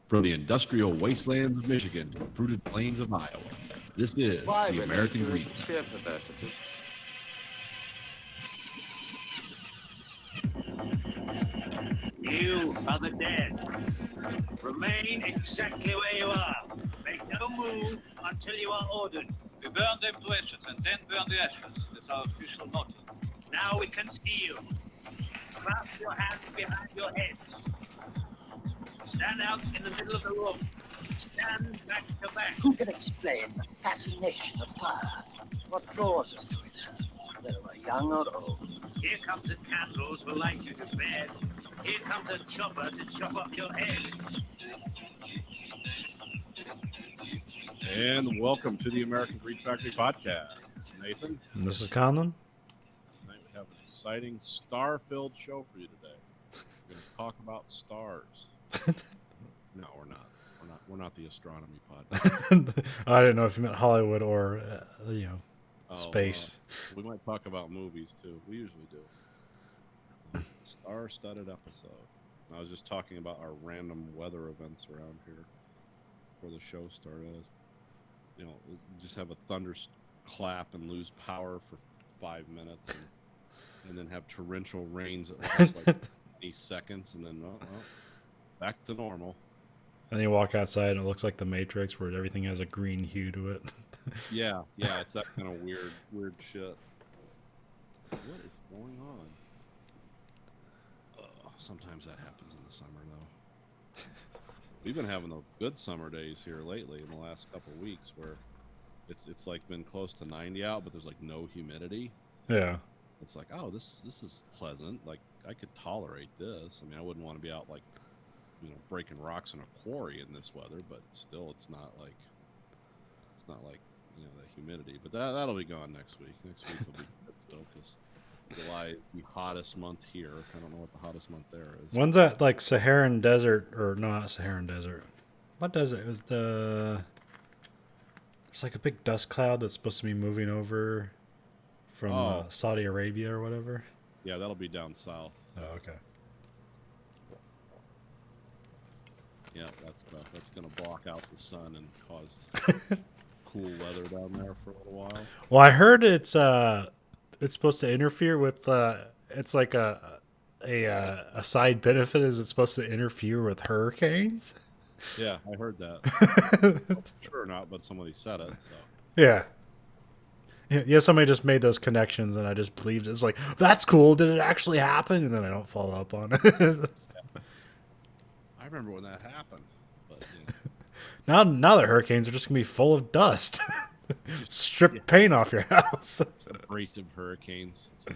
From the industrial wastelands of Michigan to the fruited plains of Iowa, this is the American Green. You are the dead. Remain exactly where you are. Make no move until you are ordered. We burn them to ashes and then burn the ashes. That's our official motto. Now we can see you. Clasp your hands behind your heads. Stand out in the middle of the room. Stand back to back. Who can explain the fascination of fire? What draws us to it? Whether we're young or old. Here comes a candle to light you to bed. Here comes a chopper to chop off your head. And welcome to the American Green Factory Podcast. This is Nathan. And this is Conlon. Tonight we have an exciting star-filled show for you today. We're going to talk about stars. No, we're not. We're not the astronomy podcast. I didn't know if you meant Hollywood or, space. We might talk about movies too. We usually do. Star-studded episode. I was just talking about our random weather events around here before the show started. You know, just have a thunderclap and lose power for 5 minutes, and then have torrential rains that last like 20 seconds, and then back to normal. And you walk outside and it looks like the Matrix where everything has a green hue to it. Yeah, it's that kind of weird shit. What is going on? Sometimes that happens in the summer, though. We've been having the good summer days here lately in the last couple of weeks, where it's like been close to 90 out, but there's like no humidity. Yeah. It's like, oh, this is pleasant. Like, I could tolerate this. I mean, I wouldn't want to be out like, breaking rocks in a quarry in this weather, but still, it's not like the humidity. But that'll be gone next week. Next week will be good still, because July is the hottest month here. I don't know what the hottest month there is. When's that, like, Saharan Desert, or no, not Saharan Desert. What desert? It was it's like a big dust cloud that's supposed to be moving over from Saudi Arabia or whatever. Yeah, that'll be down south. Oh, okay. Yeah, that's going to block out the sun and cause cool weather down there for a little while. Well, I heard it's supposed to interfere with it's like a side benefit is it's supposed to interfere with hurricanes. Yeah, I heard that. Well, sure or not, but somebody said it. So Yeah. Yeah, somebody just made those connections, and I just believed it. It's like, that's cool. Did it actually happen? And then I don't follow up on it. I remember when that happened. But Now the hurricanes are just gonna be full of dust. Strip paint off your house. abrasive hurricanes. It's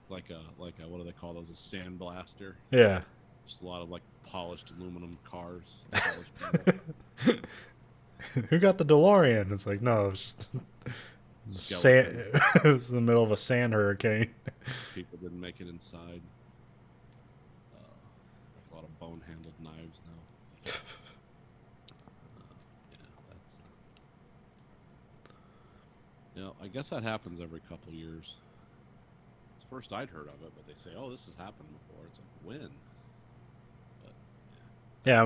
like a what do they call those? A sandblaster. Yeah. Just a lot of like polished aluminum cars. Who got the DeLorean? It's like, no, it was just sand. It was in the middle of a sand hurricane. People didn't make it inside. Like a lot of bone-handled knives now. That's. I guess that happens every couple years. It's the first I'd heard of it, but they say, "Oh, this has happened before." It's like, when? But, Yeah.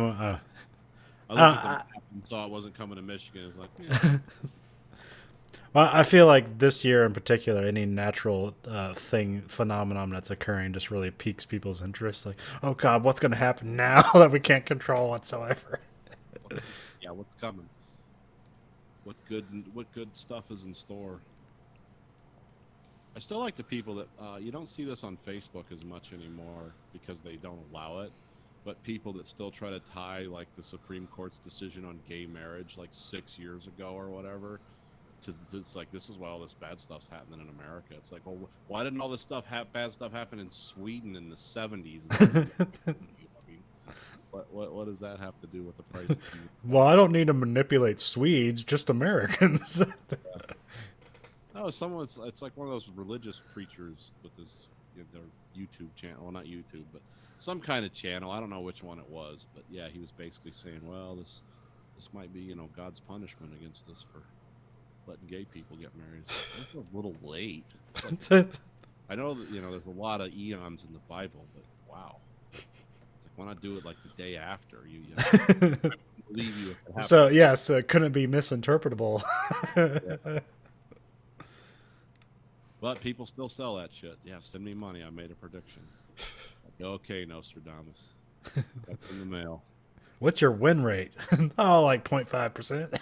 I looked at the map and saw it wasn't coming to Michigan. It's like, yeah. Well, I feel like this year in particular, any natural phenomenon that's occurring just really piques people's interest. Like, oh God, what's going to happen now that we can't control whatsoever? What's coming? What good stuff is in store? I still like the people that you don't see this on Facebook as much anymore because they don't allow it. But people that still try to tie like the Supreme Court's decision on gay marriage like 6 years ago or whatever. It's like, this is why all this bad stuff's happening in America. It's like, well, why didn't all this bad stuff happen in Sweden in the 70s? I mean, what does that have to do with the price of tea? Well, I don't need to manipulate Swedes, just Americans. No, it's like one of those religious preachers with this their YouTube channel. Well, not YouTube, but some kind of channel. I don't know which one it was, but yeah, he was basically saying, well, this might be God's punishment against us for letting gay people get married. It's a little late. Like, I know that there's a lot of eons in the Bible, but wow, it's like Why not do it like the day after? I wouldn't believe you if it happened. So yes, it couldn't be misinterpretable. But people still sell that shit. Yeah, send me money. I made a prediction. Like, okay, Nostradamus. That's in the mail. What's your win rate? Oh, like 0.5%.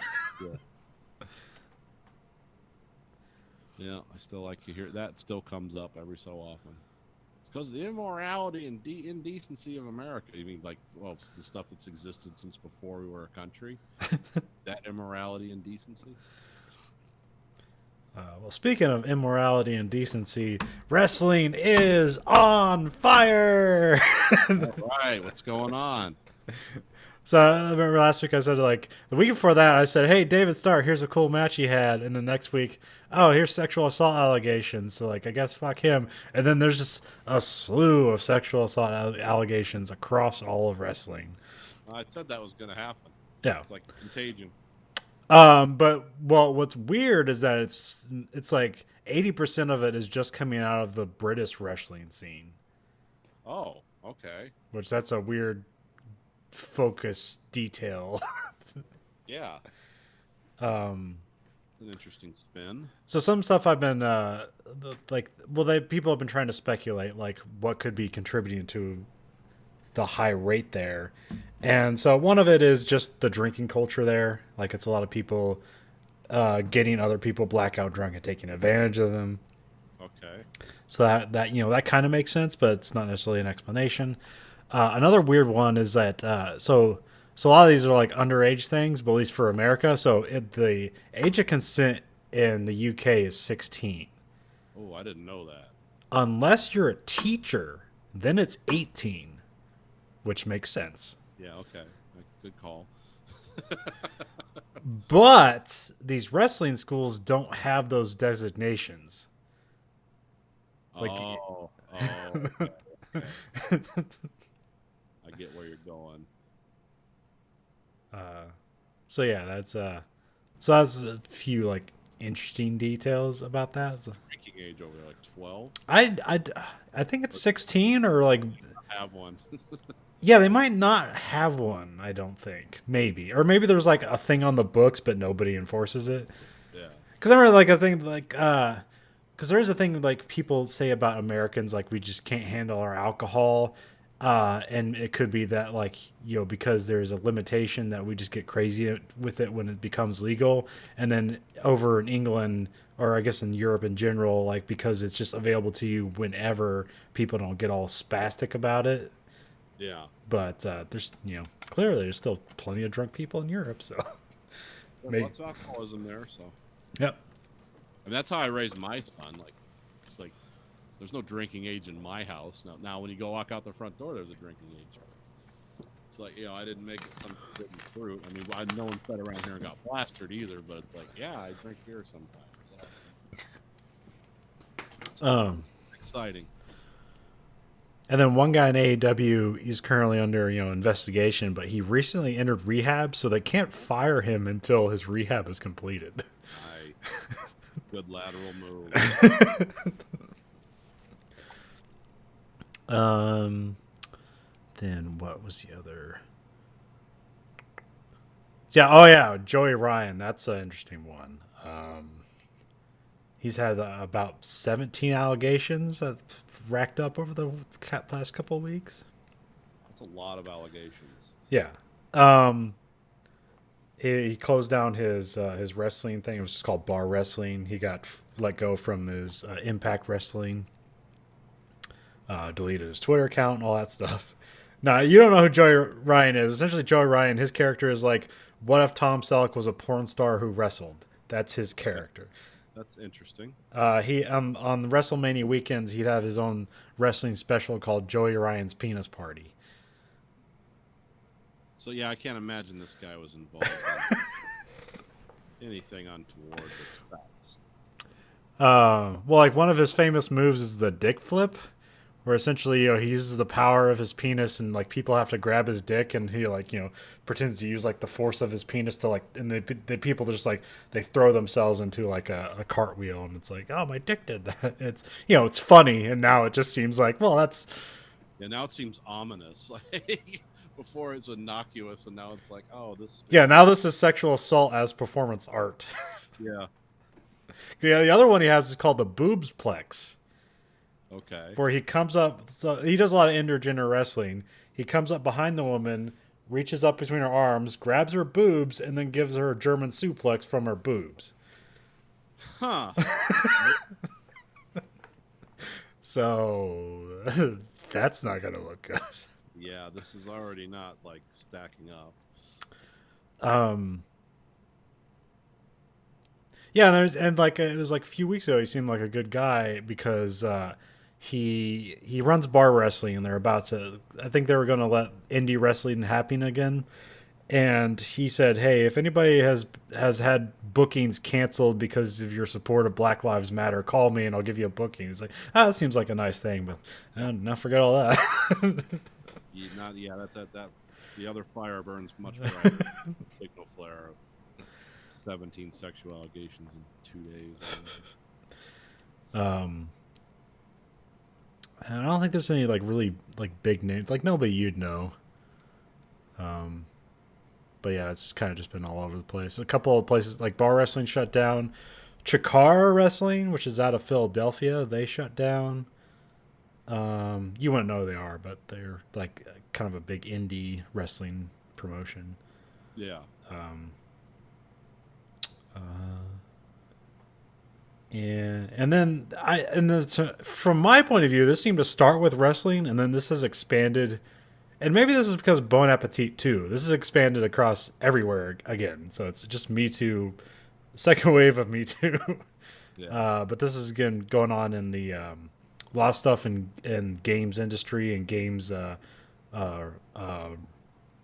Yeah, I still like to hear that. Still comes up every so often. It's because of the immorality and indecency of America. You mean like, well, the stuff that's existed since before we were a country? That immorality and decency? Well, speaking of immorality and decency, wrestling is on fire. All right, what's going on? So I remember last week I said, like, the week before that I said, hey, David Starr, here's a cool match he had. And the next week, oh, here's sexual assault allegations. So, like, I guess fuck him. And then there's just a slew of sexual assault allegations across all of wrestling. I said that was going to happen. Yeah. It's like Contagion. But what's weird is that it's like 80% of it is just coming out of the British wrestling scene. Oh, okay. Which that's a weird focus detail. Yeah. Um, An interesting spin. So some stuff I've been people have been trying to speculate like what could be contributing to the high rate there. And so one of it is just the drinking culture there. Like it's a lot of people getting other people blackout drunk and taking advantage of them. Okay. So that kind of makes sense, but it's not necessarily an explanation. Another weird one is that so a lot of these are like underage things, but at least for America. So the age of consent in the UK is 16. Oh, I didn't know that. Unless you're a teacher, then it's 18, which makes sense. Yeah, okay. Good call. But these wrestling schools don't have those designations. Like, okay. I get where you're going. So yeah, that's a few like interesting details about that. So, Drinking age over there, like 12. I think it's 16 or like. I have one. Yeah, they might not have one. I don't think. Maybe, or maybe there's like a thing on the books, but nobody enforces it. Yeah. Because I remember like a thing like because there is a thing like people say about Americans like we just can't handle our alcohol, and it could be that like because there's a limitation that we just get crazy with it when it becomes legal, and then over in England or I guess in Europe in general, like because it's just available to you whenever, people don't get all spastic about it. Yeah. But there's clearly there's still plenty of drunk people in Europe, so There's lots of alcoholism there, so. Yep. I mean, that's how I raised my son. Like, it's like there's no drinking age in my house. Now when you go walk out the front door, there's a drinking age. It's like I didn't make it some forbidden fruit. I mean, no one sat around here and got plastered either. But it's like, yeah, I drink beer sometimes. It's exciting. And then one guy in AEW, he's currently under investigation, but he recently entered rehab, so they can't fire him until his rehab is completed. Nice. Good lateral move. Then what was the other? Yeah, Joey Ryan. That's an interesting one. He's had about 17 allegations that racked up over the past couple of weeks. That's a lot of allegations. Yeah. He closed down his wrestling thing. It was just called Bar Wrestling. He got let go from his Impact Wrestling. Deleted his Twitter account and all that stuff. Now, you don't know who Joey Ryan is. Essentially, Joey Ryan, his character is like, what if Tom Selleck was a porn star who wrestled? That's his character. That's interesting. He on WrestleMania weekends, he'd have his own wrestling special called Joey Ryan's Penis Party. So yeah, I can't imagine this guy was involved in anything untoward with sex. Well, like one of his famous moves is the dick flip, where essentially he uses the power of his penis and like people have to grab his dick, and he like pretends to use like the force of his penis to like, and the people just like they throw themselves into like a cartwheel, and it's like, oh, my dick did that. It's it's funny, and now it just seems like, well, that's And now it seems ominous. Like before it's innocuous, and now it's like, oh, this. Yeah, now this is sexual assault as performance art. Yeah. Yeah, the other one he has is called the Boobsplex, Okay. where he comes up. So he does a lot of intergender wrestling. He comes up behind the woman, reaches up between her arms, grabs her boobs, and then gives her a German suplex from her boobs. Huh. So that's not gonna look good. Yeah, this is already not like stacking up. Yeah, and like it was like a few weeks ago, he seemed like a good guy because he runs bar wrestling, and they're about to. I think they were going to let indie wrestling happen again, and he said, "Hey, if anybody has had bookings canceled because of your support of Black Lives Matter, call me and I'll give you a booking." It's like, that seems like a nice thing, but not forget all that. That the other fire burns much brighter. Signal flare of 17 sexual allegations in 2 days. And I don't think there's any like really like big names, like nobody you'd know. But yeah, it's kind of just been all over the place. A couple of places like bar wrestling shut down. Chikara Wrestling, which is out of Philadelphia, they shut down. You wouldn't know who they are, but they're like kind of a big indie wrestling promotion. Yeah. And then from my point of view, this seemed to start with wrestling, and then this has expanded. And maybe this is because Bon Appetit too. This has expanded across everywhere again. So it's just Me Too, second wave of Me Too. Yeah. But this is again going on in the a lot of stuff in games industry and games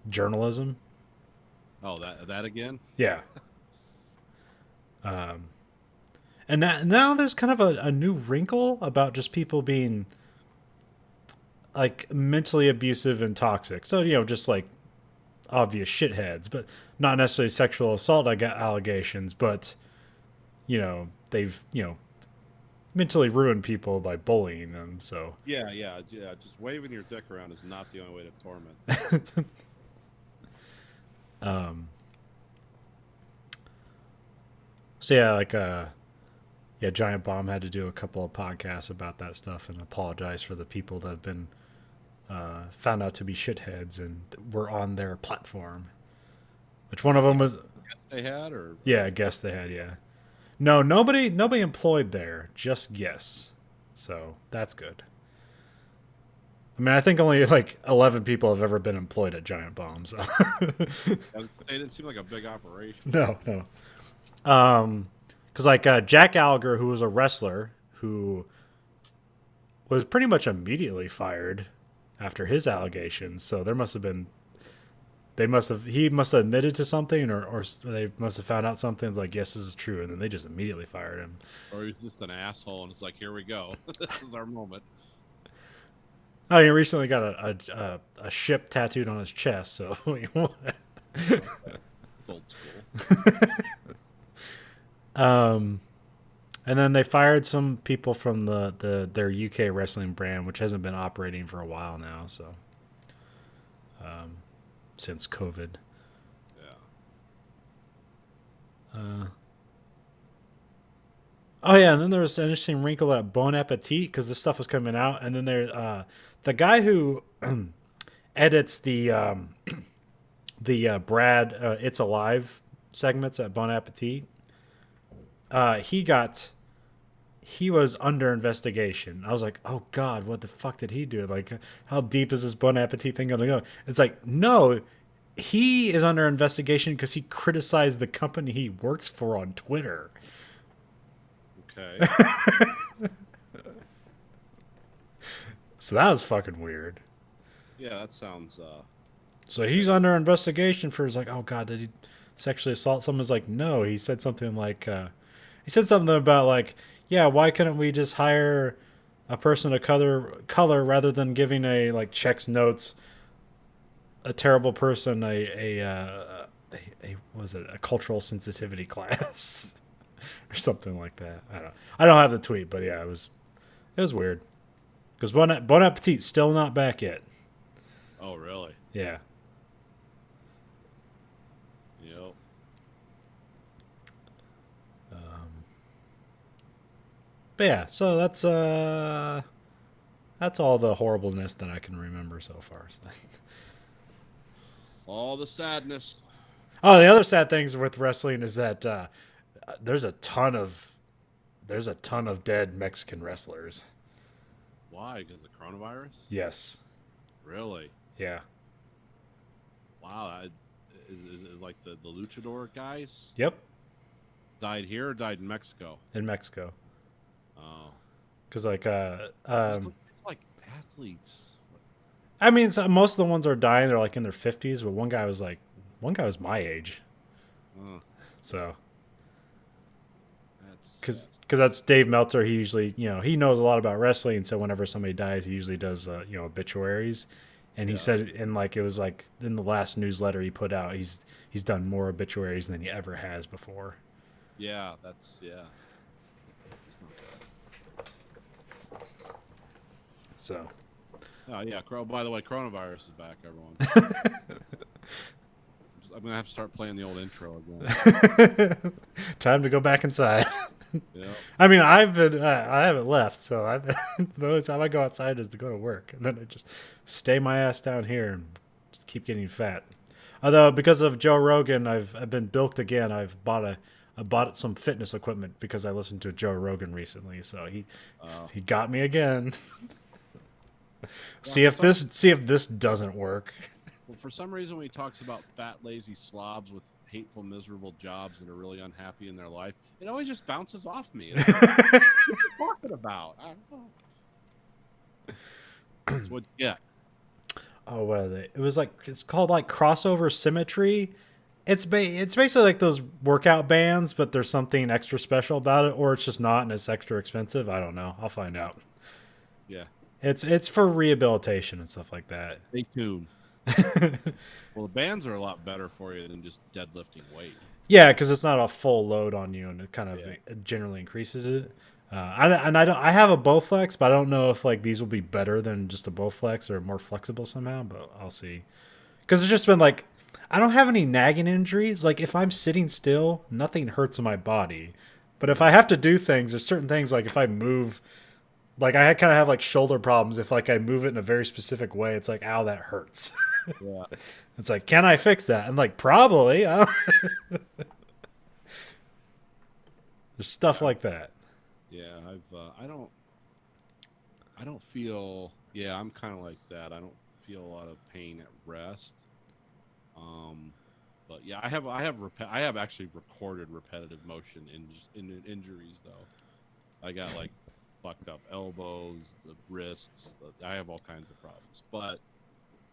journalism. Oh, that again? Yeah. And now there's kind of a new wrinkle about just people being like mentally abusive and toxic. So, just like obvious shitheads, but not necessarily sexual assault allegations, but, they've, mentally ruined people by bullying them. So, Yeah. Just waving your dick around is not the only way to torment. So yeah, Giant Bomb had to do a couple of podcasts about that stuff and apologize for the people that have been found out to be shitheads and were on their platform. Which one of them was? Guess they had, or Yeah, I guess they had. Yeah, no, nobody employed there, just guess. So that's good. I mean, I think only like 11 people have ever been employed at Giant Bomb. So it didn't seem like a big operation. no. Because like Jack Gallagher, who was a wrestler, who was pretty much immediately fired after his allegations. So he must have admitted to something, or they must have found out something. It's like, yes, this is true, and then they just immediately fired him. Or he's just an asshole, and it's like, here we go. This is our moment. Oh, he recently got a ship tattooed on his chest. So It's old school. And then they fired some people from their UK wrestling brand, which hasn't been operating for a while now. So, since COVID. Yeah. Oh yeah, and then there was an interesting wrinkle at Bon Appetit because this stuff was coming out, and then there, the guy who edits the Brad It's Alive segments at Bon Appetit. He was under investigation. I was like, oh God, what the fuck did he do? Like, how deep is this Bon Appetit thing going to go? It's like, no, he is under investigation because he criticized the company he works for on Twitter. Okay. So that was fucking weird. Yeah, that sounds. So he's under investigation for, like, oh God, did he sexually assault someone? It's like, no, he said something like, he said something about like, yeah, why couldn't we just hire a person of color rather than giving a like checks notes a terrible person a cultural sensitivity class or something like that. I don't have the tweet, but yeah, it was weird. Because Bon Appetit's still not back yet. Oh, really? Yeah. Yep. But yeah, so that's all the horribleness that I can remember so far. So. All the sadness. Oh, the other sad things with wrestling is that there's a ton of dead Mexican wrestlers. Why? Because of coronavirus? Yes. Really? Yeah. Wow. Is it like the luchador guys Yep. died here or died in Mexico? In Mexico, Oh. because like Just look like athletes. I mean, most of the ones are dying. They're like in their 50s, but one guy was my age. Oh, So that's because that's Dave Meltzer. He usually, he knows a lot about wrestling. So whenever somebody dies, he usually does, obituaries. And he said, and like it was like in the last newsletter he put out, he's done more obituaries than he ever has before. yeah. That's not good. So Oh yeah. By the way, coronavirus is back, everyone. I'm gonna have to start playing the old intro again. time to go back inside. Yeah. I mean, I haven't left, so the only time I go outside is to go to work, and then I just stay my ass down here and just keep getting fat. Although because of Joe Rogan, I've been bilked again. I bought some fitness equipment because I listened to Joe Rogan recently, so he got me again. see if this doesn't work. Well, for some reason, when he talks about fat, lazy slobs with hateful, miserable jobs that are really unhappy in their life, it always just bounces off me. It's like, what are you talking about? I don't know. That's what you get. Oh, what are they? It's called like Crossover Symmetry. It's basically like those workout bands, but there's something extra special about it, or it's just not, and it's extra expensive. I don't know. I'll find out. Yeah. It's for rehabilitation and stuff like that. Stay tuned. Well, the bands are a lot better for you than just deadlifting weights. Yeah, because it's not a full load on you, and it kind of it generally increases it. I have a Bowflex, but I don't know if like these will be better than just a Bowflex or more flexible somehow. But I'll see. Because it's just been like I don't have any nagging injuries. Like if I'm sitting still, nothing hurts in my body. But if I have to do things, there's certain things like if I move, like I kind of have like shoulder problems. If like I move it in a very specific way, it's like ow, that hurts. Yeah. It's like, can I fix that? I'm like, probably. I don't There's stuff like that. Yeah, I don't feel. Yeah, I'm kind of like that. I don't feel a lot of pain at rest. But yeah, I have actually recorded repetitive motion in injuries though. I got like fucked up elbows, the wrists. I have all kinds of problems, but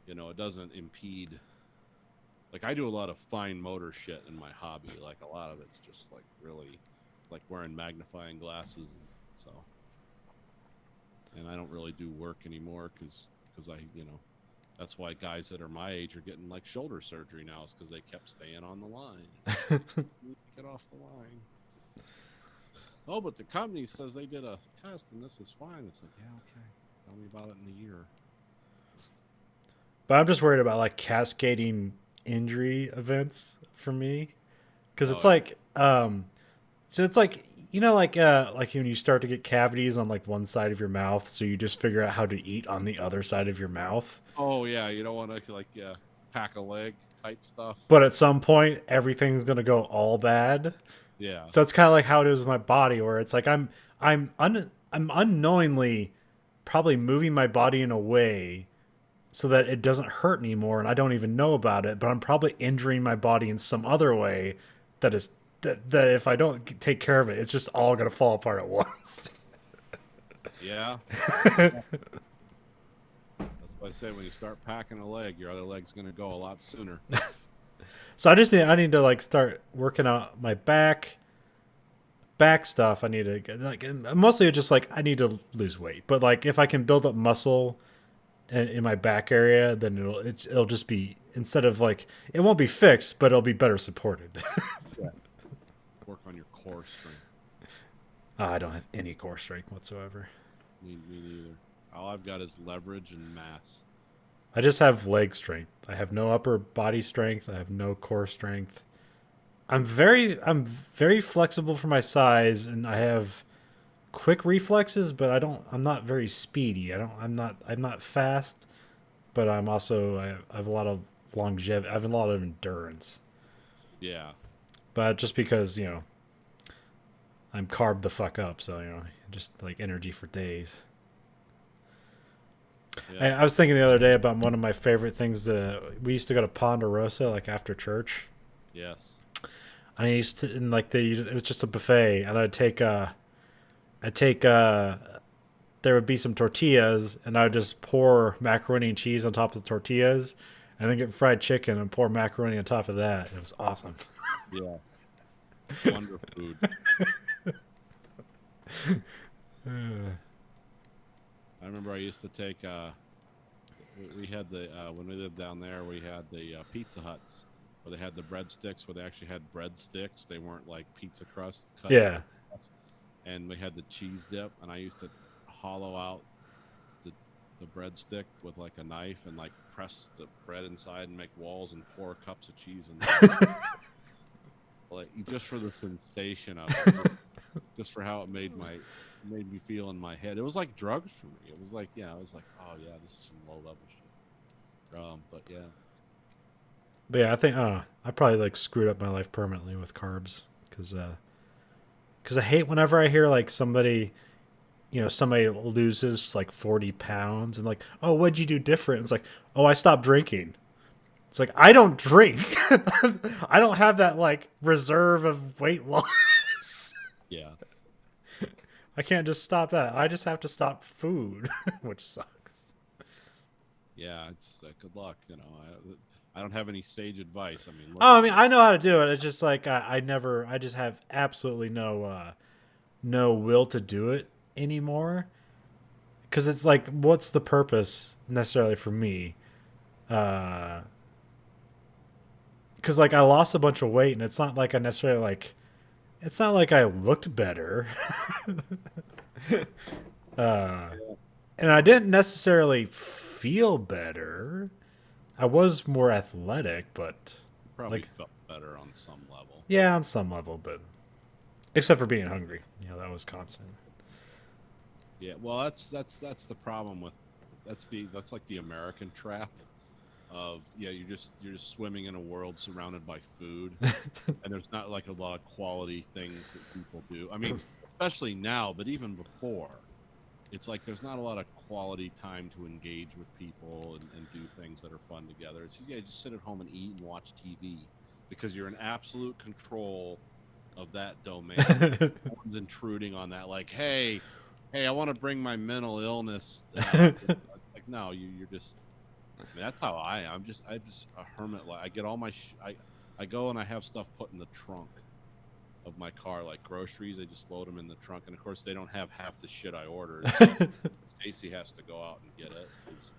it doesn't impede. Like I do a lot of fine motor shit in my hobby. Like a lot of it's just like really, like wearing magnifying glasses. So, and I don't really do work anymore because I that's why guys that are my age are getting like shoulder surgery now is because they kept staying on the line. Get off the line. Oh, but the company says they did a test and this is fine. It's like, yeah, okay. Tell me about it in a year. But I'm just worried about like cascading injury events for me, because it's like, so it's like like when you start to get cavities on like one side of your mouth, so you just figure out how to eat on the other side of your mouth. Oh yeah, you don't want to like pack a leg type stuff. But at some point, everything's gonna go all bad. Yeah. So it's kind of like how it is with my body, where it's like I'm unknowingly probably moving my body in a way so that it doesn't hurt anymore, and I don't even know about it. But I'm probably injuring my body in some other way that if I don't take care of it, it's just all gonna fall apart at once. Yeah. That's why I say when you start packing a leg, your other leg's gonna go a lot sooner. So I need to like start working out my back stuff. I need to get, like, mostly it's just like I need to lose weight. But like if I can build up muscle in my back area, then it'll just be, instead of like, it won't be fixed, but it'll be better supported. Yeah. Work on your core strength. I don't have any core strength whatsoever. Me neither. All I've got is leverage and mass. I just have leg strength. I have no upper body strength. I have no core strength. I'm very flexible for my size, and I have quick reflexes, but I'm not very speedy. I'm not fast, but I have a lot of longevity. I have a lot of endurance. Yeah. But just because, I'm carved the fuck up, so, just like energy for days. Yeah. I was thinking the other day about one of my favorite things that we used to go to Ponderosa like after church. Yes. I used to, and like it was just a buffet, and there would be some tortillas, and I would just pour macaroni and cheese on top of the tortillas, and then get fried chicken and pour macaroni on top of that. It was awesome. Yeah. Wonder food. I remember I used to take. We had the when we lived down there, we had the Pizza Huts where they had the breadsticks, where they actually had breadsticks. They weren't like pizza crust. Cut Yeah. And we had the cheese dip, and I used to hollow out the breadstick with like a knife and like press the bread inside and make walls and pour cups of cheese in there. Like just for the sensation of it, just for how it made me feel in my head. It was like drugs for me. It was like, I was like, oh yeah, this is some low level shit. But yeah. But yeah, I think I probably like screwed up my life permanently with carbs because I hate whenever I hear like somebody loses like 40 pounds and like, oh, what'd you do different? It's like, oh, I stopped drinking. It's like, I don't drink. I don't have that like reserve of weight loss. Yeah. I can't just stop that. I just have to stop food, which sucks. Yeah, it's good luck. I don't have any sage advice. I mean, look, Oh, I mean, I know how to do it. It's just like I just have absolutely no will to do it anymore. Because it's like, what's the purpose necessarily for me? Because like I lost a bunch of weight, and it's not like I necessarily like. It's not like I looked better. And I didn't necessarily feel better. I was more athletic, but probably like, felt better on some level. yeah, on some level, but except for being hungry, that was constant. Yeah, well, that's the problem with that's like the American trap of you're just swimming in a world surrounded by food, and there's not like a lot of quality things that people do. I mean, especially now, but even before, it's like there's not a lot of quality time to engage with people and do things that are fun together. It's just sit at home and eat and watch TV because you're in absolute control of that domain. No one's intruding on that. Like, hey, I want to bring my mental illness. It's like, no, you're just. I mean, that's how I am. I'm just a hermit. Like I get all my. I go and I have stuff put in the trunk of my car, like groceries. I just load them in the trunk, and of course they don't have half the shit I ordered. So Stacy has to go out and get it because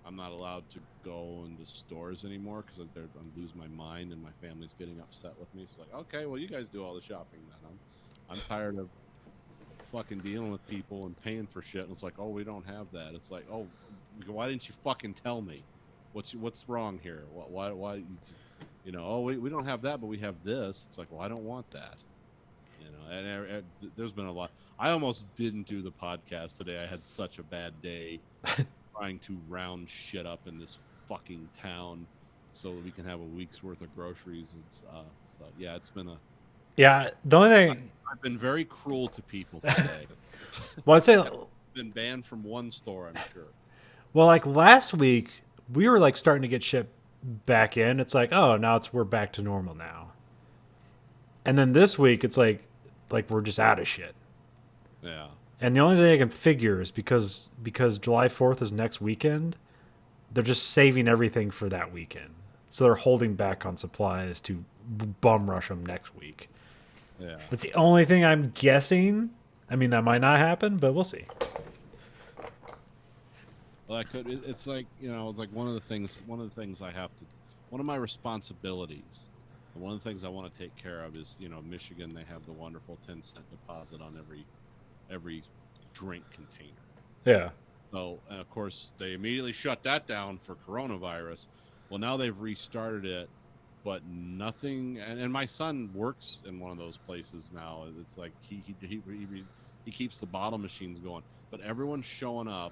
I'm not allowed to go into stores anymore because I'm losing my mind and my family's getting upset with me. So like, okay, well you guys do all the shopping then. I'm tired of fucking dealing with people and paying for shit. And it's like, oh, we don't have that. It's like, oh, why didn't you fucking tell me? What's wrong here? Why oh, we don't have that, but we have this. It's like, well, I don't want that. And there's been a lot. I almost didn't do the podcast today. I had such a bad day trying to round shit up in this fucking town so that we can have a week's worth of groceries. It's so yeah, it's been a. Yeah, the only thing I've been very cruel to people today. well, I'd say Been banned from one store, I'm sure. well, like last week we were like starting to get shit back in. It's like, oh, now we're back to normal now. And then this week it's like we're just out of shit. Yeah. And the only thing I can figure is because July 4th is next weekend, they're just saving everything for that weekend. So they're holding back on supplies to bum rush them next week. Yeah. That's the only thing I'm guessing. I mean, that might not happen, but we'll see. Well, it's like, it's like one of the things I have to, one of my responsibilities, and one of the things I want to take care of is, Michigan, they have the wonderful 10-cent deposit on every drink container. Yeah. So, and of course, they immediately shut that down for coronavirus. Well, now they've restarted it, but nothing. And my son works in one of those places now. It's like he keeps the bottle machines going, but everyone's showing up,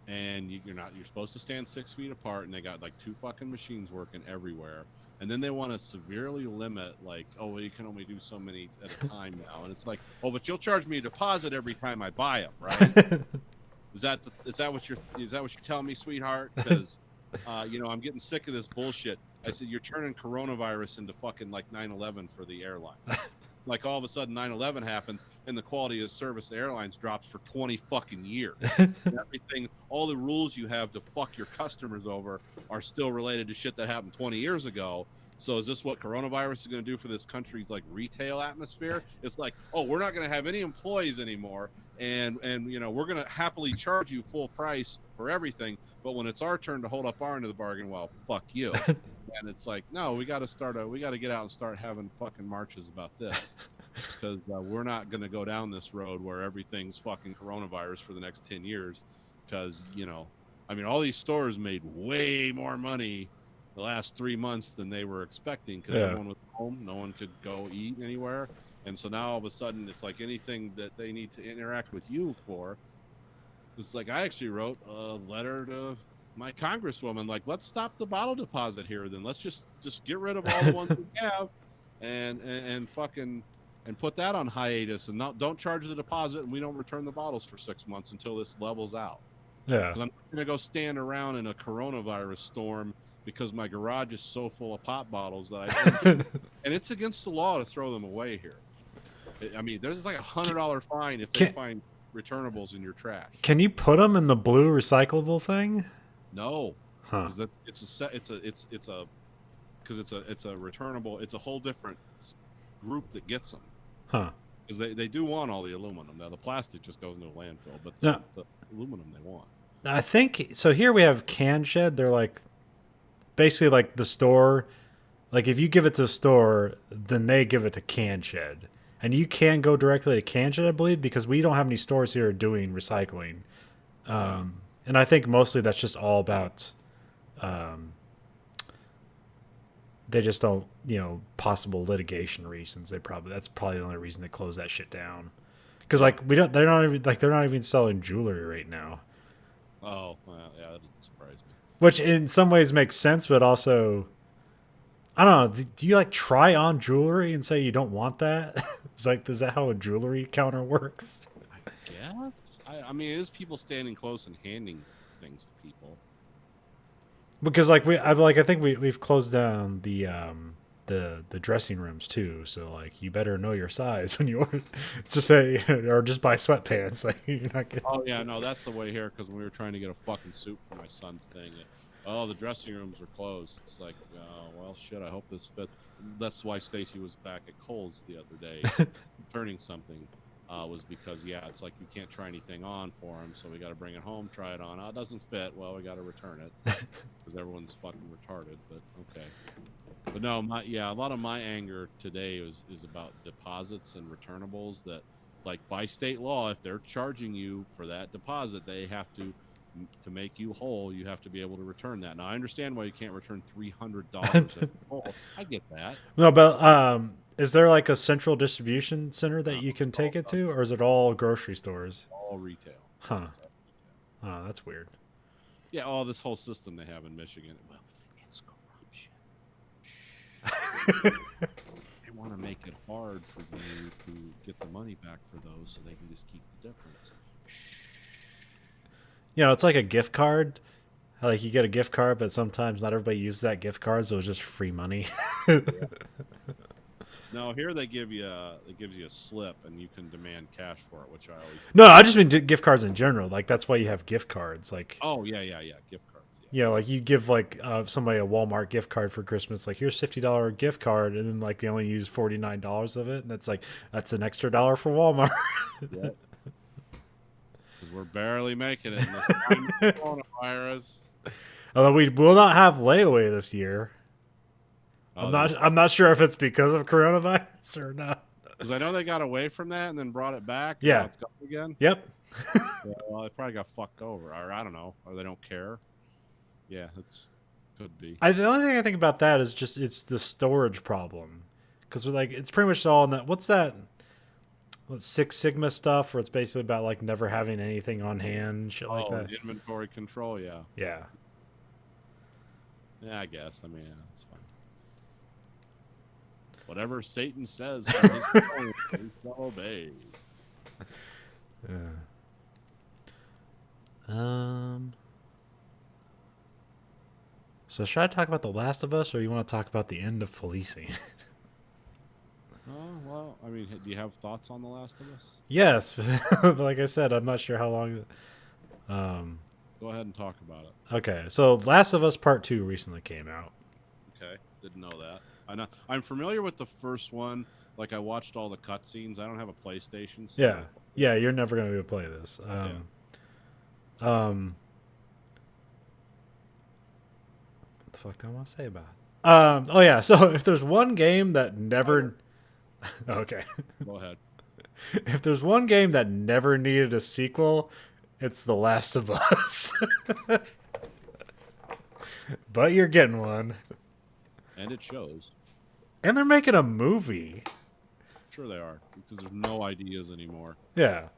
and you're supposed to stand 6 feet apart, and they got like 2 fucking machines working everywhere. And then they want to severely limit, like, oh, well, you can only do so many at a time now. And it's like, oh, but you'll charge me a deposit every time I buy them, right? Is that what you're telling me, sweetheart? Because I'm getting sick of this bullshit. I said, you're turning coronavirus into fucking like 9/11 for the airline. Like all of a sudden 9/11 happens and the quality of service of airlines drops for 20 fucking years. Everything, all the rules you have to fuck your customers over are still related to shit that happened 20 years ago. So is this what coronavirus is going to do for this country's like retail atmosphere? It's like, oh, we're not going to have any employees anymore, and we're going to happily charge you full price for everything, but when it's our turn to hold up our end of the bargain, well, fuck you. And it's like, no, we got to get out and start having fucking marches about this, because we're not going to go down this road where everything's fucking coronavirus for the next 10 years. Because all these stores made way more money the last 3 months than they were expecting, because everyone was home, no one could go eat anywhere, and so now all of a sudden it's like anything that they need to interact with you for. It's like I actually wrote a letter to my congresswoman, like, let's stop the bottle deposit here. Then let's just get rid of all the ones we have, and fucking and put that on hiatus, and don't charge the deposit, and we don't return the bottles for 6 months until this levels out. Yeah. I'm not gonna go stand around in a coronavirus storm because my garage is so full of pop bottles that and it's against the law to throw them away here. There's like $100 fine if they find returnables in your trash. Can you put them in the blue recyclable thing? No, Huh. because it's a returnable. It's a whole different group that gets them. Huh. Because they do want all the aluminum. Now the plastic just goes into a landfill, but the aluminum they want. I think so. Here we have Can Shed. They're like basically like the store. Like if you give it to the store, then they give it to Can Shed, and you can go directly to Can Shed, I believe, because we don't have any stores here doing recycling. And I think mostly that's just all about. They just don't, possible litigation reasons. That's probably the only reason they closed that shit down. Because like they're not even selling jewelry right now. Oh, well, yeah, that doesn't surprise me. Which in some ways makes sense, but also, I don't know. Do you like try on jewelry and say you don't want that? It's like, is that how a jewelry counter works? I guess. It is people standing close and handing things to people. Because like I think we've closed down the dressing rooms too. So like you better know your size when you order. Just say or just buy sweatpants. Like you're not getting. Oh yeah, no, that's the way here. Because when we were trying to get a fucking suit for my son's thing, the dressing rooms are closed. It's like, well, shit. I hope this fits. That's why Stacy was back at Kohl's the other day, returning something. Was because it's like you can't try anything on for him, so we got to bring it home, try it on. Oh, it doesn't fit. Well, we got to return it because everyone's fucking retarded. But okay. But no, a lot of my anger today is about deposits and returnables that, like by state law, if they're charging you for that deposit, they have to make you whole. You have to be able to return that. Now I understand why you can't return $300. I get that. No, but is there like a central distribution center that you can take it to, or is it all grocery stores? All retail. Huh. Oh, that's weird. Yeah, this whole system they have in Michigan. Well, it's corruption. They want to make it hard for you to get the money back for those so they can just keep the difference. It's like a gift card. Like you get a gift card, but sometimes not everybody uses that gift card, so it's just free money. No, here they give you a slip and you can demand cash for it, which I always do. No, I just mean gift cards in general. Like that's why you have gift cards. Like gift cards. Yeah. Like you give like somebody a Walmart gift card for Christmas. Like here's $50 gift card, and then like they only use $49 of it, and that's an extra $1 for Walmart. Yeah. Because we're barely making it in this time of coronavirus. Although we will not have layaway this year. I'm not sure if it's because of coronavirus or not. Because I know they got away from that and then brought it back. And Yeah. now it's gone again. Yep. Yeah, well, they probably got fucked over, or I don't know, or they don't care. Yeah, it's could be. The only thing I think about that is just it's the storage problem, because like it's pretty much all in that. What's that? What's Six Sigma stuff, where it's basically about like never having anything on hand, shit like that. Inventory control. Yeah, Yeah. yeah. I guess. I mean, yeah, it's fine. Whatever Satan says, from his throne, we shall obey. Yeah. So should I talk about The Last of Us, or you want to talk about the end of policing? Oh well, I mean, do you have thoughts on The Last of Us? Yes, but like I said, I'm not sure how long. Go ahead and talk about it. Okay, so Last of Us Part 2 recently came out. Okay, didn't know that. I know I'm familiar with the first one. Like I watched all the cutscenes. I don't have a PlayStation. So Yeah, you're never gonna be able to play this. What the fuck do I want to say about it? Oh yeah, so if there's one game that never, okay, Go ahead. if there's one game that never needed a sequel, it's The Last of Us. But you're getting one, And it shows. and they're making a movie. Sure they are, because there's no ideas anymore. Yeah,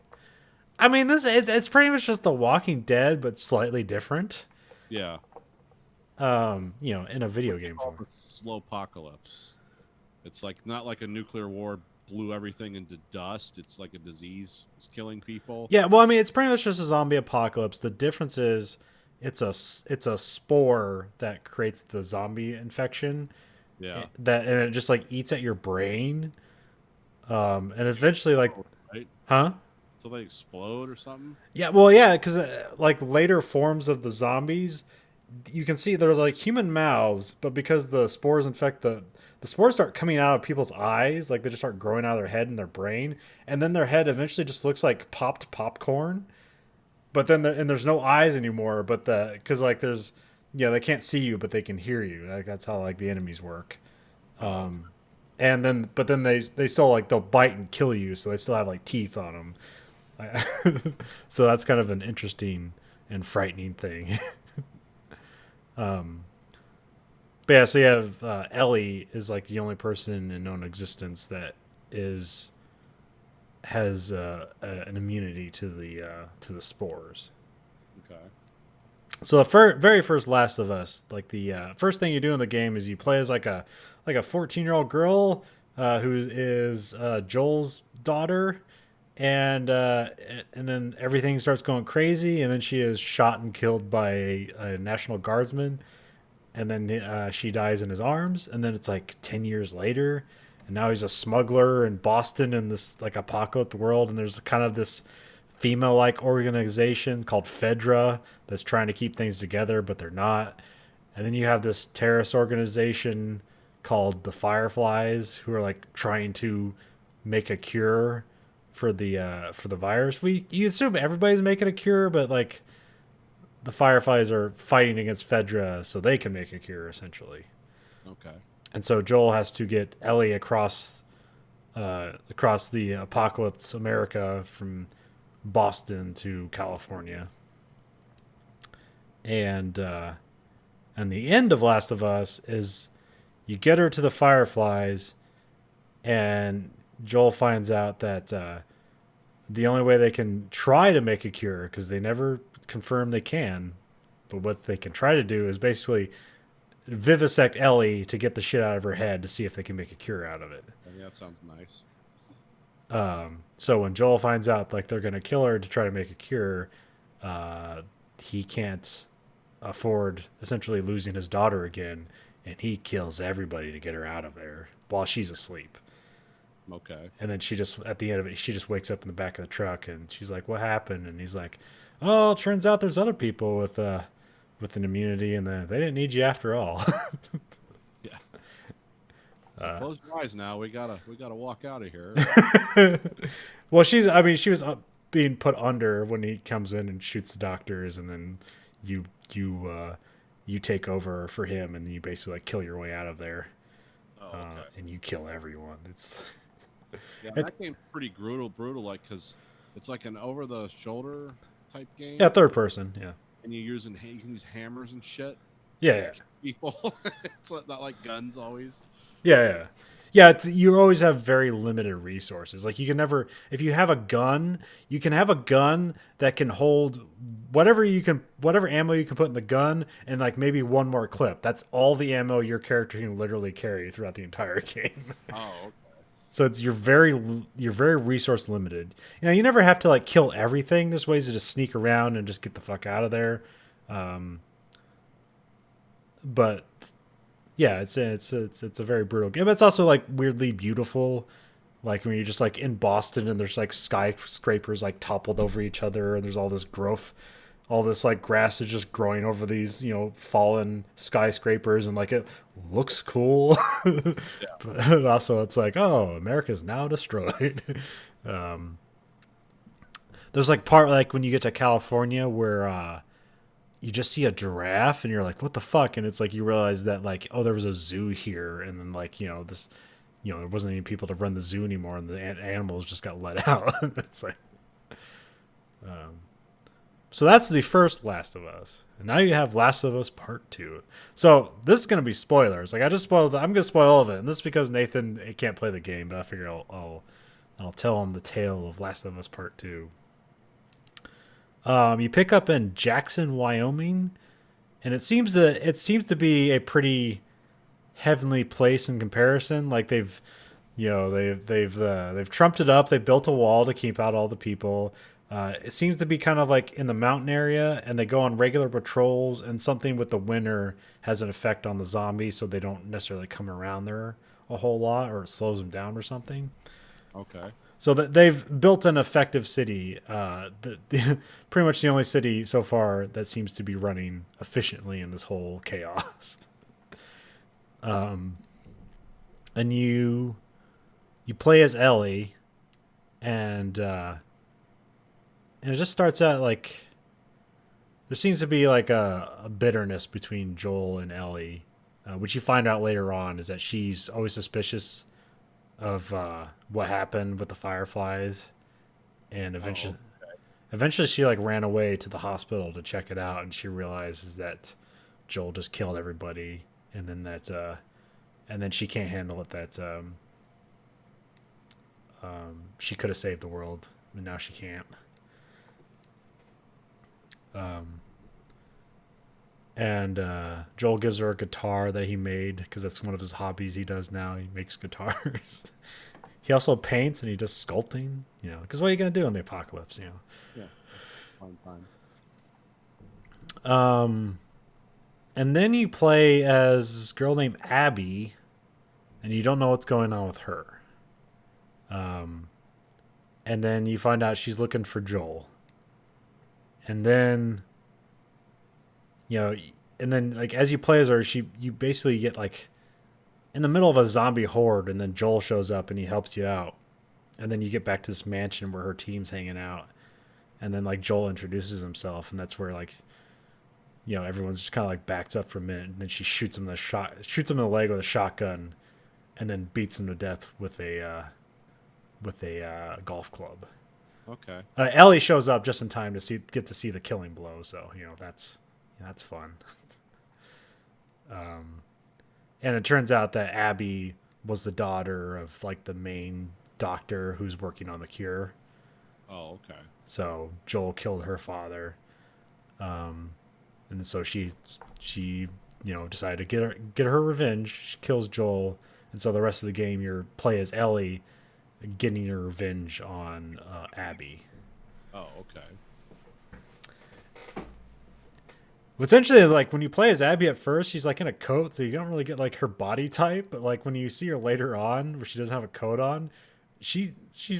I mean it's pretty much just The Walking Dead, but slightly different. Yeah. In a video game Called form. the slow apocalypse. It's like not like a nuclear war blew everything into dust. It's like a disease is killing people. Yeah, well, I mean, it's pretty much just a zombie apocalypse. The difference is it's a spore that creates the zombie infection. Yeah. And it just like eats at your brain. And eventually, like, Right? huh? So they explode or something? Yeah, well, yeah, because like later forms of the zombies, you can see they're like human mouths, but because the spores infect the spores start coming out of people's eyes, like they just start growing out of their head and their brain, and then their head eventually just looks like popped popcorn. But then there's no eyes anymore, but because like there's they can't see you, but they can hear you. Like that's how like the enemies work. And then they still like they'll bite and kill you, so they still have like teeth on them. So that's kind of an interesting and frightening thing. But yeah, so you have Ellie is like the only person in known existence that has an immunity to the spores. Okay. So the very first Last of Us, like the first thing you do in the game is you play as like a 14-year-old girl who is Joel's daughter, and then everything starts going crazy, and then she is shot and killed by a National Guardsman, and then she dies in his arms, and then it's like 10 years later, and now he's a smuggler in Boston in this like apocalyptic world, and there's kind of this female-like organization called Fedra that's trying to keep things together, but they're not. And then you have this terrorist organization called the Fireflies, who are like trying to make a cure for the virus. You assume everybody's making a cure, but like the Fireflies are fighting against Fedra so they can make a cure, essentially. Okay. And so Joel has to get Ellie across the apocalypse America from Boston to California. And the end of Last of Us is you get her to the Fireflies, and Joel finds out that the only way they can try to make a cure, because they never confirm they can, but what they can try to do is basically vivisect Ellie to get the shit out of her head to see if they can make a cure out of it. Yeah, that sounds nice. So when Joel finds out like they're going to kill her to try to make a cure, he can't afford essentially losing his daughter again, and he kills everybody to get her out of there while she's asleep. Okay. And then she just, at the end of it, she just wakes up in the back of the truck, and she's like, "What happened?" And he's like, "Oh, it turns out there's other people with an immunity, and they didn't need you after all." Yeah. So close your eyes now. We gotta walk out of here. Well, she was being put under when he comes in and shoots the doctors, and then you take over for him, and you basically like kill your way out of there. Oh, okay. And you kill everyone. Yeah, It- that game's pretty brutal, like because it's like an over-the-shoulder type game. Yeah, third person. Yeah. And you can use hammers and shit. Yeah, yeah. People, it's not like guns always. Yeah. Yeah, you always have very limited resources. Like you can never, if you have a gun, you can have a gun that can hold whatever ammo you can put in the gun, and like maybe one more clip. That's all the ammo your character can literally carry throughout the entire game. Oh, okay. So you're very resource limited. You know, you never have to like kill everything. There's ways to just sneak around and just get the fuck out of there. But yeah, it's a very brutal game. But it's also like weirdly beautiful. Like when you're just like in Boston and there's like skyscrapers like toppled over each other, and there's all this growth, all this like grass is just growing over these, you know, fallen skyscrapers, and like it looks cool. But also it's like, oh, America's now destroyed. There's like part like when you get to California where you just see a giraffe and you're like, what the fuck? And it's like you realize that like, oh, there was a zoo here, and then like, you know, this, you know, there wasn't any people to run the zoo anymore, and the animals just got let out. It's like, so that's the first Last of Us, and now you have Last of Us Part 2. So this is gonna be spoilers. Like I'm gonna spoil all of it, and this is because Nathan can't play the game, but I figure I'll tell him the tale of Last of Us Part 2. You pick up in Jackson, Wyoming, and it seems to be a pretty heavenly place in comparison. Like they've trumped it up. They've built a wall to keep out all the people. It seems to be kind of like in the mountain area, and they go on regular patrols. And something with the winter has an effect on the zombies, so they don't necessarily come around there a whole lot, or it slows them down or something. Okay. So that they've built an effective city, pretty much the only city so far that seems to be running efficiently in this whole chaos. And you play as Ellie, and it just starts out like there seems to be like a bitterness between Joel and Ellie, which you find out later on is that she's always suspicious of what happened with the Fireflies, and eventually she like ran away to the hospital to check it out, and she realizes that Joel just killed everybody, and then she can't handle it that she could have saved the world, and now she can't. And Joel gives her a guitar that he made, because that's one of his hobbies he does now. He makes guitars. He also paints, and he does sculpting, you know, because what are you going to do in the apocalypse, you know? Yeah. Fun time. And then you play as this girl named Abby, and you don't know what's going on with her. And then you find out she's looking for Joel. And then, you know, and then like as you play as her, you basically get like in the middle of a zombie horde, and then Joel shows up and he helps you out. And then you get back to this mansion where her team's hanging out. And then like Joel introduces himself, and that's where like, you know, everyone's just kind of like backs up for a minute, and then she shoots him in the leg with a shotgun, and then beats him to death with a golf club. Okay. Ellie shows up just in time to get to see the killing blow, so you know that's fun. And it turns out that Abby was the daughter of like the main doctor who's working on the cure. Oh, okay. So Joel killed her father, and so she you know decided to get her revenge. She kills Joel, and so the rest of the game you play as Ellie, getting your revenge on Abby. Oh, okay. What's interesting, like when you play as Abby at first, she's like in a coat, so you don't really get like her body type. But like when you see her later on, where she doesn't have a coat on, she's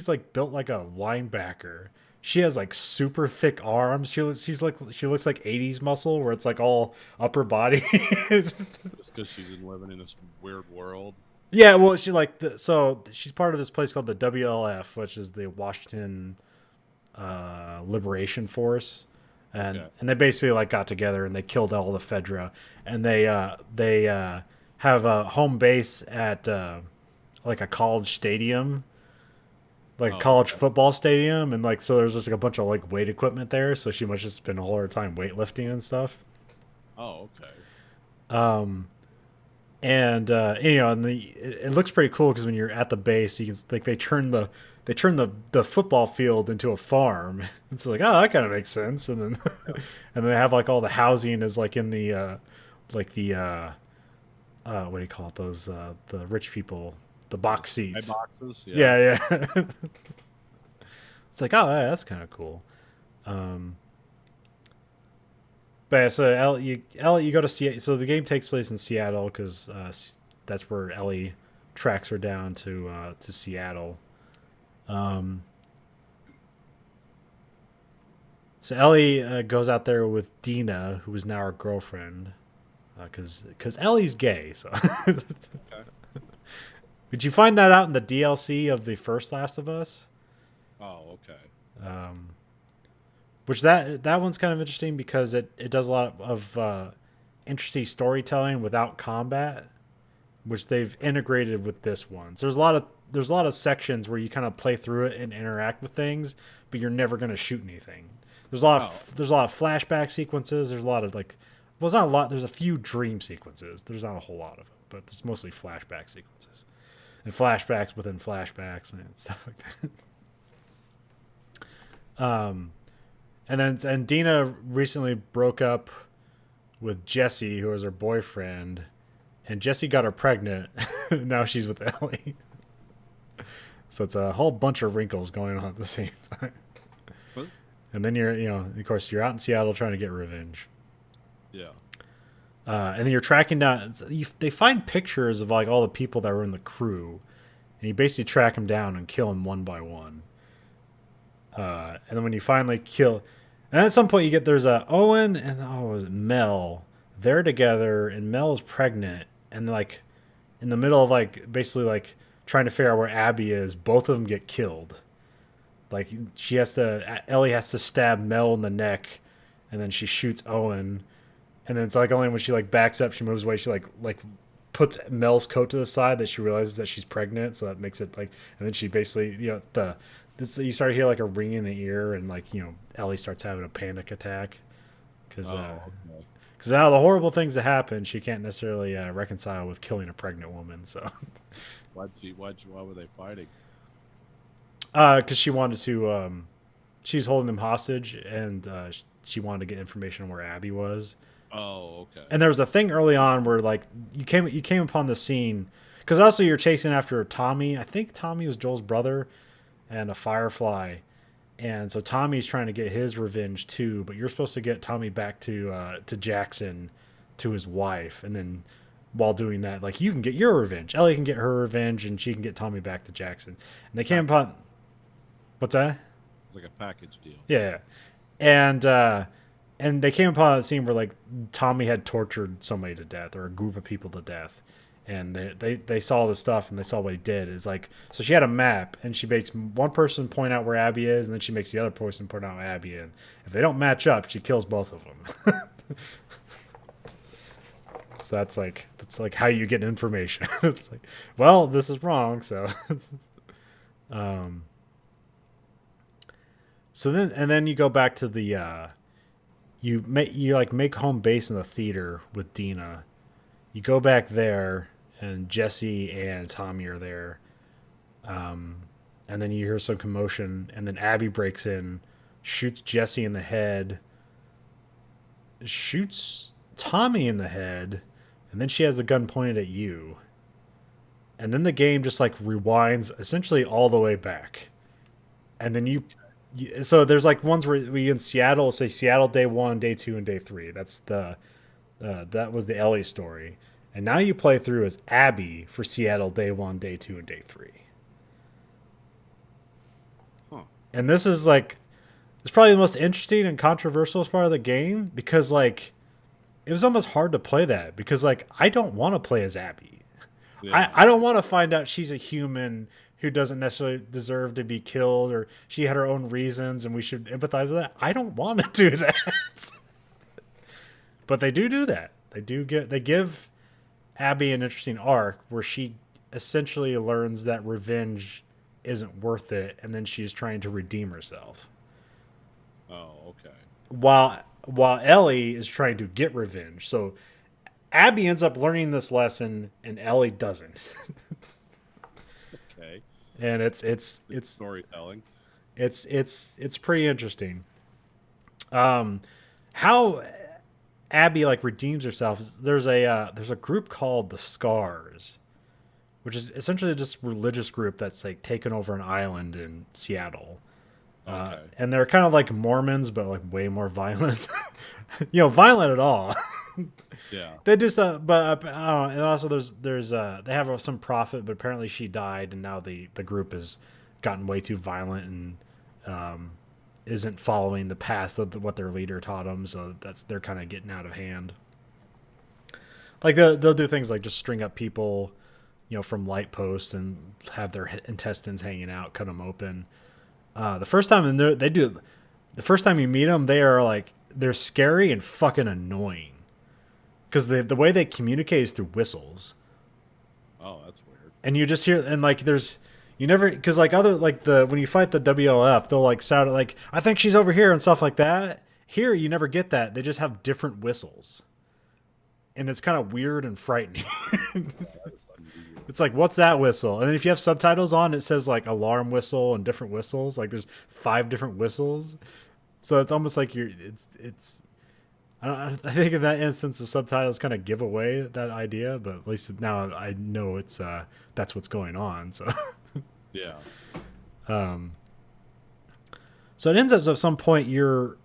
like built like a linebacker. She has like super thick arms. She looks like 80s muscle, where it's like all upper body. Just because she's living in this weird world. Yeah, well, she like so she's part of this place called the WLF, which is the Washington Liberation Force, and they basically like got together and they killed all the Fedra, and they have a home base at like a college stadium, like Oh, college okay. football stadium, and like so there's just like a bunch of like weight equipment there, so she must just spend all her time weightlifting and stuff. Oh, okay. Um, and you know, and it looks pretty cool because when you're at the base, you can like they turn the football field into a farm. It's like, oh, that kind of makes sense. And then and they have like all the housing is like in the like the what do you call it? Those the rich people, the box My seats. boxes. Yeah, yeah. It's like, oh, yeah, that's kind of cool. But yeah, so Ellie, you go to Seattle. So the game takes place in Seattle because that's where Ellie tracks her down to Seattle. Um, so Ellie goes out there with Dina, who is now her girlfriend, because Ellie's gay. So did you find that out in the DLC of the first Last of Us? Oh, okay. Which that one's kind of interesting because it does a lot of interesting storytelling without combat, which they've integrated with this one. So there's a lot of sections where you kind of play through it and interact with things, but you're never going to shoot anything. There's a lot of flashback sequences. There's a lot of like, well, it's not a lot. There's a few dream sequences. There's not a whole lot of it, but it's mostly flashback sequences and flashbacks within flashbacks and stuff like that. And Dina recently broke up with Jesse, who was her boyfriend, and Jesse got her pregnant. Now she's with Ellie. So it's a whole bunch of wrinkles going on at the same time. What? And then of course, you're out in Seattle trying to get revenge. Yeah. And then you're tracking down. They find pictures of like all the people that were in the crew, and you basically track them down and kill them one by one. And then when you finally kill, and at some point there's a Owen and was it Mel? They're together, and Mel's pregnant, and like in the middle of like basically like trying to figure out where Abby is, both of them get killed. Like Ellie has to stab Mel in the neck, and then she shoots Owen, and then it's like only when she like backs up, she moves away, she like puts Mel's coat to the side that she realizes that she's pregnant, so that makes it like, and then she basically you start to hear like a ring in the ear, and like Ellie starts having a panic attack because Okay. out of the horrible things that happen, she can't necessarily reconcile with killing a pregnant woman. So Why were they fighting? because she wanted to she's holding them hostage, and she wanted to get information on where Abby was. Oh, okay. And there was a thing early on where like you came upon the scene because also you're chasing after Tommy. I think Tommy was Joel's brother, and a Firefly, and so Tommy's trying to get his revenge too. But you're supposed to get Tommy back to Jackson, to his wife, and then while doing that, like you can get your revenge. Ellie can get her revenge, and she can get Tommy back to Jackson. And they came upon what's that? It's like a package deal. Yeah, and they came upon a scene where like Tommy had tortured somebody to death or a group of people to death, and they saw the stuff and they saw what he did. Is like, so she had a map, and she makes one person point out where Abby is, and then she makes the other person point out where Abby is. If they don't match up, she kills both of them. So that's like how you get information. It's like, well, this is wrong, so so then you go back to the you make home base in the theater with Dina. You go back there, and Jesse and Tommy are there. And then you hear some commotion, and then Abby breaks in, shoots Jesse in the head, shoots Tommy in the head, and then she has the gun pointed at you. And then the game just like rewinds essentially all the way back. And then so there's like ones where we in Seattle say Seattle day 1, day 2, and day 3. That's that was the Ellie story. And now you play through as Abby for Seattle day 1, day 2, and day 3. Huh. And this is like, it's probably the most interesting and controversial part of the game, because like it was almost hard to play that, because like I don't want to play as Abby. Yeah. I don't want to find out she's a human who doesn't necessarily deserve to be killed, or she had her own reasons and we should empathize with that. I don't want to do that. But they do that. They give Abby an interesting arc where she essentially learns that revenge isn't worth it, and then she's trying to redeem herself. Oh, okay. While Ellie is trying to get revenge. So Abby ends up learning this lesson, and Ellie doesn't. Okay. And it's Storytelling. it's pretty interesting. How Abby like redeems herself is there's a group called the Scars, which is essentially just a religious group that's like taken over an island in Seattle. Okay. And they're kind of like Mormons, but like way more violent. Violent at all. Yeah. They just, but and also there's they have some prophet, but apparently she died, and now the group has gotten way too violent and isn't following the path of what their leader taught them. So they're kind of getting out of hand. Like they'll do things like just string up people, from light posts and have their intestines hanging out, cut them open. The first time the first time you meet them, they're scary and fucking annoying. Because the way they communicate is through whistles. Oh, that's weird. And you just hear, and like because like when you fight the WLF, they'll like shout like, I think she's over here and stuff like that. Here, you never get that. They just have different whistles. And it's kind of weird and frightening. It's like, what's that whistle? And then if you have subtitles on, it says like alarm whistle and different whistles. Like there's 5 different whistles. So it's almost like I think in that instance, the subtitles kind of give away that idea, but at least now I know it's that's what's going on. So Yeah. So it ends up at some point you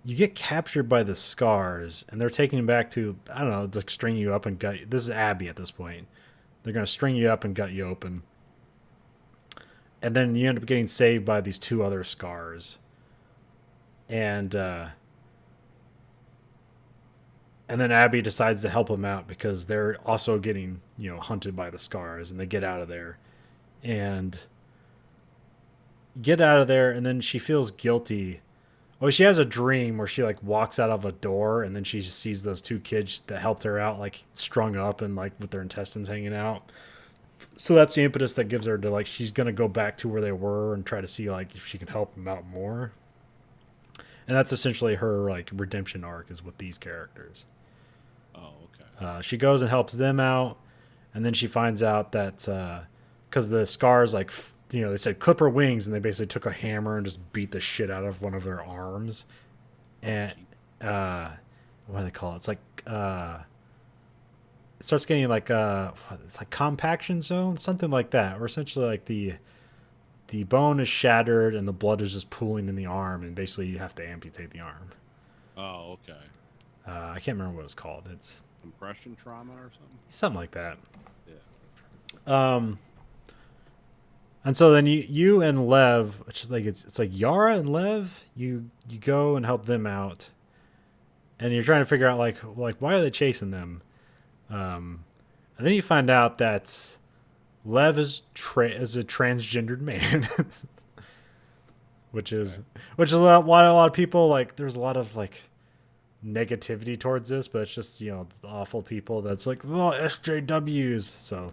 get captured by the Scars, and they're taking you back to, I don't know, to string you up and gut you. This is Abby at this point. They're going to string you up and gut you open. And then you end up getting saved by these 2 other Scars. And then Abby decides to help them out because they're also getting, hunted by the Scars, and they get out of there. And then she feels guilty. Well, she has a dream where she like walks out of a door, and then she sees those 2 kids that helped her out, like strung up and like with their intestines hanging out. So that's the impetus that gives her to like, she's going to go back to where they were and try to see like if she can help them out more. And that's essentially her like redemption arc is with these characters. Oh, okay. She goes and helps them out, and then she finds out that because the Scars like they said clip her wings, and they basically took a hammer and just beat the shit out of one of their arms. And what do they call it? It's like it starts getting like it's like compaction zone, something like that, or essentially like the bone is shattered and the blood is just pooling in the arm, and basically you have to amputate the arm. Oh, okay. I can't remember what it's called. It's Compression trauma or something like that. Yeah. And so then you and Lev, which is like it's like Yara and Lev, you go and help them out, and you're trying to figure out like why are they chasing them, and then you find out that Lev is a transgendered man, which is why a lot of people like. There's a lot of like negativity towards this, but it's just the awful people that's like, oh, SJWs. So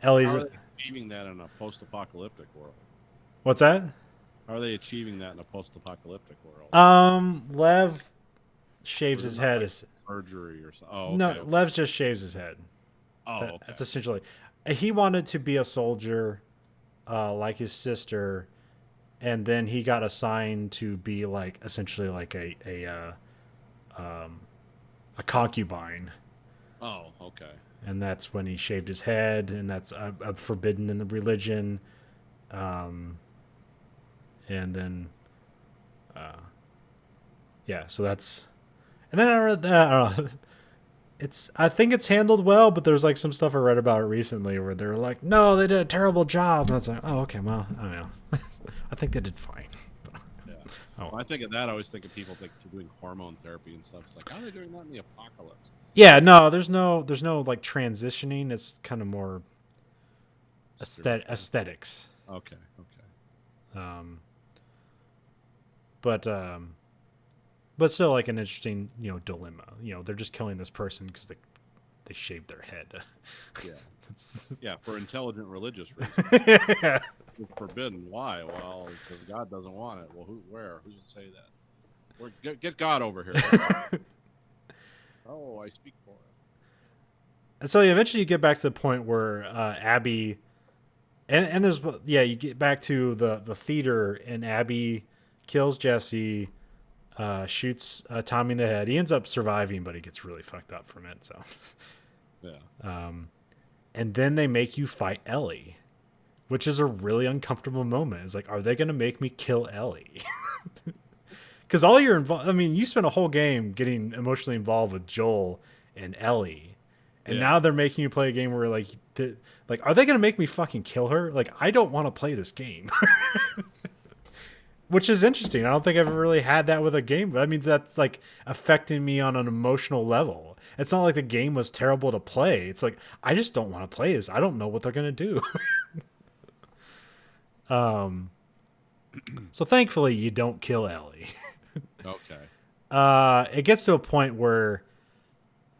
Ellie's. How are they achieving that in a post-apocalyptic world? What's that? How are they achieving that in a post-apocalyptic world? Lev shaves his head. Like surgery or something. Oh, okay. No, Lev just shaves his head. Oh, okay. That's essentially. He wanted to be a soldier, like his sister, and then he got assigned to be like essentially like a concubine. Oh, okay. And that's when he shaved his head, and that's forbidden in the religion. And then, so that's, and then I read that. I don't know, I think it's handled well, but there's like some stuff I read about it recently where they're like, no, they did a terrible job. And it's like, oh, okay, well, I don't know. I think they did fine. Yeah. Oh. When I think of that, I always think of people doing hormone therapy and stuff. It's like, how are they doing that in the apocalypse? Yeah, no, there's no like transitioning. It's kind of more aesthetics. Okay. But still like an interesting, dilemma. They're just killing this person because they they shaved their head. Yeah. It's- Yeah, for intelligent religious reasons. yeah. It's forbidden. Why? Well, because God doesn't want it. Well, where? Who should say that? Get God over here. Oh, I speak for him. And so eventually you get back to the point where Abby, and there's you get back to the theater, and Abby kills Jesse, shoots Tommy in the head. He ends up surviving, but he gets really fucked up from it. So, Yeah. And then they make you fight Ellie, which is a really uncomfortable moment. It's like, are they going to make me kill Ellie? Because all you're involved, I mean, you spent a whole game getting emotionally involved with Joel and Ellie, and now they're making you play a game where like, are they going to make me fucking kill her? Like, I don't want to play this game. Which is interesting. I don't think I've ever really had that with a game, but that means that's like affecting me on an emotional level. It's not like the game was terrible to play. It's like, I just don't want to play this. I don't know what they're going to do. So thankfully you don't kill Ellie. Okay. It gets to a point where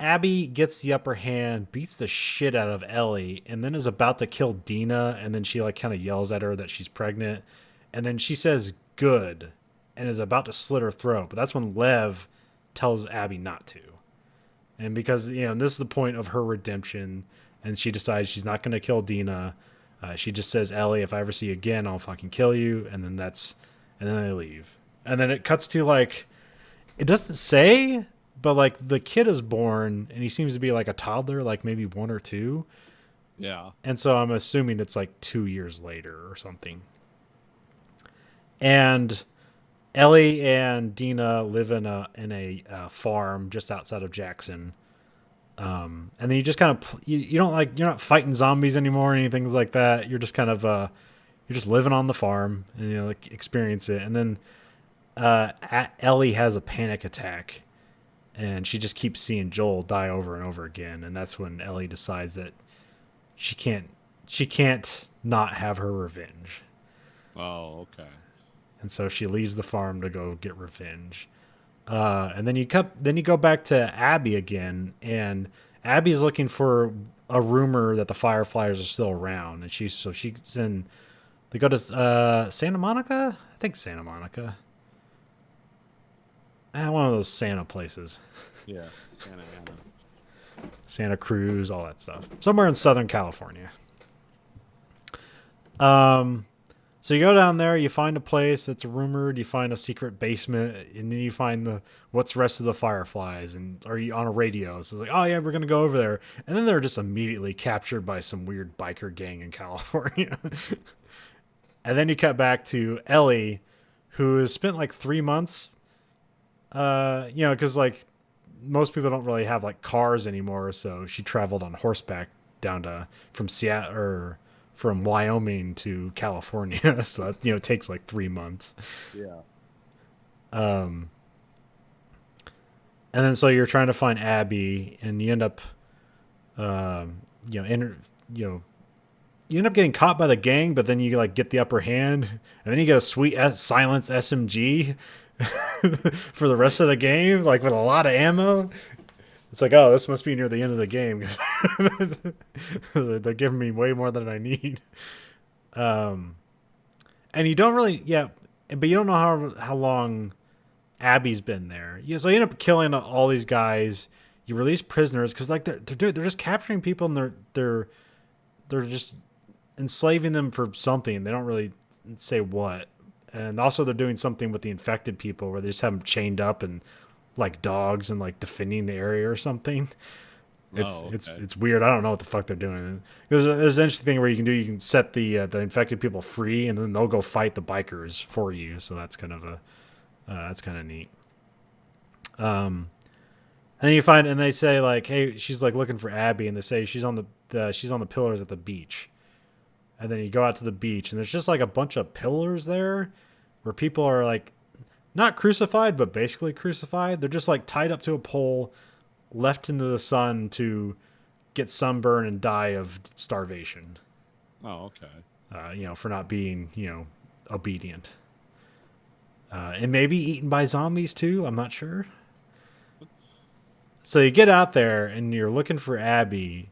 Abby gets the upper hand, beats the shit out of Ellie, and then is about to kill Dina, and then she like kind of yells at her that she's pregnant, and then she says good and is about to slit her throat, but that's when Lev tells Abby not to. And because, this is the point of her redemption, and she decides she's not going to kill Dina. She just says, Ellie, if I ever see you again, I'll fucking kill you. And then they leave. And then it cuts to like, it doesn't say, but like the kid is born and he seems to be like a toddler, like maybe 1 or 2. Yeah. And so I'm assuming it's like 2 years later or something. And Ellie and Dina live in a farm just outside of Jackson. And then you just kind of, you're not fighting zombies anymore or anything like that. You're just kind of, you're just living on the farm and like experience it. And then Ellie has a panic attack and she just keeps seeing Joel die over and over again. And that's when Ellie decides that she can't not have her revenge. Oh, okay. And so she leaves the farm to go get revenge. And then you go back to Abby again, and Abby's looking for a rumor that the Fireflies are still around, and she's in. They go to Santa Monica, I think Santa Monica. One of those Santa places. Yeah, Santa Ana. Santa Cruz, all that stuff. Somewhere in Southern California. So you go down there, you find a place that's rumored, you find a secret basement, and then you find what's the rest of the Fireflies, and are you on a radio? So it's like, oh yeah, we're gonna go over there, and then they're just immediately captured by some weird biker gang in California. And then you cut back to Ellie, who has spent like 3 months, because like most people don't really have like cars anymore, so she traveled on horseback down from Seattle or from Wyoming to California. So that, it takes like 3 months. Yeah. And then so you're trying to find Abby, and you end up, you end up getting caught by the gang, but then you like get the upper hand, and then you get a sweet silence SMG for the rest of the game, like with a lot of ammo. It's like, oh, this must be near the end of the game because they're giving me way more than I need. And you don't really, but you don't know how long Abby's been there. Yeah, so you end up killing all these guys. You release prisoners because like they're just capturing people, and they're just enslaving them for something. They don't really say what. And also they're doing something with the infected people where they just have them chained up and like dogs and like defending the area or something. It's weird. I don't know what the fuck they're doing. There's an interesting thing where you can set the infected people free, and then they'll go fight the bikers for you. So that's kind of neat. And then you find, and they say like, hey, she's like looking for Abby, and they say she's on the pillars at the beach. And then you go out to the beach, and there's just like a bunch of pillars there where people are like not crucified, but basically crucified. They're just like tied up to a pole, left into the sun to get sunburn and die of starvation. Oh, okay. For not being, obedient. And maybe eaten by zombies too. I'm not sure. So you get out there and you're looking for Abby,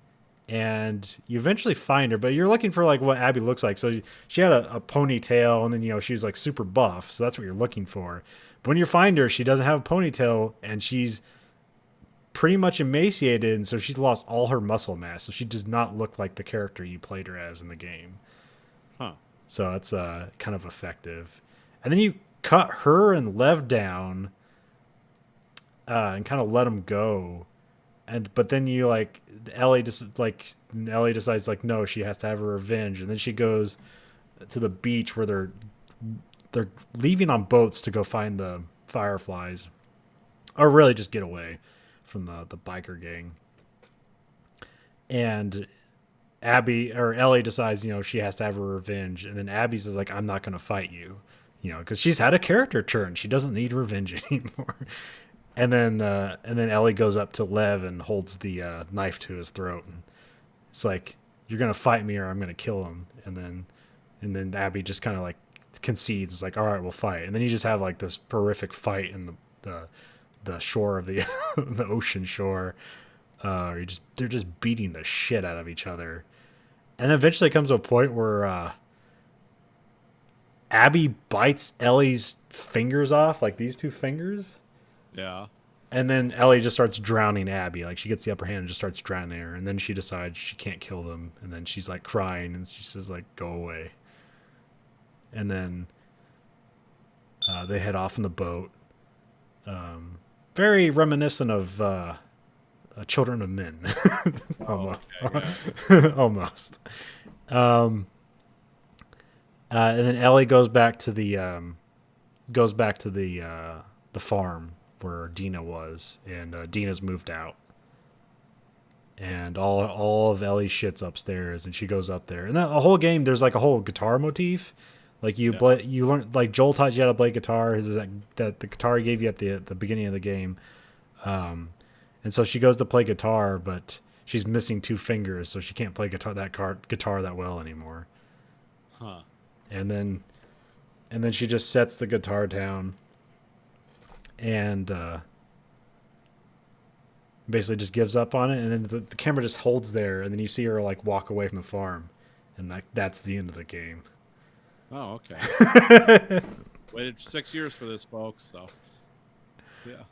and you eventually find her, but you're looking for like what Abby looks like. So she had a ponytail, and then she was like super buff, so that's what you're looking for. But when you find her, she doesn't have a ponytail, and she's pretty much emaciated, and so she's lost all her muscle mass. So she does not look like the character you played her as in the game. Huh. So that's kind of effective. And then you cut her and Lev down, and kind of let them go. But then you Ellie decides no, she has to have her revenge, and then she goes to the beach where they're leaving on boats to go find the Fireflies, or really just get away from the biker gang. And Ellie decides she has to have her revenge, and then Abby says I'm not going to fight you, because she's had a character turn. She doesn't need revenge anymore. And then Ellie goes up to Lev and holds the knife to his throat, and it's like, you're gonna fight me or I'm gonna kill him. And then Abby just kind of concedes. It's like, all right, we'll fight. And then you just have this horrific fight in the shore of the the ocean shore. They're just beating the shit out of each other, and eventually it comes to a point where Abby bites Ellie's fingers off, like these two fingers. Yeah. And then Ellie just starts drowning Abby. She gets the upper hand and just starts drowning her. And then she decides she can't kill them. And then she's crying, and she says go away. And then they head off in the boat. Very reminiscent of Children of Men. Almost. Okay, yeah. Almost. And then Ellie goes back to the farm where Dina was, and Dina's moved out, and all of Ellie's shit's upstairs, and she goes up there, and the whole game there's a whole guitar motif, you learn, Joel taught you how to play guitar, is that the guitar he gave you at the beginning of the game, and so she goes to play guitar, but she's missing two fingers, so she can't play guitar that well anymore. Huh. And then she just sets the guitar down, and basically just gives up on it, and then the camera just holds there, and then you see her walk away from the farm, and that's the end of the game. Oh, okay. Waited 6 years for this, folks. So, yeah.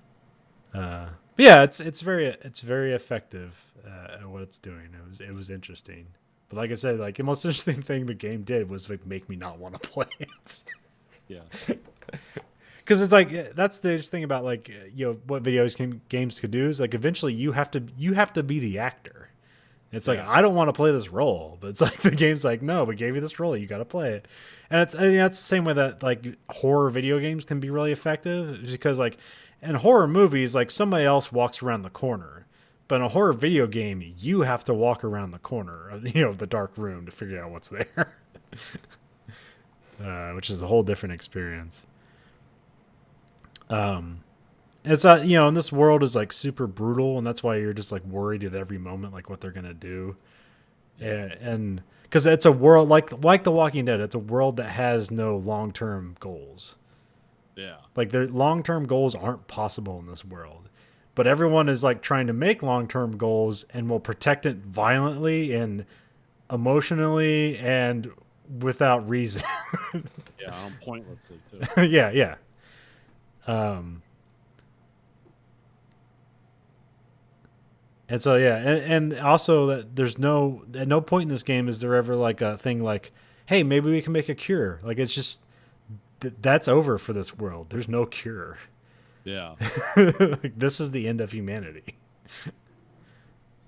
But yeah, it's very effective at what it's doing. It was interesting, but like I said, the most interesting thing the game did was make me not want to play it. Yeah. Because it's that's the thing about what games could do is eventually you have to be the actor. It's I don't want to play this role, but it's the game's no, we gave you this role, you got to play it. And that's the same way that horror video games can be really effective, because in horror movies somebody else walks around the corner, but in a horror video game you have to walk around the corner of the dark room to figure out what's there. Which is a whole different experience. It's in this world is super brutal, and that's why you're just worried at every moment what they're gonna do, and because it's a world like The Walking Dead, it's a world that has no long-term goals. Yeah. Their long-term goals aren't possible in this world, but everyone is trying to make long-term goals and will protect it violently and emotionally and without reason. Yeah, pointlessly too. Yeah. And so and also that there's at no point in this game is there ever a thing hey, maybe we can make a cure. It's just that's over for this world. There's no cure. Yeah. This is the end of humanity.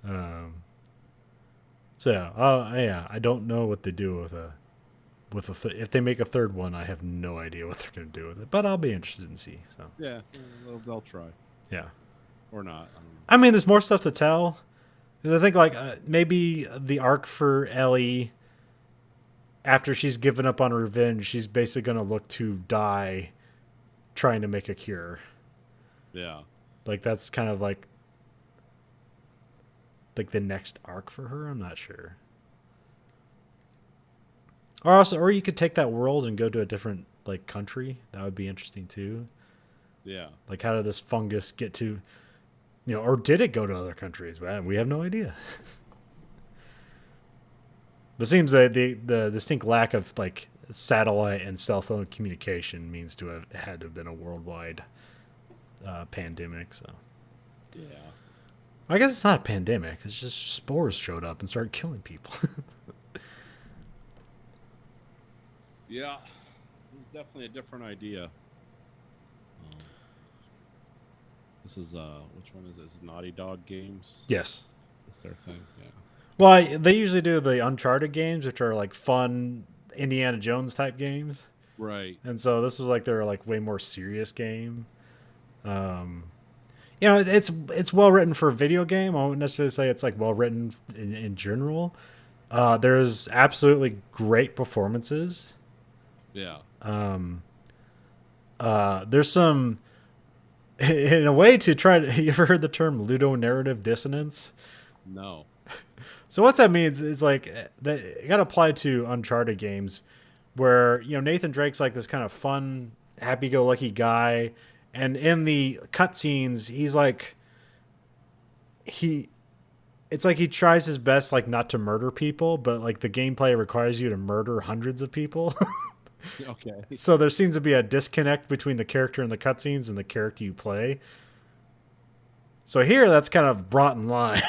So yeah, I don't know what they do if they make a third one. I have no idea what they're going to do with it, but I'll be interested to see. So Yeah, they'll try. Yeah. Or not. I mean, there's more stuff to tell. 'Cause I think maybe the arc for Ellie, after she's given up on revenge, she's basically going to look to die trying to make a cure. Yeah. That's kind of the next arc for her. I'm not sure. Or you could take that world and go to a different country. That would be interesting too. Yeah. How did this fungus get to? or did it go to other countries? Well, we have no idea. But it seems that the distinct lack of like satellite and cell phone communication means to have had to have been a worldwide pandemic. So Yeah. I guess it's not a pandemic. It's just spores showed up and started killing people. Yeah. It was definitely a different idea. This is which one is it? This is Naughty Dog Games. Yes. That's their thing. Yeah. Well, they usually do the Uncharted games, which are like fun Indiana Jones type games, Right. and so this was like their like way more serious game. It's well written for a video game. I won't necessarily say it's like well written in general. There's absolutely great performances. Yeah. There's some, in a way, to try to. You ever heard the term ludonarrative dissonance? No. So what that means is like that it got applied to Uncharted games, where Nathan Drake's like this kind of fun, happy-go-lucky guy, and in the cutscenes he's like it's like he tries his best like not to murder people, but like the gameplay requires you to murder hundreds of people. Okay. So there seems to be a disconnect between the character in the cutscenes and the character you play. So here, that's kind of brought in line.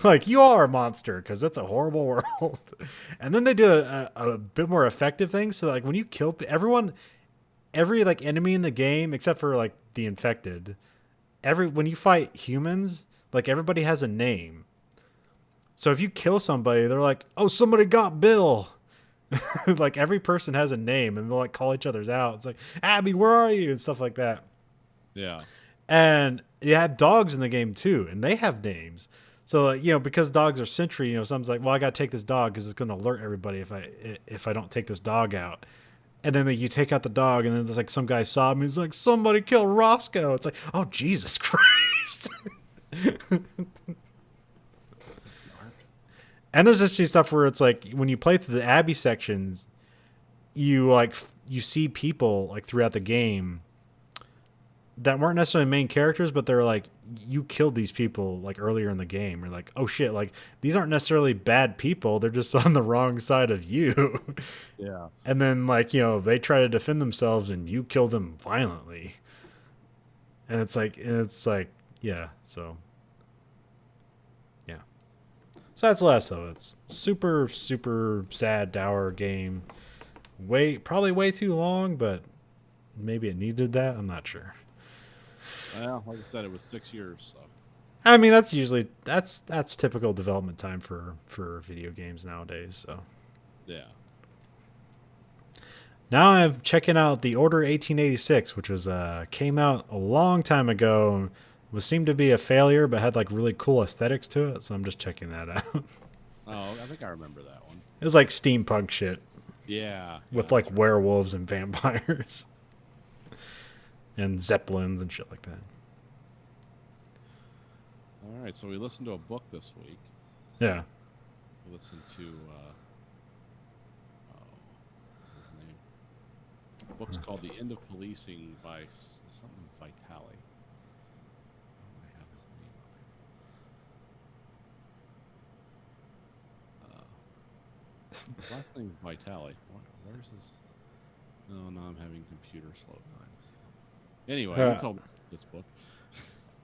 Like, you are a monster because it's a horrible world. And then they do a bit more effective thing. So, like, when you kill everyone, every, like, enemy in the game, except for, like, the infected, when you fight humans, like, everybody has a name. So if you kill somebody, they're like, oh, somebody got Bill. Like, every person has a name, and they'll, like, call each other's out. It's like, Abby, where are you? And stuff like that. Yeah. And you have dogs in the game too, and they have names. So like, because dogs are sentry, someone's like, well, I got to take this dog because it's going to alert everybody if I don't take this dog out. And then you take out the dog, and then there's like some guy sobbing. He's like, somebody kill Roscoe. It's like, oh Jesus Christ. And there's actually stuff where it's like when you play through the Abbey sections, you see people like throughout the game that weren't necessarily main characters, but they're like, you killed these people like earlier in the game. You're like, oh shit, like these aren't necessarily bad people. They're just on the wrong side of you. Yeah. And then like, they try to defend themselves and you kill them violently. And it's like, yeah. So, yeah. So that's Last of Us. Super, super sad, dour game. Probably way too long, but maybe it needed that. I'm not sure. Well, like I said, it was 6 years. So. I mean, that's typical development time for video games nowadays. So Yeah. now I'm checking out The Order 1886, which was came out a long time ago. Was seemed to be a failure, but had like really cool aesthetics to it. So I'm just checking that out. Oh, I think I remember that one. It was like steampunk shit Yeah. with yeah. like werewolves and vampires and zeppelins and shit like that. All right, so we listened to a book this week. Yeah. We listened to what's his name? The book's called The End of Policing by something Vitale. I have his name up here. His last name is Vitale. Where's his? No, I'm having computer slow times. Anyway, you told me about this book.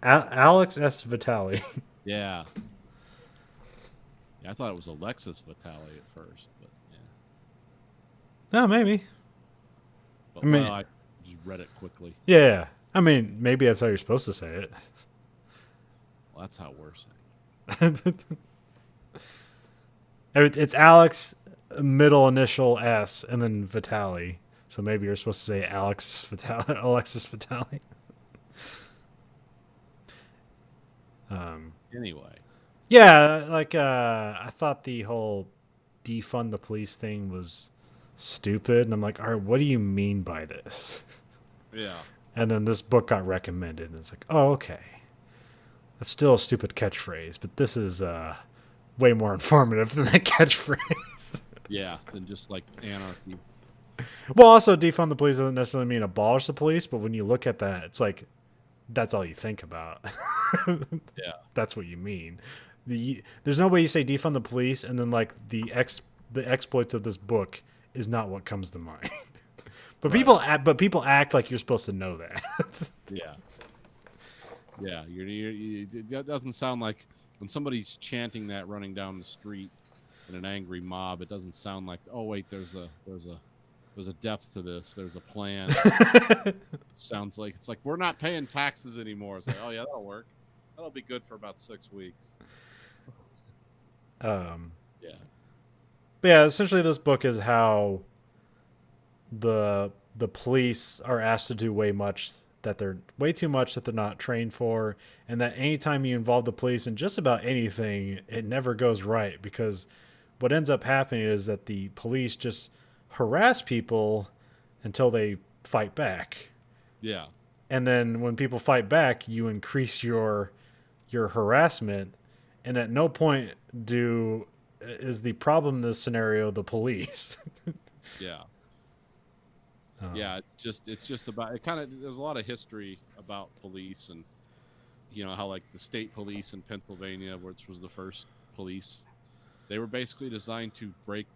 Alex S. Vitale. Yeah. Yeah, I thought it was Alexis Vitale at first, but yeah. Oh, maybe. But, I mean- well, I just read it quickly. Yeah. I mean, maybe that's how you're supposed to say it. Well, that's how we're saying It's Alex, middle initial S, and then Vitale. So maybe you're supposed to say Alexis Vitale. Anyway, Yeah, like I thought the whole defund the police thing was stupid, and I'm like, all right, what do you mean by this? yeah. And then this book got recommended, and it's like, oh, okay. That's still a stupid catchphrase, but this is way more informative than that catchphrase. Yeah, than just like anarchy. Well, also defund the police doesn't necessarily mean abolish the police, but when you look at that, it's like that's all you think about. Yeah. That's what you mean. There's no way you say defund the police and then like the exploits of this book is not what comes to mind. But Right. people act like you're supposed to know that. Yeah. Yeah. That doesn't sound like when somebody's chanting that running down the street in an angry mob. It doesn't sound like, oh wait, there's a depth to this. There's a plan. Sounds like it's like we're not paying taxes anymore. It's like, oh yeah, that'll work. That'll be good for about 6 weeks. um, Yeah. but yeah, essentially this book is how the police are asked to do way too much that they're not trained for, and that anytime you involve the police in just about anything, it never goes right because what ends up happening is that the police just harass people until they fight back. Yeah. And then when people fight back, you increase your harassment, and at no point is the problem in this scenario the police. Yeah. Um, Yeah, it's just about it. Kind of there's a lot of history about police, and how like the state police in Pennsylvania, which was the first police, they were basically designed to break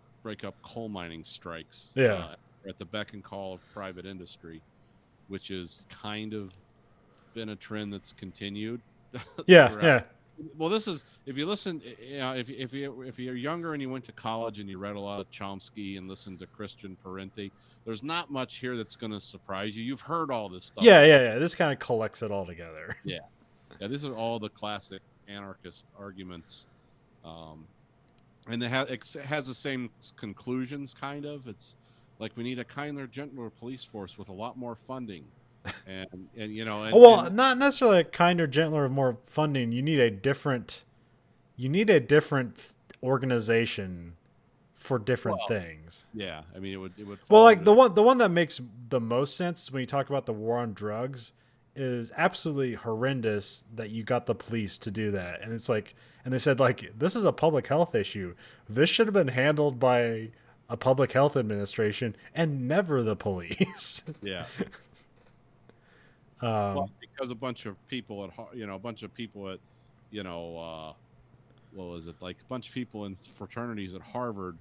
up coal mining strikes. Yeah. At the beck and call of private industry, which is kind of been a trend that's continued. yeah, throughout. yeah. Well, this is if you listen, if you're younger and you went to college and you read a lot of Chomsky and listened to Christian Parenti, there's not much here that's going to surprise you. You've heard all this stuff. Yeah. This kind of collects it all together. Yeah. These are all the classic anarchist arguments, and it has the same conclusions. Kind of, it's like we need a kinder, gentler police force with a lot more funding, and Not necessarily a kinder, gentler, more funding. You need a different organization for different things. yeah. I mean, it would. Well, fall like into- the one that makes the most sense when you talk about the war on drugs is absolutely horrendous that you got the police to do that. And it's like, and they said like, this is a public health issue. This should have been handled by a public health administration and never the police. yeah. um, Well, because a bunch of people at what was it, like a bunch of people in fraternities at Harvard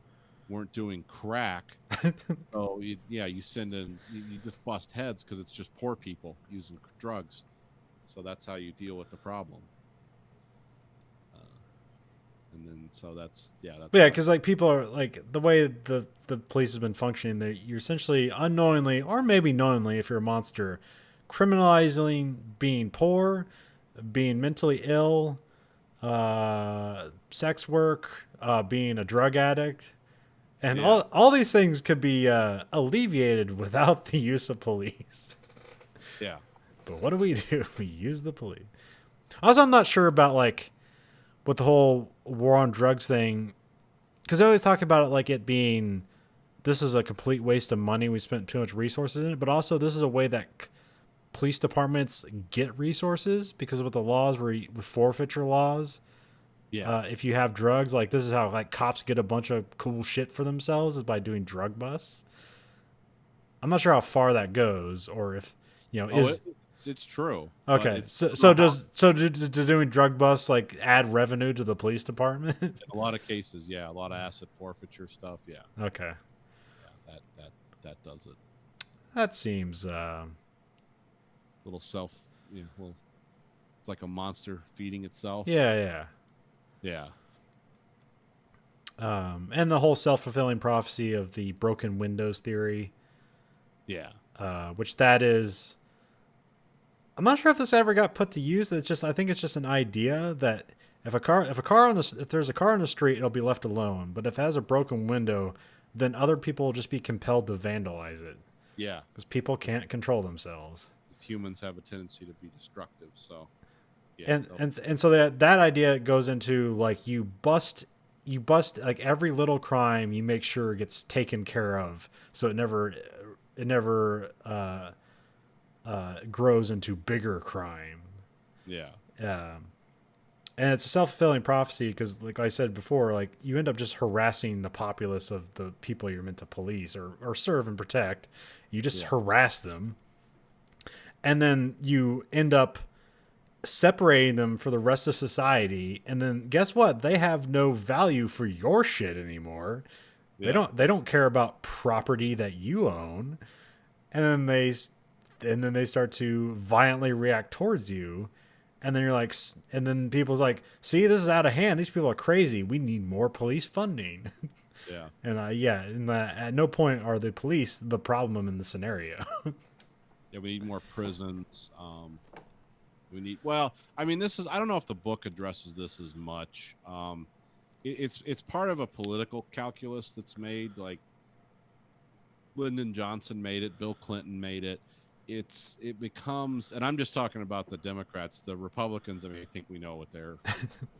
weren't doing crack. So you send in, you just bust heads because it's just poor people using drugs. So that's how you deal with the problem. And then so that's yeah, because like people are like the way the police has been functioning, that you're essentially unknowingly or maybe knowingly, if you're a monster, criminalizing being poor, being mentally ill, sex work, being a drug addict, and Yeah. all these things could be alleviated without the use of police. yeah. But what do? We use the police. Also, I'm not sure about like with the whole war on drugs thing, because I always talk about it like it being this is a complete waste of money. We spent too much resources in it, but also this is a way that police departments get resources because of what the laws were with forfeiture laws. Yeah. If you have drugs, like this is how like cops get a bunch of cool shit for themselves is by doing drug busts. I'm not sure how far that goes, or if It's true. but okay. it's So does doing drug busts like add revenue to the police department? in a lot of cases, yeah, a lot of asset forfeiture stuff, yeah. Okay, Yeah, that does it. that seems Little it's like a monster feeding itself. yeah. Yeah. And the whole self-fulfilling prophecy of the broken windows theory, Yeah. which that is, I'm not sure if this ever got put to use. I think it's just an idea that if there's a car on the street, it'll be left alone. But if it has a broken window, then other people will just be compelled to vandalize it Yeah. because people can't control themselves. Humans have a tendency to be destructive, so yeah. And so that idea goes into like you bust like every little crime, you make sure it gets taken care of, so it never grows into bigger crime. Yeah. And it's a self-fulfilling prophecy because, like I said before, like you end up just harassing the populace of the people you're meant to police or serve and protect. You just harass them. and then you end up separating them for the rest of society, and then guess what? They have no value for your shit anymore. Yeah. They don't care about property that you own, and then they start to violently react towards you, and then you're like, and then people's like, see, this is out of hand. These people are crazy. We need more police funding. Yeah. And at no point are the police the problem in the scenario. Yeah, we need more prisons. We need. Well, I mean, this is. I don't know if the book addresses this as much. It's part of a political calculus that's made. Like Lyndon Johnson made it. Bill Clinton made it. It becomes, and I'm just talking about the Democrats. The Republicans, I mean, I think we know what they're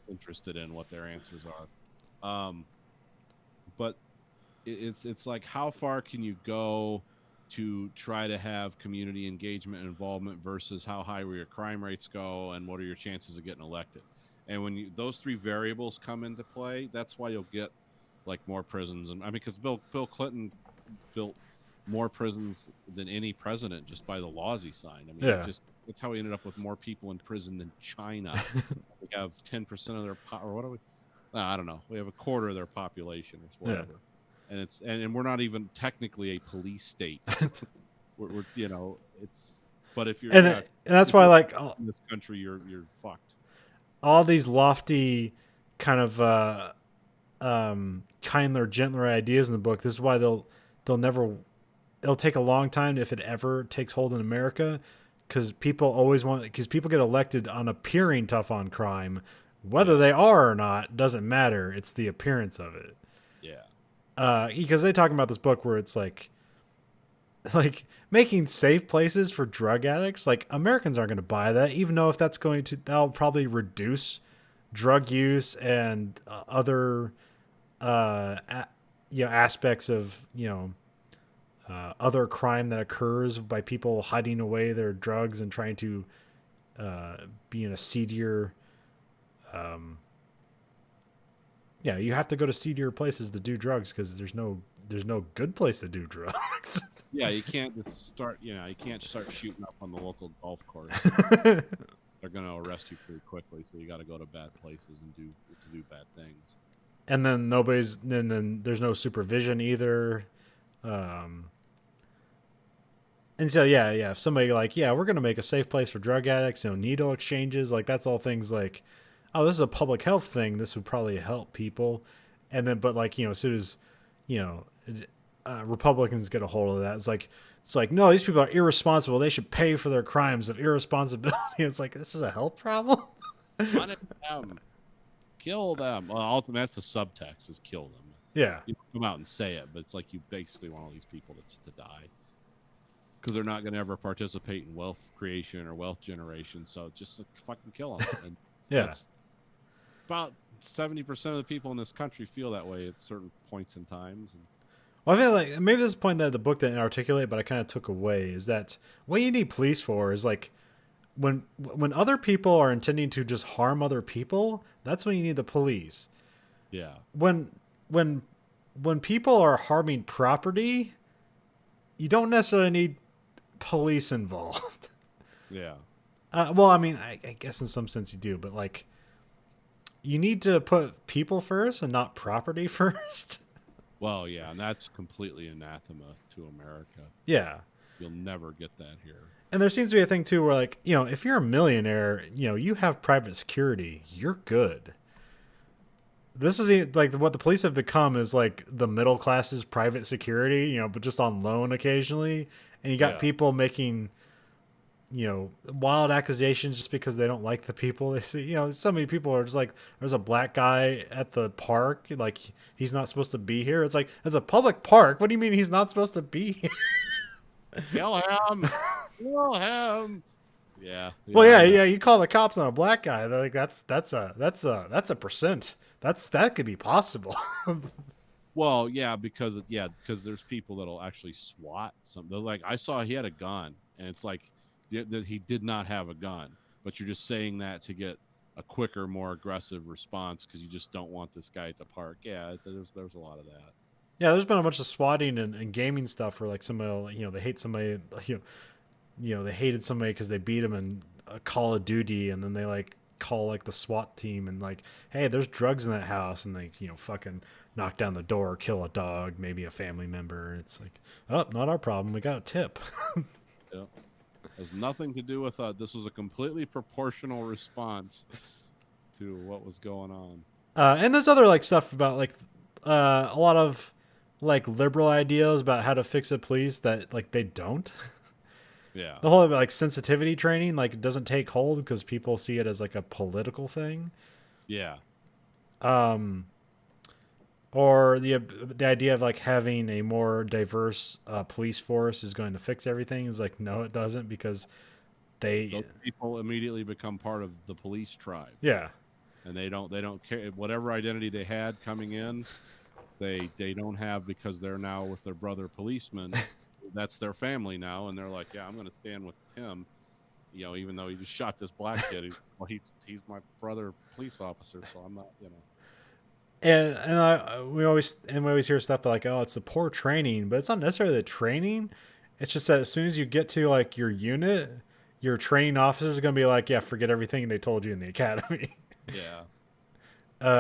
interested in, what their answers are. But it's like, how far can you go to try to have community engagement and involvement versus how high will your crime rates go and what are your chances of getting elected? And when those three variables come into play, that's why you'll get like more prisons. And I mean, because Bill Clinton built more prisons than any president just by the laws he signed. I mean, Yeah. that's how we ended up with more people in prison than China. We have 10% of their or what are we? I don't know. We have a quarter of their population or whatever. Yeah. And and we're not even technically a police state. we're it's. But if you're and that's why like in this country, you're fucked. All these lofty kind of kinder, gentler ideas in the book. This is why they'll never. It'll take a long time if it ever takes hold in America, because people get elected on appearing tough on crime, whether they are or not doesn't matter. It's the appearance of it. Yeah. Because they talk about this book where it's like making safe places for drug addicts. Like Americans aren't going to buy that, even though if that'll probably reduce drug use and other aspects of other crime that occurs by people hiding away their drugs and trying to be in a seedier. You have to go to seedier places to do drugs because there's no good place to do drugs. Yeah, you can't just start. You can't start shooting up on the local golf course. They're going to arrest you pretty quickly, so you got to go to bad places and do bad things. And then then there's no supervision either. And so if somebody like, we're going to make a safe place for drug addicts, needle exchanges, like that's all things like, oh, this is a public health thing. This would probably help people. And then, but like, as soon as, Republicans get a hold of that, it's like, no, these people are irresponsible. They should pay for their crimes of irresponsibility. It's like, this is a health problem. Punish them. Kill them. Well, ultimately, that's the subtext is kill them. Yeah. You come out and say it, but it's like you basically want all these people to die because they're not going to ever participate in wealth creation or wealth generation. So just fucking kill them. And that's about 70% of the people in this country feel that way at certain points in times. Well, I feel like maybe this is a point that the book didn't articulate, but I kind of took away, is that what you need police for is like when other people are intending to just harm other people, that's when you need the police. Yeah. When people are harming property, you don't necessarily need police involved. Yeah. Well, I mean, I guess in some sense you do, but like you need to put people first and not property first. Well, yeah, and that's completely anathema to America. Yeah. You'll never get that here. And there seems to be a thing, too, where, like, if you're a millionaire, you have private security, you're good. This is, like, what the police have become is, like, the middle class's private security, but just on loan occasionally. And you got people making, wild accusations just because they don't like the people they see. So many people are just like, there's a black guy at the park, like, he's not supposed to be here. It's like, it's a public park. What do you mean he's not supposed to be here? Kill him! Kill him! Yeah. Well, yeah. You call the cops on a black guy. They're like, that's a percent. That could be possible. Well, yeah, because there's people that'll actually SWAT something. They're like, I saw he had a gun, and it's like that he did not have a gun, but you're just saying that to get a quicker, more aggressive response because you just don't want this guy at the park. Yeah, there's a lot of that. Yeah, there's been a bunch of swatting and gaming stuff where like somebody, they hate somebody, they hated somebody because they beat them in a Call of Duty, and then they like call like the SWAT team and like, hey, there's drugs in that house, and they fucking knock down the door, kill a dog, maybe a family member. It's like, oh, not our problem. We got a tip. Yep. Has nothing to do with this was a completely proportional response to what was going on. And there's other like stuff about like a lot of like liberal ideas about how to fix a police that like they don't. Yeah. The whole like sensitivity training like it doesn't take hold because people see it as like a political thing. Yeah. Or the idea of like having a more diverse police force is going to fix everything is like, no, it doesn't, because Those people immediately become part of the police tribe, yeah. and they don't care whatever identity they had coming in. They don't have, because they're now with their brother policeman. That's their family now, and they're like, yeah, I'm going to stand with him. Even though he just shot this black kid, he's my brother police officer, so I'm not, And we always hear stuff like, oh, it's the poor training, but it's not necessarily the training. It's just that as soon as you get to like your unit, your training officers are gonna be like, yeah, forget everything they told you in the academy. Yeah.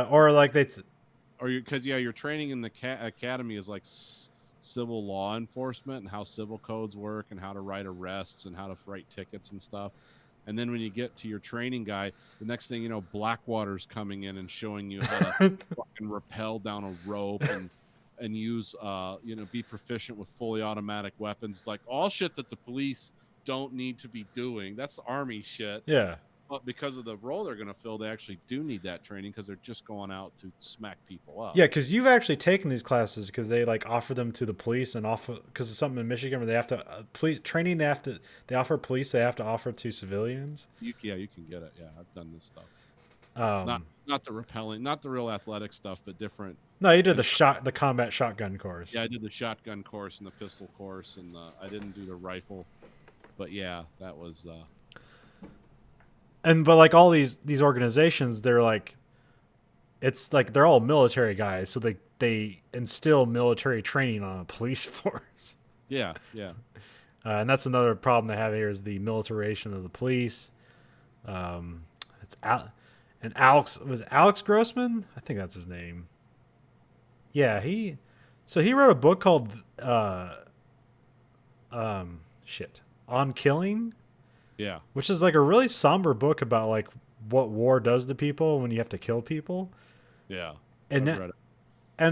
Or like Because your training in the academy is like civil law enforcement and how civil codes work and how to write arrests and how to write tickets and stuff. And then when you get to your training guy, the next thing you know, Blackwater's coming in and showing you how to fucking rappel down a rope and use, be proficient with fully automatic weapons. Like all shit that the police don't need to be doing. That's Army shit. yeah. But because of the role they're going to fill, they actually do need that training because they're just going out to smack people up. Yeah, because you've actually taken these classes because they like offer them to the police and offer because it's something in Michigan where they have to police training. They offer police. They have to offer to civilians. You can get it. Yeah, I've done this stuff. Not the rappelling, not the real athletic stuff, but different. No, you did the combat shotgun course. Yeah, I did the shotgun course and the pistol course, and I didn't do the rifle. But yeah, that was. But like all these organizations, they're like, it's like they're all military guys, so they instill military training on a police force. Yeah. And that's another problem they have here is the militarization of the police. Was Alex Grossman? I think that's his name. Yeah, he wrote a book called On Killing. Yeah. Which is like a really somber book about like what war does to people when you have to kill people. Yeah. And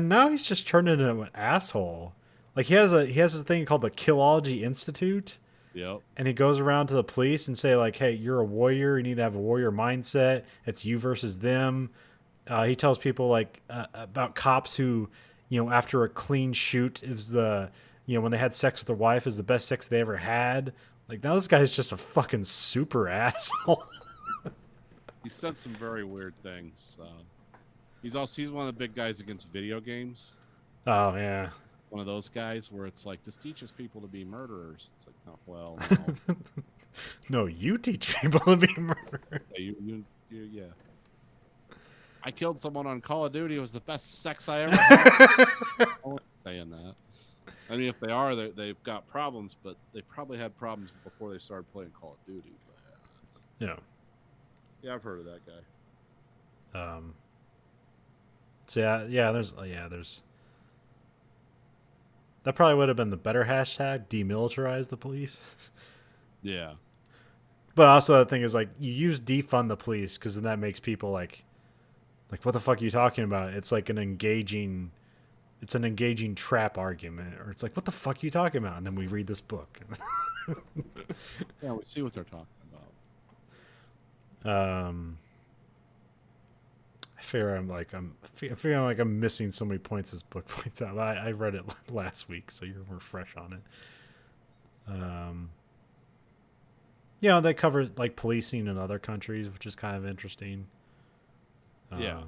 now he's just turned into an asshole. Like he has this thing called the Killology Institute. Yep. And he goes around to the police and say like, hey, you're a warrior. You need to have a warrior mindset. It's you versus them. He tells people like about cops who, after a clean shoot is when they had sex with their wife is the best sex they ever had. Like now this guy's just a fucking super asshole. He said some very weird things. He's one of the big guys against video games. Oh yeah. One of those guys where it's like, this teaches people to be murderers. It's like, no, well, no. No, you teach people to be murderers. So yeah. I killed someone on Call of Duty. It was the best sex I ever had. I'm not saying that. I mean, if they are, they've got problems, but they probably had problems before they started playing Call of Duty. But yeah, I've heard of that guy. So there's that probably would have been the better hashtag, demilitarize the police. Yeah. But also the thing is like you use defund the police because then that makes people like what the fuck are you talking about? It's like an engaging trap argument, or it's like, what the fuck are you talking about? And then we read this book. Yeah, we see what they're talking about. I figure feeling like I'm missing so many points this book points out. I read it last week, so you're fresh on it. They cover like policing in other countries, which is kind of interesting. Yeah.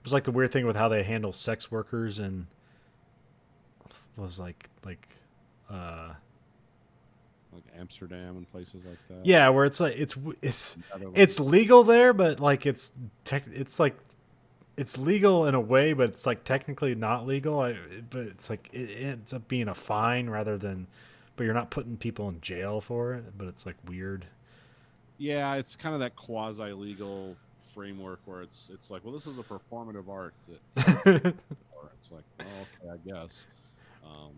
There's like the weird thing with how they handle sex workers and was like Amsterdam and places like that. Yeah, where it's like it's legal there, but like it's legal in a way, but it's like technically not legal. But it's like it ends up being a fine rather than but you're not putting people in jail for it. But it's like weird. Yeah, it's kind of that quasi-legal framework where it's like, well, this is a performative art. Or it's like, oh, okay, I guess.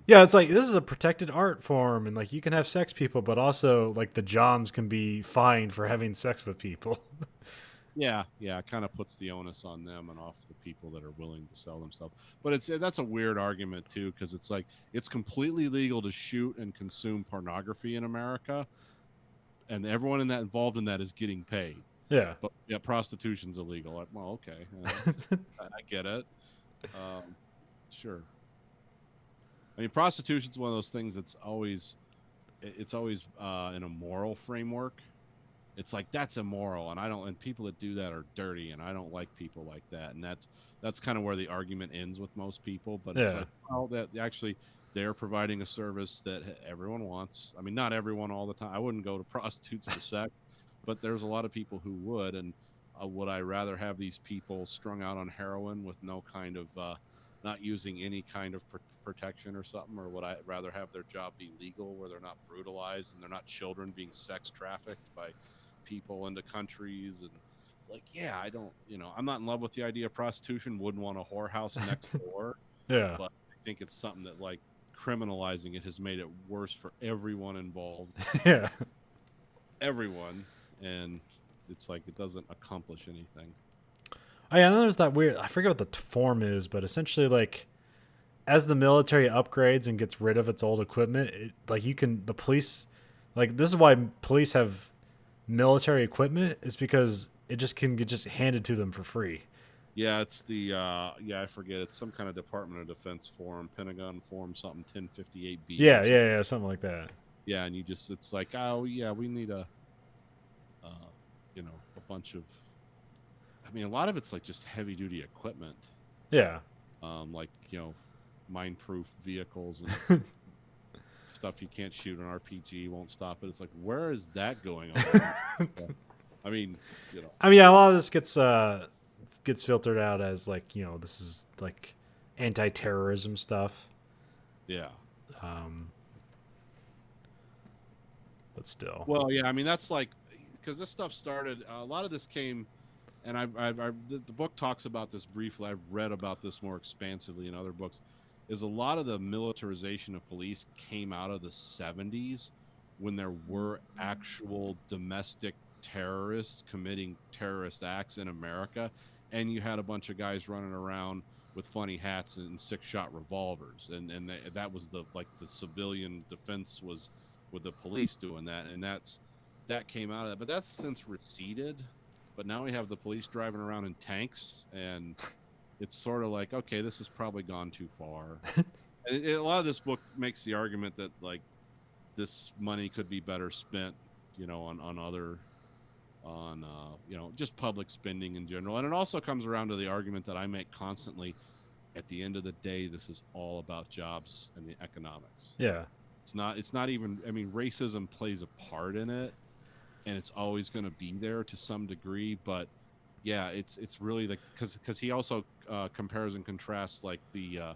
Yeah, it's like this is a protected art form, and like you can have sex people, but also like the Johns can be fined for having sex with people. Yeah, it kind of puts the onus on them and off the people that are willing to sell themselves. But that's a weird argument too, because it's like it's completely legal to shoot and consume pornography in America, and everyone involved in that is getting paid. Yeah, But yeah, prostitution's illegal. Like, well, okay, I get it. Sure. I mean, prostitution's one of those things that's always in a moral framework. It's like that's immoral, and people that do that are dirty, and I don't like people like that, and that's kind of where the argument ends with most people. But it's Yeah. like, well, that actually they're providing a service that everyone wants. I mean, not everyone all the time. I wouldn't go to prostitutes for sex, but there's a lot of people who would. And would I rather have these people strung out on heroin with no kind of not using any kind of protection or something, or would I rather have their job be legal where they're not brutalized and they're not children being sex trafficked by people into countries? And it's like, yeah, I don't, I'm not in love with the idea of prostitution, wouldn't want a whorehouse next door. yeah, But I think it's something that, like, criminalizing it has made it worse for everyone involved. yeah. Everyone. And it's like it doesn't accomplish anything. Oh yeah, and then there's that weird. I forget what the form is, but essentially, like, as the military upgrades and gets rid of its old equipment, the police, like, this is why police have military equipment, is because it just can get handed to them for free. Yeah, it's the I forget. It's some kind of Department of Defense form, Pentagon form, something 1058B. Yeah, something like that. Yeah, and it's like, oh yeah, we need a bunch of. I mean, a lot of it's like just heavy duty equipment. Yeah, Like mine-proof vehicles and stuff you can't shoot an RPG, won't stop it. It's like, where is that going on? I mean, yeah, a lot of this gets filtered out as like this is like anti-terrorism stuff. Yeah. But still. Well, yeah, I mean that's like because this stuff started. A lot of this came, and the book talks about this briefly. I've read about this more expansively in other books. Is a lot of the militarization of police came out of the 70s when there were actual domestic terrorists committing terrorist acts in America, and you had a bunch of guys running around with funny hats and 6-shot revolvers, and that was the civilian defense was with the police doing that, and that came out of that. But that's since receded. But now we have the police driving around in tanks, and it's sort of like, okay, this has probably gone too far. And a lot of this book makes the argument that like this money could be better spent, on just public spending in general. And it also comes around to the argument that I make constantly. At the end of the day, this is all about jobs and the economics. Yeah. It's not even. I mean, racism plays a part in it, and it's always going to be there to some degree. But yeah, it's really like because he also compares and contrasts like the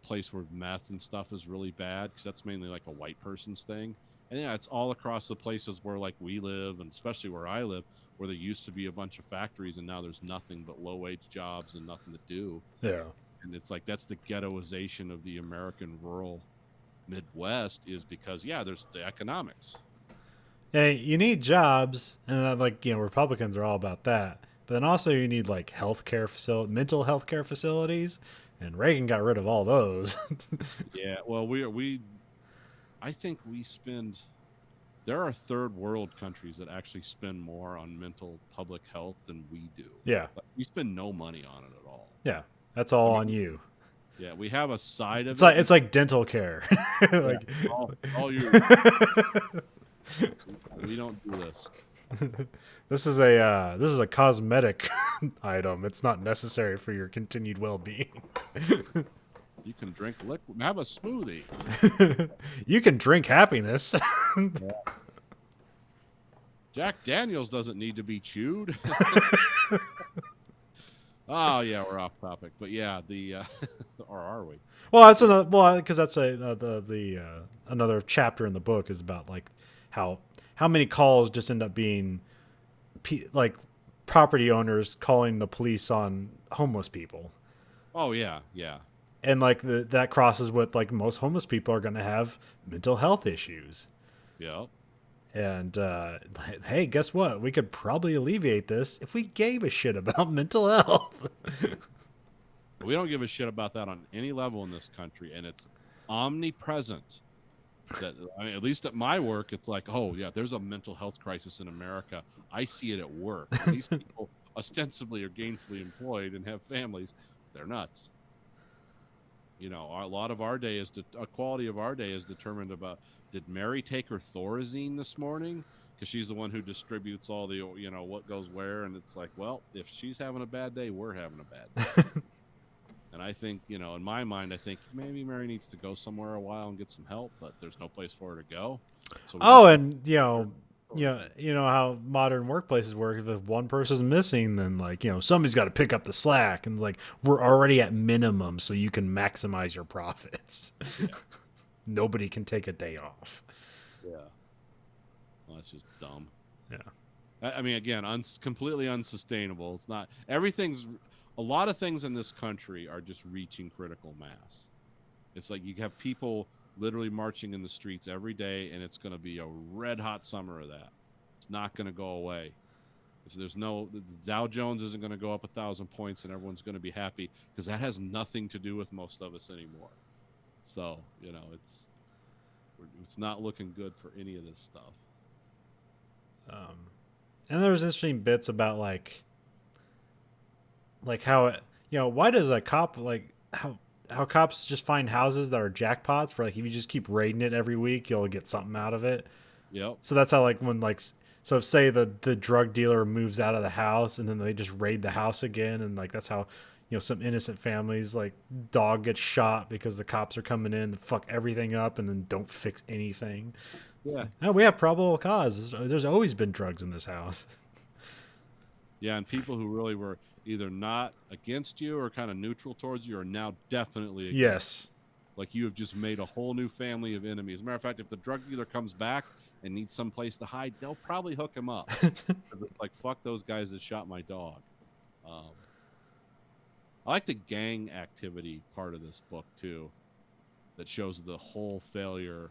place where meth and stuff is really bad, because that's mainly like a white person's thing. And yeah, it's all across the places where like we live, and especially where I live, where there used to be a bunch of factories, and now there's nothing but low wage jobs and nothing to do. Yeah. And it's like that's the ghettoization of the American rural Midwest, is because there's the economics. Yeah, you need jobs, and Republicans are all about that. But then also you need like mental health care facilities, and Reagan got rid of all those. Yeah, well, I think we spend. There are third world countries that actually spend more on mental public health than we do. Yeah. Like, we spend no money on it at all. Yeah, that's all on you. Yeah, we have a side of It's like dental care. Like all you. We don't do this. this is a cosmetic item. It's not necessary for your continued well-being. You can drink liquid. Have a smoothie. You can drink happiness. Jack Daniels doesn't need to be chewed. Oh yeah, we're off topic, but yeah, the or are we? Well, that's another. Well, because that's another chapter in the book is about like how many calls just end up being like property owners calling the police on homeless people, Oh yeah, yeah, and like that crosses with like most homeless people are going to have mental health issues. yeah. And hey, guess what? We could probably alleviate this if we gave a shit about mental health. We don't give a shit about that on any level in this country, and it's omnipresent. That I mean, at least at my work, it's like, oh yeah, there's a mental health crisis in America. I see it at work. These people ostensibly are gainfully employed and have families. They're nuts. You know, a lot of our day is a quality of our day is determined about. Did Mary take her Thorazine this morning? Because she's the one who distributes all the, you know, what goes where, and it's like, well, if she's having a bad day, we're having a bad day. And I think, you know, in my mind, I think maybe Mary needs to go somewhere a while and get some help, but there's no place for her to go. So And you know how modern workplaces work. If one person's missing, then like somebody's got to pick up the slack, and like we're already at minimum, so you can maximize your profits. Yeah. Nobody can take a day off. Yeah. Well, that's just dumb. Yeah. I mean, again, completely unsustainable. It's not everything's. A lot of things in this country are just reaching critical mass. It's like you have people literally marching in the streets every day, and it's going to be a red hot summer of that. It's not going to go away. The Dow Jones isn't going to go up 1,000 points, and everyone's going to be happy because that has nothing to do with most of us anymore. So it's not looking good for any of this stuff. And there's interesting bits about like how why does a cop like how cops just find houses that are jackpots for like if you just keep raiding it every week you'll get something out of it. Yep. So that's how like when like so say the drug dealer moves out of the house and then they just raid the house again, and like that's how some innocent families like dog gets shot because the cops are coming in to fuck everything up and then don't fix anything. Yeah. No, we have probable cause. There's always been drugs in this house. Yeah, and people who really were either not against you or kind of neutral towards you are now definitely against. Yes. Like you have just made a whole new family of enemies. As a matter of fact, if the drug dealer comes back and needs some place to hide, they'll probably hook him up. Because it's like, fuck those guys that shot my dog. I like the gang activity part of this book, too, that shows the whole failure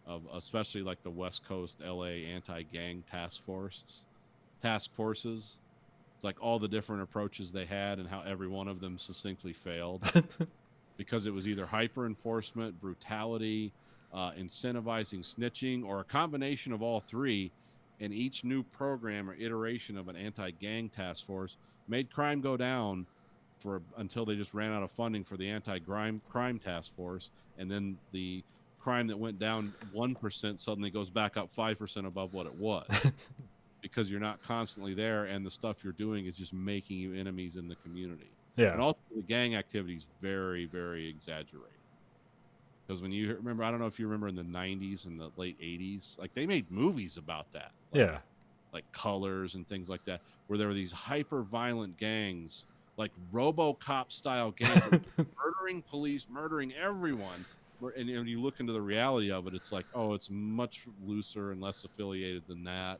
of especially like the West Coast LA anti-gang task forces. It's like all the different approaches they had and how every one of them succinctly failed because it was either hyper enforcement, brutality, incentivizing snitching, or a combination of all three. And each new program or iteration of an anti-gang task force made crime go down until they just ran out of funding for the anti-crime task force, and then the crime that went down 1% suddenly goes back up 5% above what it was. Because you're not constantly there, and the stuff you're doing is just making you enemies in the community. Yeah. And also the gang activity is very, very exaggerated. Because when you remember, I don't know if you remember in the 90s and the late 80s, like they made movies about that. Like Colors and things like that, where there were these hyper violent gangs, like RoboCop style gangs, murdering police, murdering everyone. And when you look into the reality of it, it's like, oh, it's much looser and less affiliated than that.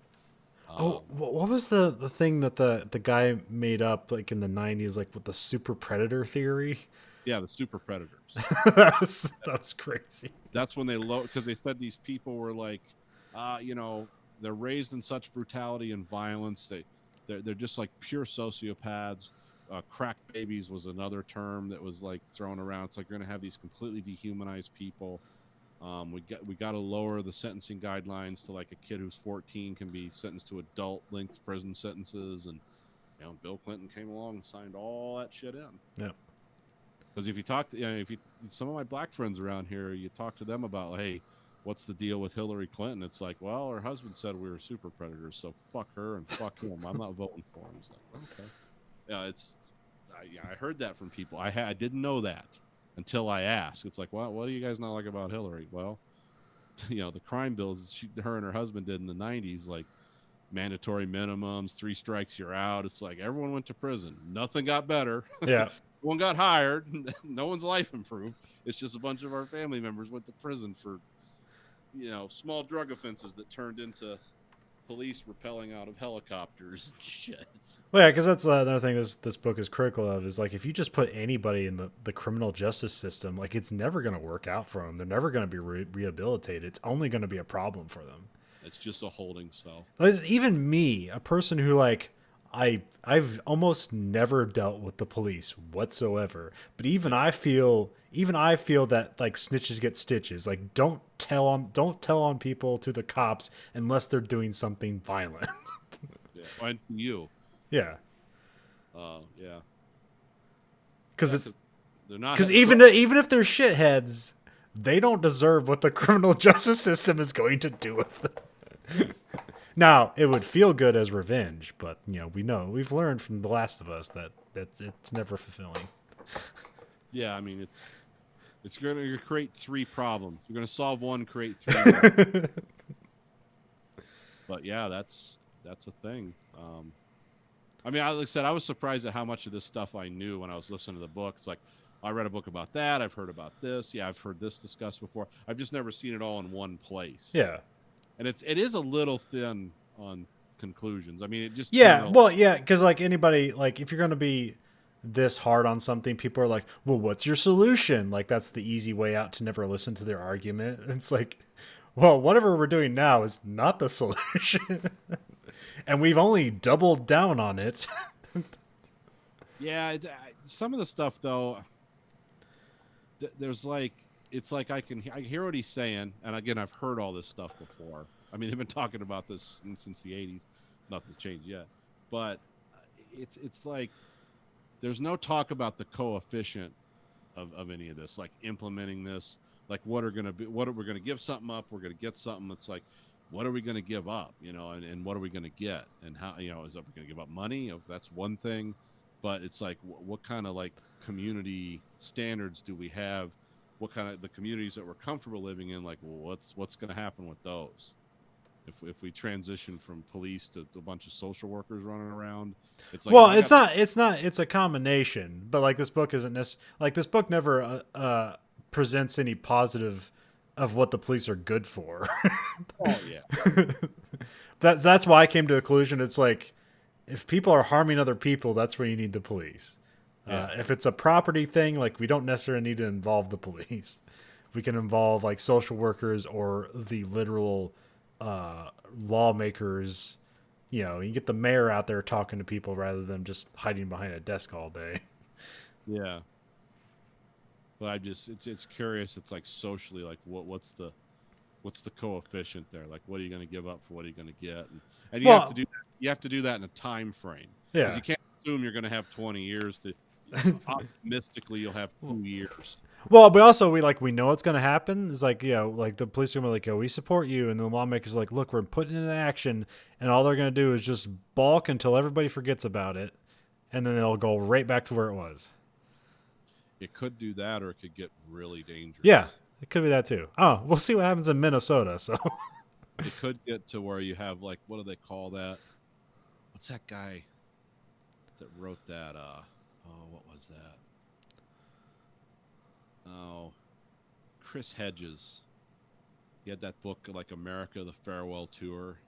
What was the thing that the guy made up like in the 90s, like with the super predator theory? Yeah, the super predators. that was crazy. That's when they because they said these people were like, they're raised in such brutality and violence. They're just like pure sociopaths. Crack babies was another term that was like thrown around. It's like you're gonna have these completely dehumanized people. We got to lower the sentencing guidelines to like a kid who's 14 can be sentenced to adult length prison sentences, and Bill Clinton came along and signed all that shit in. Yeah. Because if you talk to some of my black friends around here, you talk to them about, hey, what's the deal with Hillary Clinton? It's like, well, her husband said we were super predators, so fuck her and fuck him. I'm not voting for him. It's like, okay. Yeah, I heard that from people. I didn't know that until I asked. It's like, what do you guys not like about Hillary? Well, the crime bills her and her husband did in the 90s, like mandatory minimums, 3 strikes, you're out. It's like everyone went to prison. Nothing got better. Yeah. one got hired. No one's life improved. It's just a bunch of our family members went to prison for, small drug offenses that turned into police rappelling out of helicopters and shit. Well, yeah, because that's another thing this book is critical of is like if you just put anybody in the criminal justice system, like it's never going to work out for them. They're never going to be rehabilitated. It's only going to be a problem for them. It's just a holding cell. Like, even me, a person who like I've almost never dealt with the police whatsoever, but even I feel that like snitches get stitches. Like don't tell on people to the cops unless they're doing something violent. Yeah. And you. Yeah. Yeah. Because they're not. Because even if they're shitheads, they don't deserve what the criminal justice system is going to do with them. Now, it would feel good as revenge, but we've learned from The Last of Us that it's never fulfilling. Yeah, I mean it's going to create 3 problems. You're going to solve one, create 3. But yeah, that's a thing. I mean, like I said, I was surprised at how much of this stuff I knew when I was listening to the book. It's like, I read a book about that. I've heard about this. Yeah, I've heard this discussed before. I've just never seen it all in one place. Yeah. And it is a little thin on conclusions. I mean, it just because like anybody, like if you're going to be this hard on something, people are like, well, what's your solution? Like that's the easy way out to never listen to their argument. It's like, well, whatever we're doing now is not the solution. And we've only doubled down on it. Yeah, some of the stuff though, there's like, it's like I hear what he's saying, and again, I've heard all this stuff before. I mean, they've been talking about this since the '80s. Nothing's changed yet, but it's like there's no talk about the coefficient of any of this, like implementing this. Like what are we going to give something up? We're going to get something. It's like, what are we going to give up? And what are we going to get? And how, is that we're going to give up money? That's one thing, but it's like, what kind of like community standards do we have? What kind of the communities that we're comfortable living in? Like, well, what's going to happen with those? If we transition from police to a bunch of social workers running around, it's like, well, it's a combination, but like this book isn't like this book never presents any positive of what the police are good for. Oh yeah. That's why I came to a conclusion. It's like, if people are harming other people, that's where you need the police. Yeah. If it's a property thing, like we don't necessarily need to involve the police. We can involve like social workers or the literal lawmakers. You get the mayor out there talking to people rather than just hiding behind a desk all day. Yeah. But it's curious. It's like socially, like what's the coefficient there? Like, what are you going to give up for what are you going to get? And you have to do that. You have to do that in a time frame. Yeah. Because you can't assume you're going to have 20 years to. Optimistically, you'll have 2 years. Well, but we know what's going to happen. It's like, like the police are going to be like, we support you. And the lawmakers are like, look, we're putting it in action. And all they're going to do is just balk until everybody forgets about it. And then it'll go right back to where it was. It could do that, or it could get really dangerous. Yeah, it could be that too. Oh, we'll see what happens in Minnesota. So it could get to where you have like, what do they call that? What's that guy that wrote that? What was that? Oh, Chris Hedges. He had that book like America: The Farewell Tour,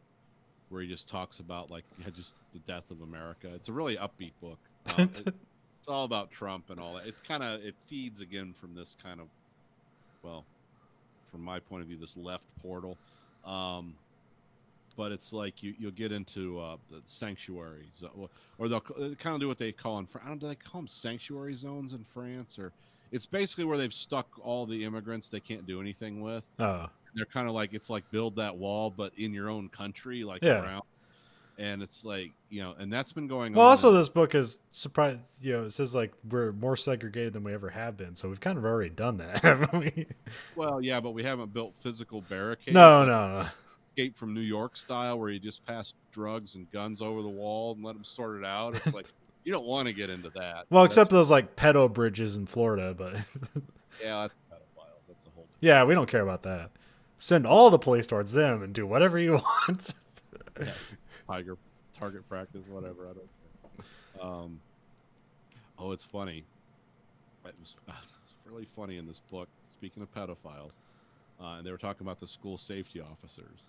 where he just talks about like just the death of America. It's a really upbeat book. It's all about Trump and all that. It feeds again from this kind of, well, from my point of view, this left portal. But it's like you'll get into the sanctuaries, or they'll kind of do what they call do they call them sanctuary zones in France? Or it's basically where they've stuck all the immigrants they can't do anything with. Oh. They're kind of like, it's like build that wall, but in your own country, like around. And it's like, and that's been going on. Well, also this book is surprised, it says like we're more segregated than we ever have been. So we've kind of already done that, haven't we? Well, yeah, but we haven't built physical barricades. No. Escape from New York style, where you just pass drugs and guns over the wall and let them sort it out. It's like, you don't want to get into that. Well, except those like pedo bridges in Florida, but yeah, that's pedophiles. That's a whole. Yeah, we don't care about that. Send all the police towards them and do whatever you want. Yeah, target practice, whatever. I don't care. Oh, it's funny. it was really funny in this book. Speaking of pedophiles, and they were talking about the school safety officers.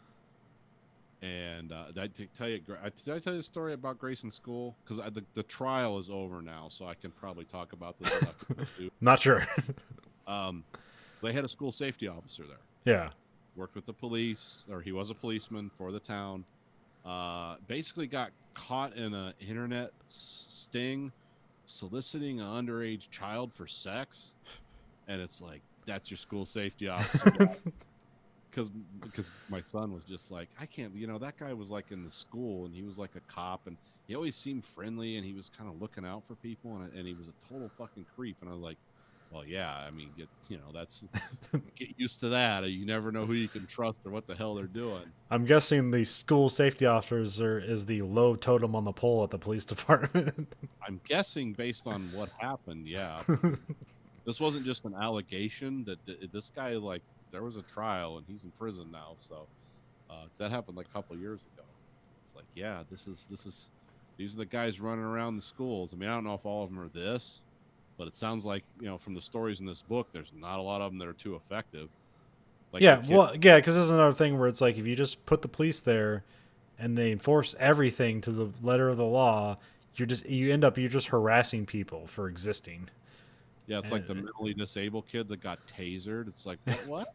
And did I tell you? Did I tell you the story about Grayson School? Because the trial is over now, so I can probably talk about this stuff too. Not sure. They had a school safety officer there. Yeah. Worked with the police, or he was a policeman for the town. Basically got caught in an internet sting, soliciting an underage child for sex, and it's like, that's your school safety officer. Because my son was just like, I can't, that guy was like in the school, and he was like a cop, and he always seemed friendly, and he was kind of looking out for people, and he was a total fucking creep. And I was like, well, yeah, I mean, that's get used to that. You never know who you can trust or what the hell they're doing. I'm guessing the school safety officer is the low totem on the pole at the police department. I'm guessing based on what happened, yeah. This wasn't just an allegation that this guy, like, there was a trial and he's in prison now. So that happened like a couple of years ago. It's like, yeah, these are the guys running around the schools. I mean, I don't know if all of them are this, but it sounds like, from the stories in this book, there's not a lot of them that are too effective. Like, yeah, well, yeah, because there's another thing where it's like, if you just put the police there and they enforce everything to the letter of the law, you're just harassing people for existing. Yeah, it's like the mentally disabled kid that got tasered. It's like, what?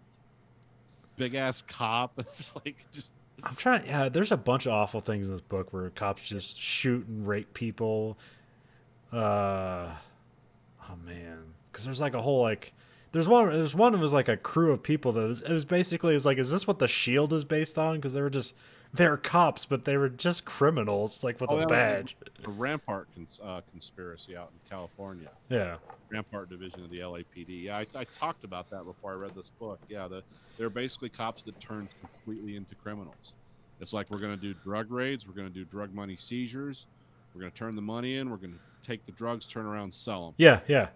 Big ass cop. It's like, just. I'm trying. Yeah, there's a bunch of awful things in this book where cops just shoot and rape people. Oh man, because there's like a whole like. There's one that was like a crew of people that it was basically, it's like, is this what The Shield is based on? Because they're cops, but they were just criminals, like with a badge. A Rampart conspiracy out in California. Yeah. Rampart division of the LAPD. Yeah, I talked about that before I read this book. Yeah, they're basically cops that turned completely into criminals. It's like, we're going to do drug raids. We're going to do drug money seizures. We're going to turn the money in. We're going to take the drugs, turn around, sell them. Yeah, yeah.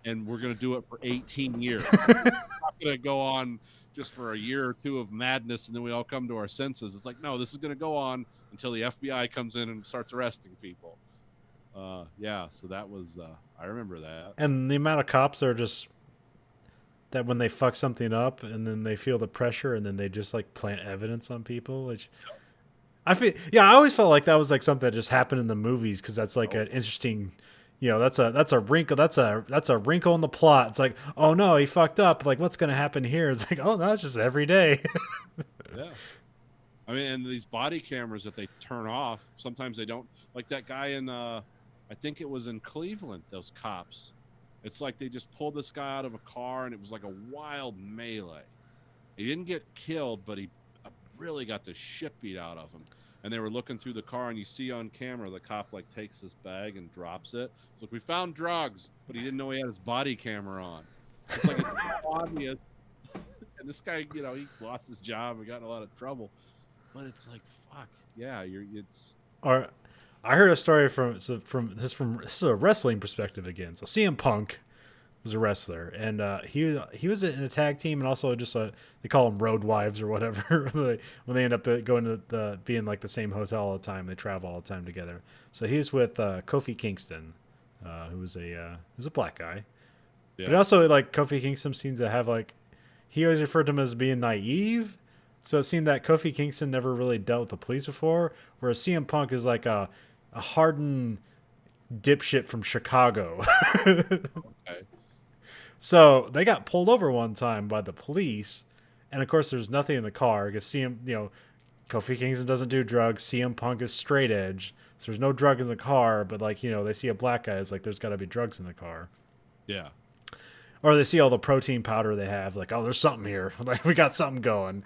And we're going to do it for 18 years. We're not going to go on just for a year or two of madness and then we all come to our senses. It's like, no, this is going to go on until the FBI comes in and starts arresting people. Yeah, so that was, I remember that. And the amount of cops are just, that when they fuck something up and then they feel the pressure and then they just like plant evidence on people, which I I always felt like that was like something that just happened in the movies, because that's like an interesting, that's a wrinkle. That's a wrinkle in the plot. It's like, oh no, he fucked up. Like, what's going to happen here? It's like, oh no, it's just every day. Yeah. I mean, and these body cameras that they turn off, sometimes they don't, like that guy in, I think it was in Cleveland, those cops. It's like they just pulled this guy out of a car and it was like a wild melee. He didn't get killed, but he really got the shit beat out of him. And they were looking through the car, and you see on camera the cop like takes his bag and drops it. It's like, we found drugs, but he didn't know he had his body camera on. It's like, it's obvious. And this guy, he lost his job and got in a lot of trouble. But it's like, fuck, yeah, it's. Or, I heard a story from this is a wrestling perspective again. So CM Punk was a wrestler, and he was in a tag team, and also just they call them road wives or whatever when they end up going to being like the same hotel all the time. They travel all the time together. So he was with Kofi Kingston, who was a black guy. Yeah. But also, like, Kofi Kingston seems to have, like, he always referred to him as being naive. So it seemed that Kofi Kingston never really dealt with the police before, whereas CM Punk is like a hardened dipshit from Chicago. Okay. So they got pulled over one time by the police, and of course there's nothing in the car because Kofi Kingston doesn't do drugs. CM Punk is straight edge, so there's no drug in the car. But like, they see a black guy, it's like there's got to be drugs in the car. Yeah. Or they see all the protein powder they have, like, oh, there's something here, like we got something going.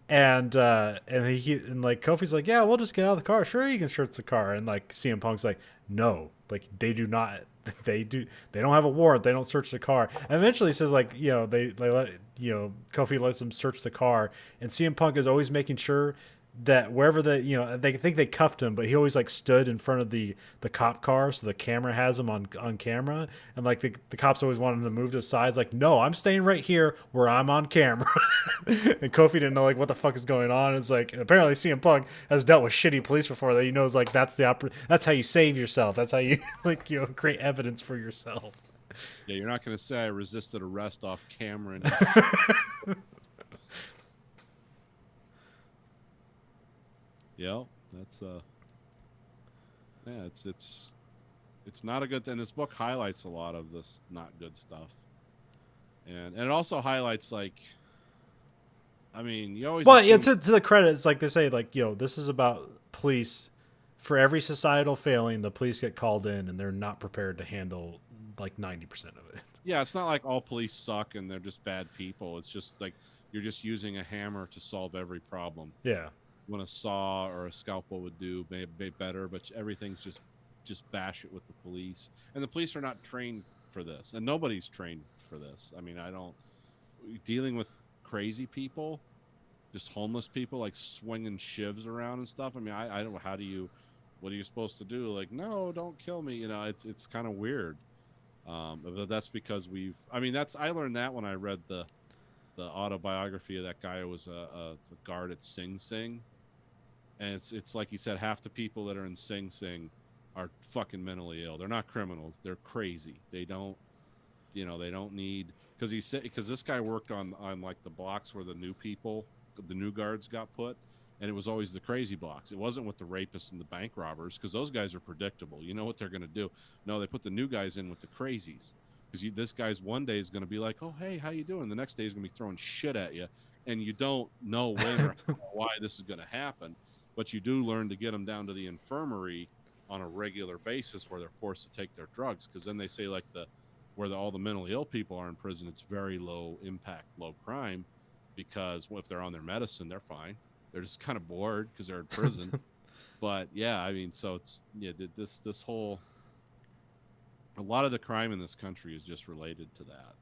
And like Kofi's like, yeah, we'll just get out of the car. Sure, you can search the car. And like CM Punk's like, no, like they do not. They don't have a warrant. They don't search the car. And eventually he says, like, they let Kofi lets them search the car, and CM Punk is always making sure that wherever they think they cuffed him, but he always like stood in front of the cop car, so the camera has him on camera, and like the cops always wanted him to move to the sides, like, no, I'm staying right here where I'm on camera. And Kofi didn't know like what the fuck is going on. It's like, and apparently CM Punk has dealt with shitty police before, that he knows like that's how you save yourself. That's how you create evidence for yourself. Yeah, you're not going to say I resisted arrest off camera. Yep, that's yeah, it's not a good thing. This book highlights a lot of this not good stuff, and it also highlights like, I mean, you always Well, yeah, assume, to the credit, it's like they say, like, this is about police. For every societal failing, the police get called in, and they're not prepared to handle like 90% of it. yeah, it's not like all police suck and they're just bad people. It's just like you're just using a hammer to solve every problem. Yeah. When a saw or a scalpel would do may better, but everything's just bash it with the police, and the police are not trained for this, and nobody's trained for this. I mean, I don't dealing with crazy people, just homeless people like swinging shivs around and stuff. I mean, I don't. How do you? What are you supposed to do? Like, no, don't kill me. You know, it's kind of weird. But that's because I mean, I learned that when I read the autobiography of that guy who was a guard at Sing Sing, and it's like he said, half the people that are in Sing Sing are fucking mentally ill. They're not criminals. They're crazy. They don't need, because this guy worked on like the blocks where the new guards got put, and it was always the crazy blocks. It wasn't with the rapists and the bank robbers, because those guys are predictable. You know what they're going to do. No, they put the new guys in with the crazies, because this guy's one day is going to be like, oh, hey, how you doing? The next day he's going to be throwing shit at you, and you don't know when or why this is going to happen, but you do learn to get them down to the infirmary on a regular basis where they're forced to take their drugs, because then they say like all the mentally ill people are in prison, it's very low impact, low crime, because if they're on their medicine, they're fine. They're just kind of bored because they're in prison. But yeah, I mean, so it's this whole, a lot of the crime in this country is just related to that.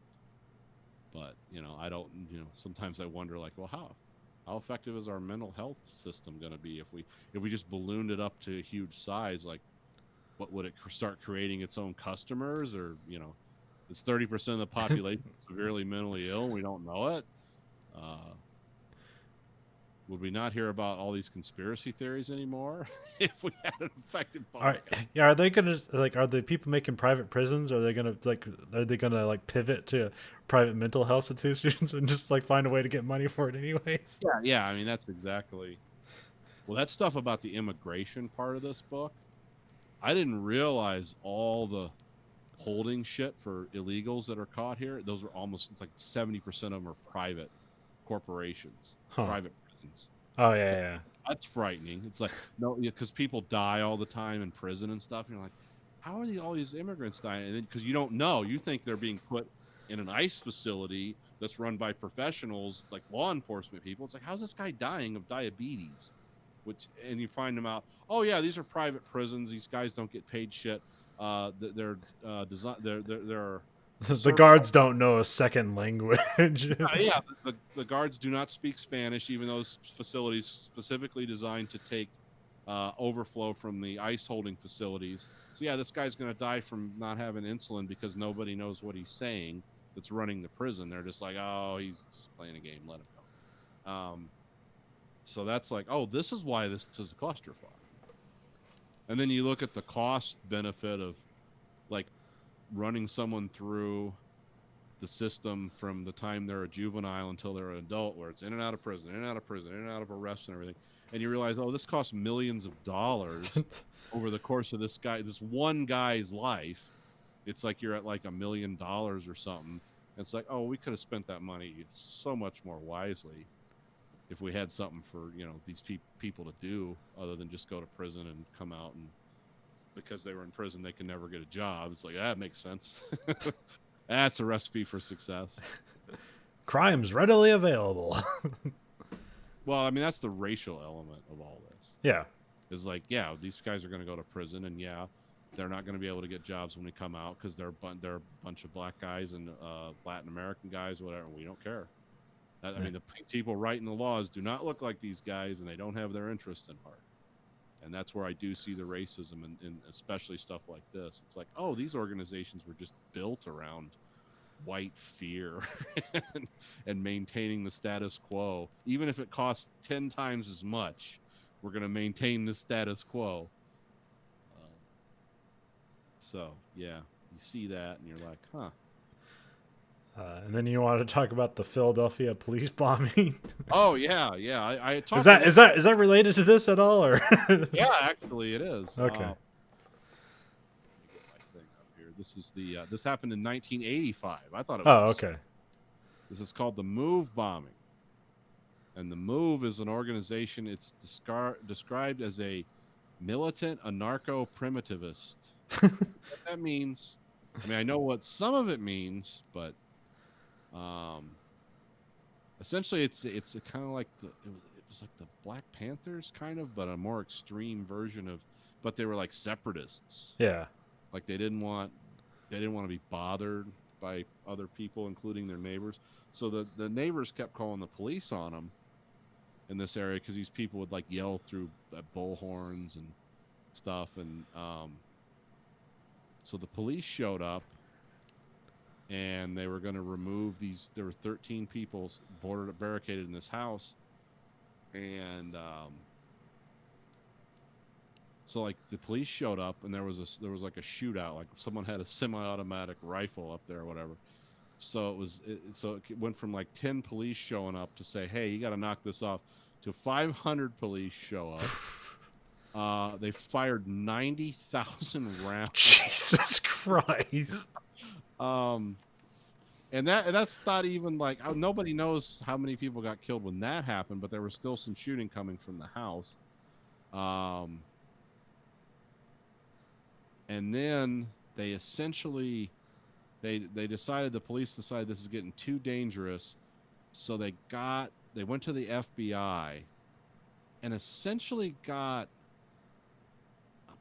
But I don't, sometimes I wonder, like, well, how effective is our mental health system going to be if we just ballooned it up to a huge size? Like, what would it start creating its own customers, or it's 30% of the population severely mentally ill and we don't know it? Would we not hear about all these conspiracy theories anymore if we had an effective podcast? Are they gonna are the people making private prisons? Are they gonna pivot to private mental health institutions and just find a way to get money for it anyways? Yeah. I mean, that's exactly. Well, that stuff about the immigration part of this book, I didn't realize all the holding shit for illegals that are caught here. Those are it's like 70% of them are private corporations, private prisons. Oh yeah. That's frightening. It's like, no, because people die all the time in prison and stuff. And you're like, how are all these immigrants dying? And then because you don't know, you think they're being put in an ICE facility that's run by professionals, like law enforcement people. It's like, how's this guy dying of diabetes? And you find them out. Oh yeah, these are private prisons. These guys don't get paid shit. They're the guards don't know a second language. Yeah, the guards do not speak Spanish, even though those facilities specifically designed to take overflow from the ICE holding facilities. So yeah, this guy's going to die from not having insulin because nobody knows what he's saying that's running the prison. They're just like, oh, he's just playing a game, let him go. So that's like, oh, this is why this is a clusterfuck. And then you look at the cost benefit of like running someone through the system from the time they're a juvenile until they're an adult, where it's in and out of prison, in and out of prison, in and out of arrests and everything. And you realize, oh, this costs millions of dollars over the course of this one guy's life. It's like you're at like $1 million or something. It's like, oh, we could have spent that money so much more wisely if we had something for these people to do other than just go to prison and come out, and because they were in prison they can never get a job. It's like, that makes sense. That's a recipe for success. Crime's readily available. Well, I mean, that's the racial element of all this. Yeah. Is like, yeah, these guys are going to go to prison, and yeah, they're not going to be able to get jobs when we come out because they're a bunch of black guys and Latin American guys, whatever. We don't care. I mean, the people writing the laws do not look like these guys, and they don't have their interests in heart. And that's where I do see the racism, in especially stuff like this. It's like, oh, these organizations were just built around white fear and maintaining the status quo. Even if it costs 10 times as much, we're going to maintain the status quo. So, yeah. You see that, and you're like, huh. And then you want to talk about the Philadelphia police bombing. Oh yeah, yeah. I talked Is a that little- is that related to this at all, or? Yeah, actually, it is. Okay. Let me get my thing up here. This is the this happened in 1985. I thought it was. Oh, okay. This is called the Move bombing, and the Move is an organization. It's described as a militant anarcho-primitivist. What that means, I mean, I know what some of it means, but essentially, it's kind of like it was like the Black Panthers, kind of, but a more extreme version of. But they were like separatists. Yeah. Like they didn't want to be bothered by other people, including their neighbors. So the neighbors kept calling the police on them in this area because these people would like yell through bullhorns and stuff, and so the police showed up, and they were going to remove these. There were 13 people barricaded in this house, and so like the police showed up, and there was like a shootout. Like someone had a semi-automatic rifle up there or whatever. So it went from like 10 police showing up to say, "Hey, you got to knock this off," to 500 police show up. They fired 90,000 rounds. Jesus Christ. And that's not even like nobody knows how many people got killed when that happened, but there was still some shooting coming from the house. And then they essentially the police decided this is getting too dangerous, so they went to the FBI and essentially got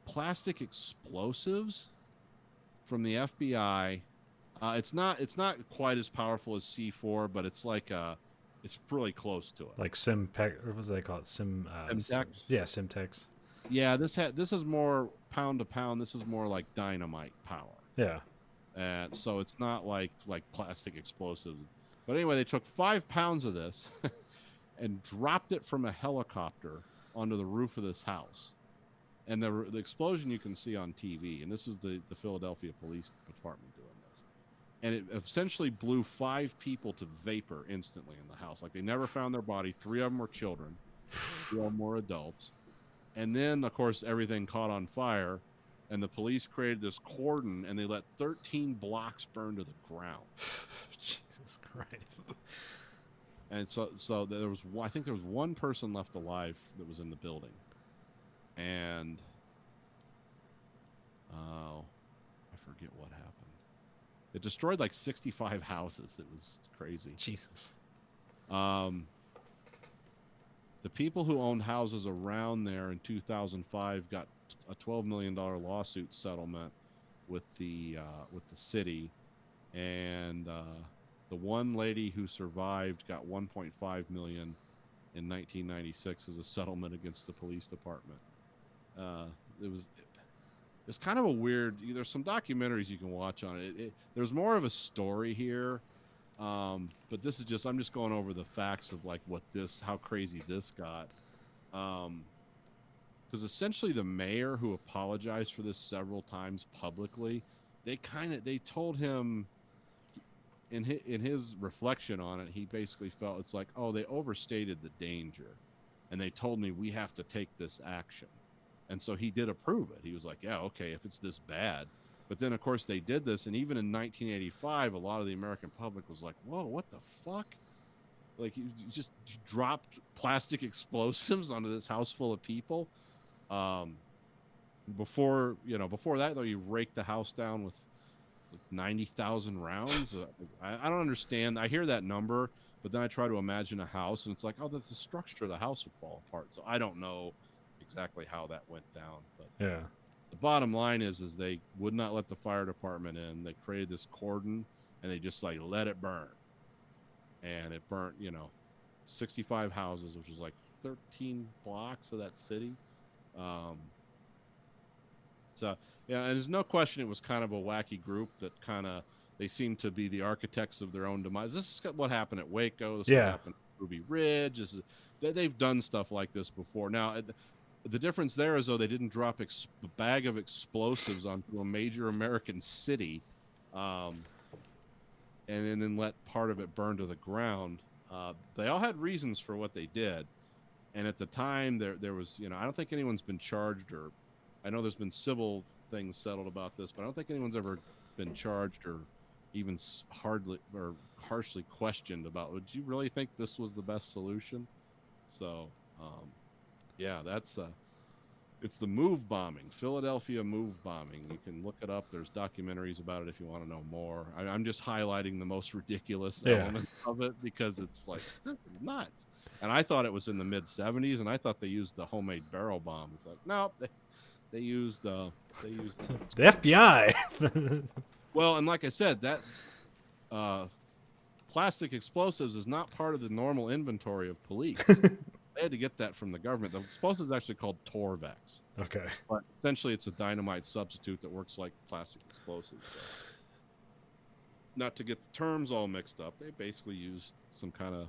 plastic explosives from the FBI. It's not quite as powerful as C4, but it's like it's really close to it. Like Simpec, or what was they call it? Simtex? Yeah, Simtex. Yeah, this is more pound to pound. This is more like dynamite power. Yeah. So it's not like plastic explosives. But anyway, they took 5 pounds of this and dropped it from a helicopter onto the roof of this house. And the explosion you can see on TV. And this is the Philadelphia Police Department doing this. And it essentially blew 5 people to vapor instantly in the house. Like they never found their body. 3 of them were children. 3 of them were adults. And then, of course, everything caught on fire. And the police created this cordon, and they let 13 blocks burn to the ground. Jesus Christ. And so there was, I think there was 1 person left alive that was in the building. And, oh, I forget what happened. It destroyed like 65 houses. It was crazy. Jesus. The people who owned houses around there in 2005 got a $12 million lawsuit settlement with the city, and the one lady who survived got $1.5 million in 1996 as a settlement against the police department. It's kind of a weird. There's some documentaries you can watch on it. There's more of a story here. But this is just, I'm just going over the facts of like how crazy this got. Because essentially the mayor, who apologized for this several times publicly, they told him in his reflection on it, he basically felt it's like, oh, they overstated the danger. And they told me we have to take this action. And so he did approve it. He was like, yeah, okay, if it's this bad. But then, of course, they did this, and even in 1985, a lot of the American public was like, "Whoa, what the fuck? Like, you dropped plastic explosives onto this house full of people." Before that, though, you raked the house down with like 90,000 rounds. I don't understand. I hear that number, but then I try to imagine a house, and it's like, oh, the structure of the house would fall apart. So I don't know exactly how that went down, but Yeah. the bottom line is they would not let the fire department in. They created this cordon, and they just like let it burn. And it burnt, 65 houses, which is like 13 blocks of that city. So, yeah, and there's no question it was kind of a wacky group that they seem to be the architects of their own demise. This is what happened at Waco. This is what happened at Ruby Ridge. They've done stuff like this before. Now, The difference there is, though, they didn't drop a bag of explosives onto a major American city, and then let part of it burn to the ground. They all had reasons for what they did, and at the time, there was, I don't think anyone's been charged, or I know there's been civil things settled about this, but I don't think anyone's ever been charged or even hardly or harshly questioned about, would you really think this was the best solution? So, yeah, it's the move bombing, Philadelphia move bombing. You can look it up. There's documentaries about it if you want to know more. I'm just highlighting the most ridiculous elements of it because it's like, this is nuts. And I thought it was in the mid 70s, and I thought they used the homemade barrel bomb. It's like, no, they used the FBI. Well, and like I said, that plastic explosives is not part of the normal inventory of police. They had to get that from the government. The explosive is actually called Torvex. Okay. But essentially, it's a dynamite substitute that works like plastic explosives. So, not to get the terms all mixed up, they basically used some kind of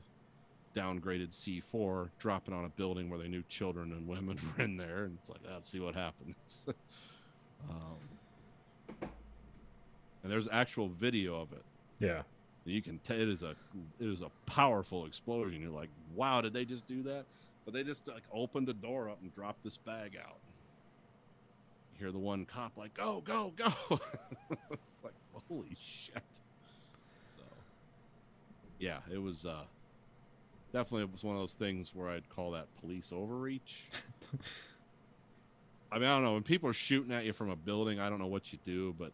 downgraded C4, drop it on a building where they knew children and women were in there, and it's like, let's see what happens. And there's actual video of it. Yeah. You can tell it is a powerful explosion. You're like, wow, did they just do that? But they just like opened a door up and dropped this bag out. You hear the one cop like, go, go, go. It's like, holy shit. So, yeah, it was definitely, it was one of those things where I'd call that police overreach. I mean, I don't know. When people are shooting at you from a building, I don't know what you do, but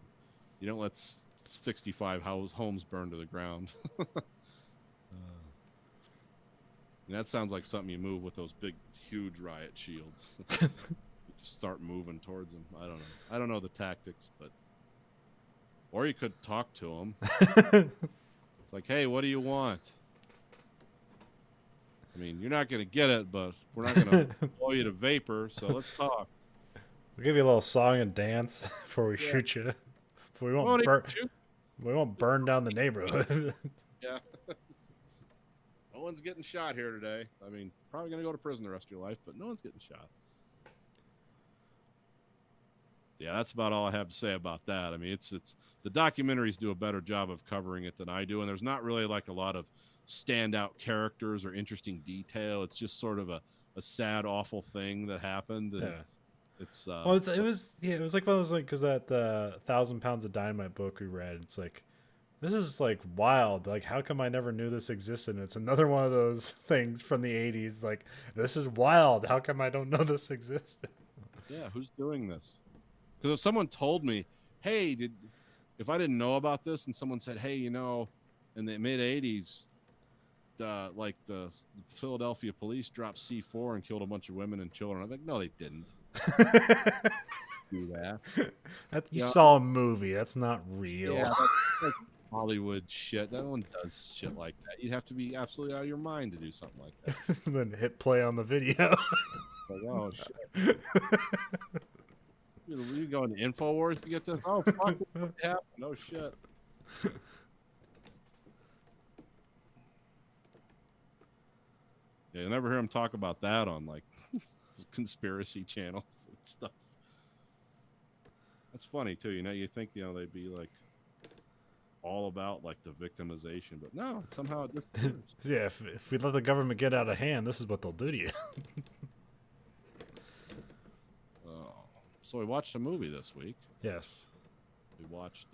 you don't let 65 homes burn to the ground. And that sounds like something you move with those big, huge riot shields. You just start moving towards them. I don't know. I don't know the tactics, but... Or you could talk to them. It's like, hey, what do you want? I mean, you're not going to get it, but we're not going to blow you to vapor, so let's talk. We'll give you a little song and dance before we shoot you. We won't burn down the neighborhood. Yeah. No one's getting shot here today. I mean, probably going to go to prison the rest of your life, but no one's getting shot. Yeah, that's about all I have to say about that. I mean, it's the documentaries do a better job of covering it than I do, and there's not really like a lot of standout characters or interesting detail. It's just sort of a sad, awful thing that happened. And it's well, it was like one of those, like, because that the 1,000 Pounds of Dynamite book we read, it's like, this is like wild. Like, how come I never knew this existed? And it's another one of those things from the 80s. Like, this is wild. How come I don't know this existed? Yeah, who's doing this? Because if someone told me, hey, if I didn't know about this, and someone said, hey, in the mid 80s, like the Philadelphia police dropped C4 and killed a bunch of women and children, I'm like, no, they didn't do that. You saw a movie. That's not real. Yeah, that's Hollywood shit. No one does shit like that. You'd have to be absolutely out of your mind to do something like that. Then hit play on the video. Like, oh shit. You go into InfoWars to get this? Oh, fuck, what happened? No shit. Yeah, you'll never hear him talk about that on, like, conspiracy channels and stuff. That's funny, too. You think, they'd be, like, all about, like, the victimization. But no, somehow it just... Yeah, if we let the government get out of hand, this is what they'll do to you. So we watched a movie this week. Yes. We watched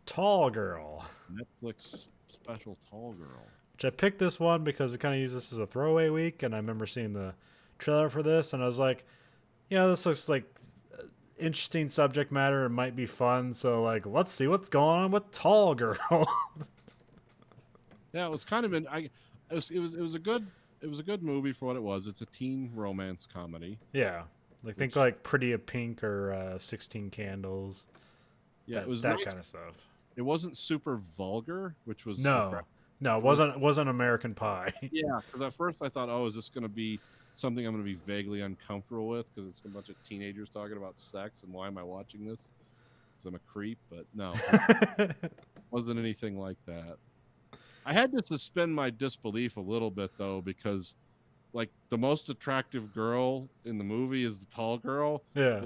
Tall Girl. Netflix special Tall Girl. Which I picked this one because we kind of use this as a throwaway week, and I remember seeing the trailer for this, and I was like, yeah, this looks like interesting subject matter. It might be fun, so like, let's see what's going on with Tall Girl. Yeah, it was kind of it was a good movie for what it was. It's a teen romance comedy. Yeah. Like, think like Pretty in Pink or 16 Candles. Yeah, it was that nice. kind of stuff. It wasn't super vulgar, which was no, it wasn't American Pie. Yeah, because at first I thought, oh, is this going to be something I'm going to be vaguely uncomfortable with because it's a bunch of teenagers talking about sex and why am I watching this? Because I'm a creep, but no, it wasn't anything like that. I had to suspend my disbelief a little bit though because like the most attractive girl in the movie is the tall girl. Yeah.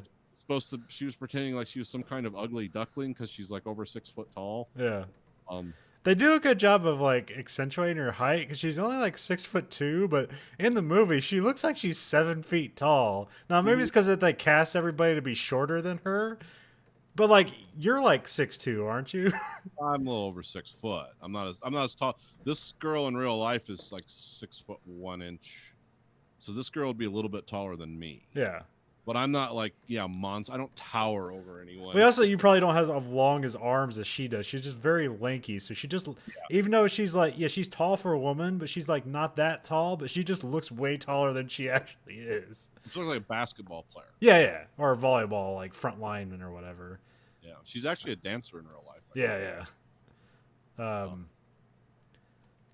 She was pretending like she was some kind of ugly duckling because she's like over 6 foot tall. Yeah. Um, They do a good job of like accentuating her height because she's only like 6'2", but in the movie she looks like she's 7 feet tall. Now maybe it's because they cast everybody to be shorter than her, but like you're like 6'2", aren't you? I'm a little over 6 foot. I'm not as tall. This girl in real life is like 6'1". So this girl would be a little bit taller than me. Yeah. But I'm not like monster. I don't tower over anyone. You probably don't have as long as arms as she does. She's just very lanky. So she just, even though she's like, she's tall for a woman, but she's like not that tall. But she just looks way taller than she actually is. She looks like a basketball player. Yeah, or a volleyball like front lineman or whatever. Yeah, she's actually a dancer in real life. Yeah.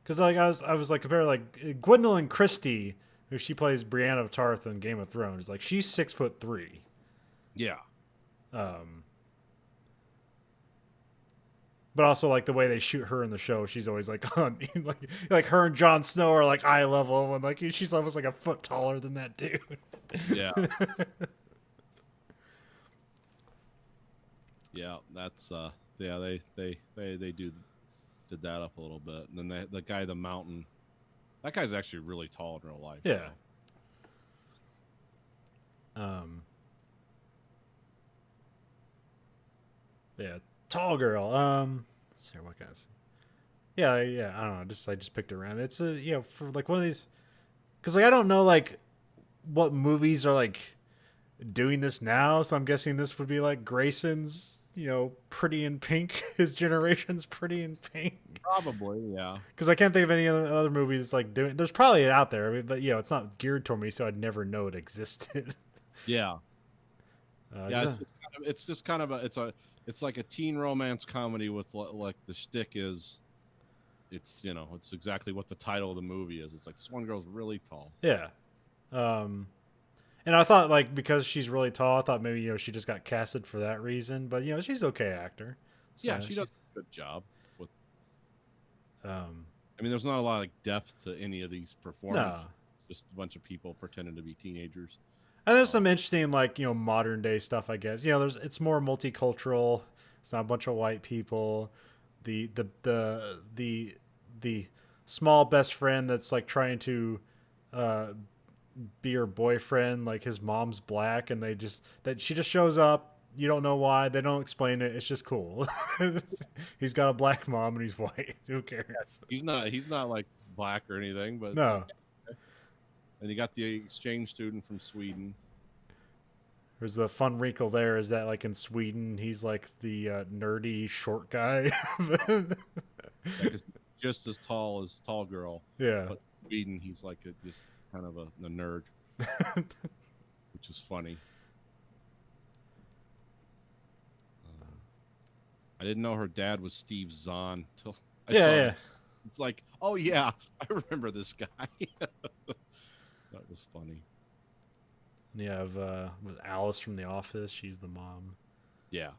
Because like I was like comparing like Gwendolyn Christie, who she plays Brienne of Tarth in Game of Thrones. Like she's 6'3". Yeah. But also like the way they shoot her in the show, she's always like on like her and Jon Snow are like eye level, and like she's almost like a foot taller than that dude. Yeah. Yeah, that's they did that up a little bit. And then the guy, the mountain, that guy's actually really tall in real life. Yeah. Yeah, tall girl. Let's see, what can I say? Yeah. I don't know. I just picked it around. It's for like one of these, because like I don't know like what movies are like doing this now. So I'm guessing this would be like Grayson's, Pretty in Pink. His generation's Pretty in Pink. Probably, yeah. Because I can't think of any other movies like doing. There's probably it out there, but it's not geared toward me, so I'd never know it existed. Yeah. It's just kind of it's like a teen romance comedy with like the shtick is, it's exactly what the title of the movie is. It's like this one girl's really tall. Yeah. And I thought like because she's really tall, I thought maybe she just got casted for that reason. But she's an okay actor. So Yeah, she does a good job with. I mean, there's not a lot of depth to any of these performances. No. Just a bunch of people pretending to be teenagers. And there's some interesting like modern day stuff, I guess. It's more multicultural. It's not a bunch of white people. The small best friend that's like trying to be her boyfriend, like his mom's black, and she just shows up. You don't know why. They don't explain it. It's just cool. He's got a black mom and he's white. Who cares? He's not like black or anything, but no. And you got the exchange student from Sweden. There's the fun wrinkle there is that like in Sweden he's like the nerdy short guy. Just as tall as tall girl. Yeah. But Sweden he's like just kind of a nerd, which is funny. I didn't know her dad was Steve Zahn till I saw it. It's like, oh yeah, I remember this guy. That was funny. And you have with Alice from The Office. She's the mom. Yeah.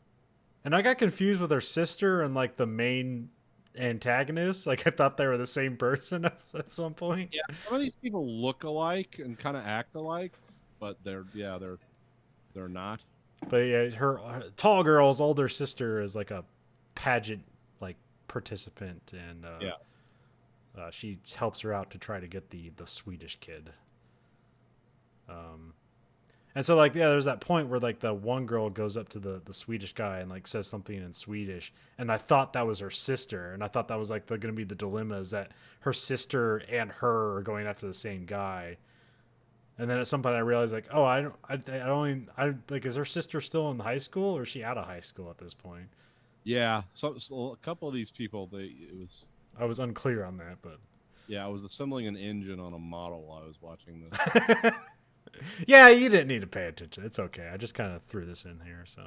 And I got confused with her sister and like the main antagonist. Like I thought they were the same person at some point. Yeah, some of these people look alike and kind of act alike, but they're not. But yeah, her tall girl's older sister is like a pageant like participant, and she helps her out to try to get the Swedish kid. And so like there's that point where like the one girl goes up to the Swedish guy and like says something in Swedish, and I thought that was her sister, and I thought that was like going to be the dilemma is that her sister and her are going after the same guy. And then at some point I realized like, oh, I like, is her sister still in high school or is she out of high school at this point? Yeah, so a couple of these people, I was unclear on that, but yeah, I was assembling an engine on a model while I was watching this. Yeah, you didn't need to pay attention. It's okay. I just kind of threw this in here, so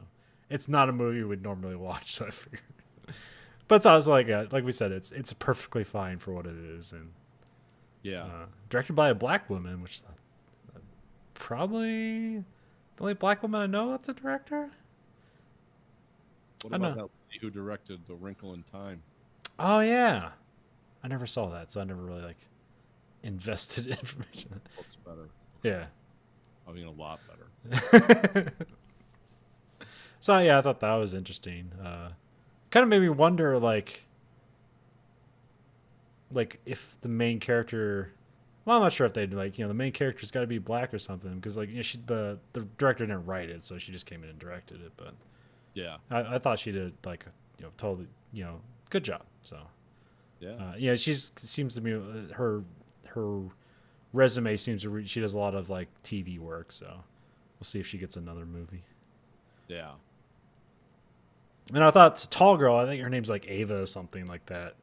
it's not a movie we'd normally watch. So I figured, but it's also like we said, it's perfectly fine for what it is, and directed by a black woman, which probably the only black woman I know that's a director. What about that lady who directed The Wrinkle in Time? Oh yeah, I never saw that, so I never really like. invested information. Looks better. Yeah. I mean, a lot better. So yeah, I thought that was interesting. Kind of made me wonder, like if the main character. Well, I'm not sure if they'd like, the main character's got to be black or something, because like the director didn't write it, so she just came in and directed it. But Yeah. I thought she did like totally good job. So Yeah. yeah, seems to be her resume seems to she does a lot of like TV work. So we'll see if she gets another movie. Yeah. And I thought it's a tall girl. I think her name's like Ava or something like that.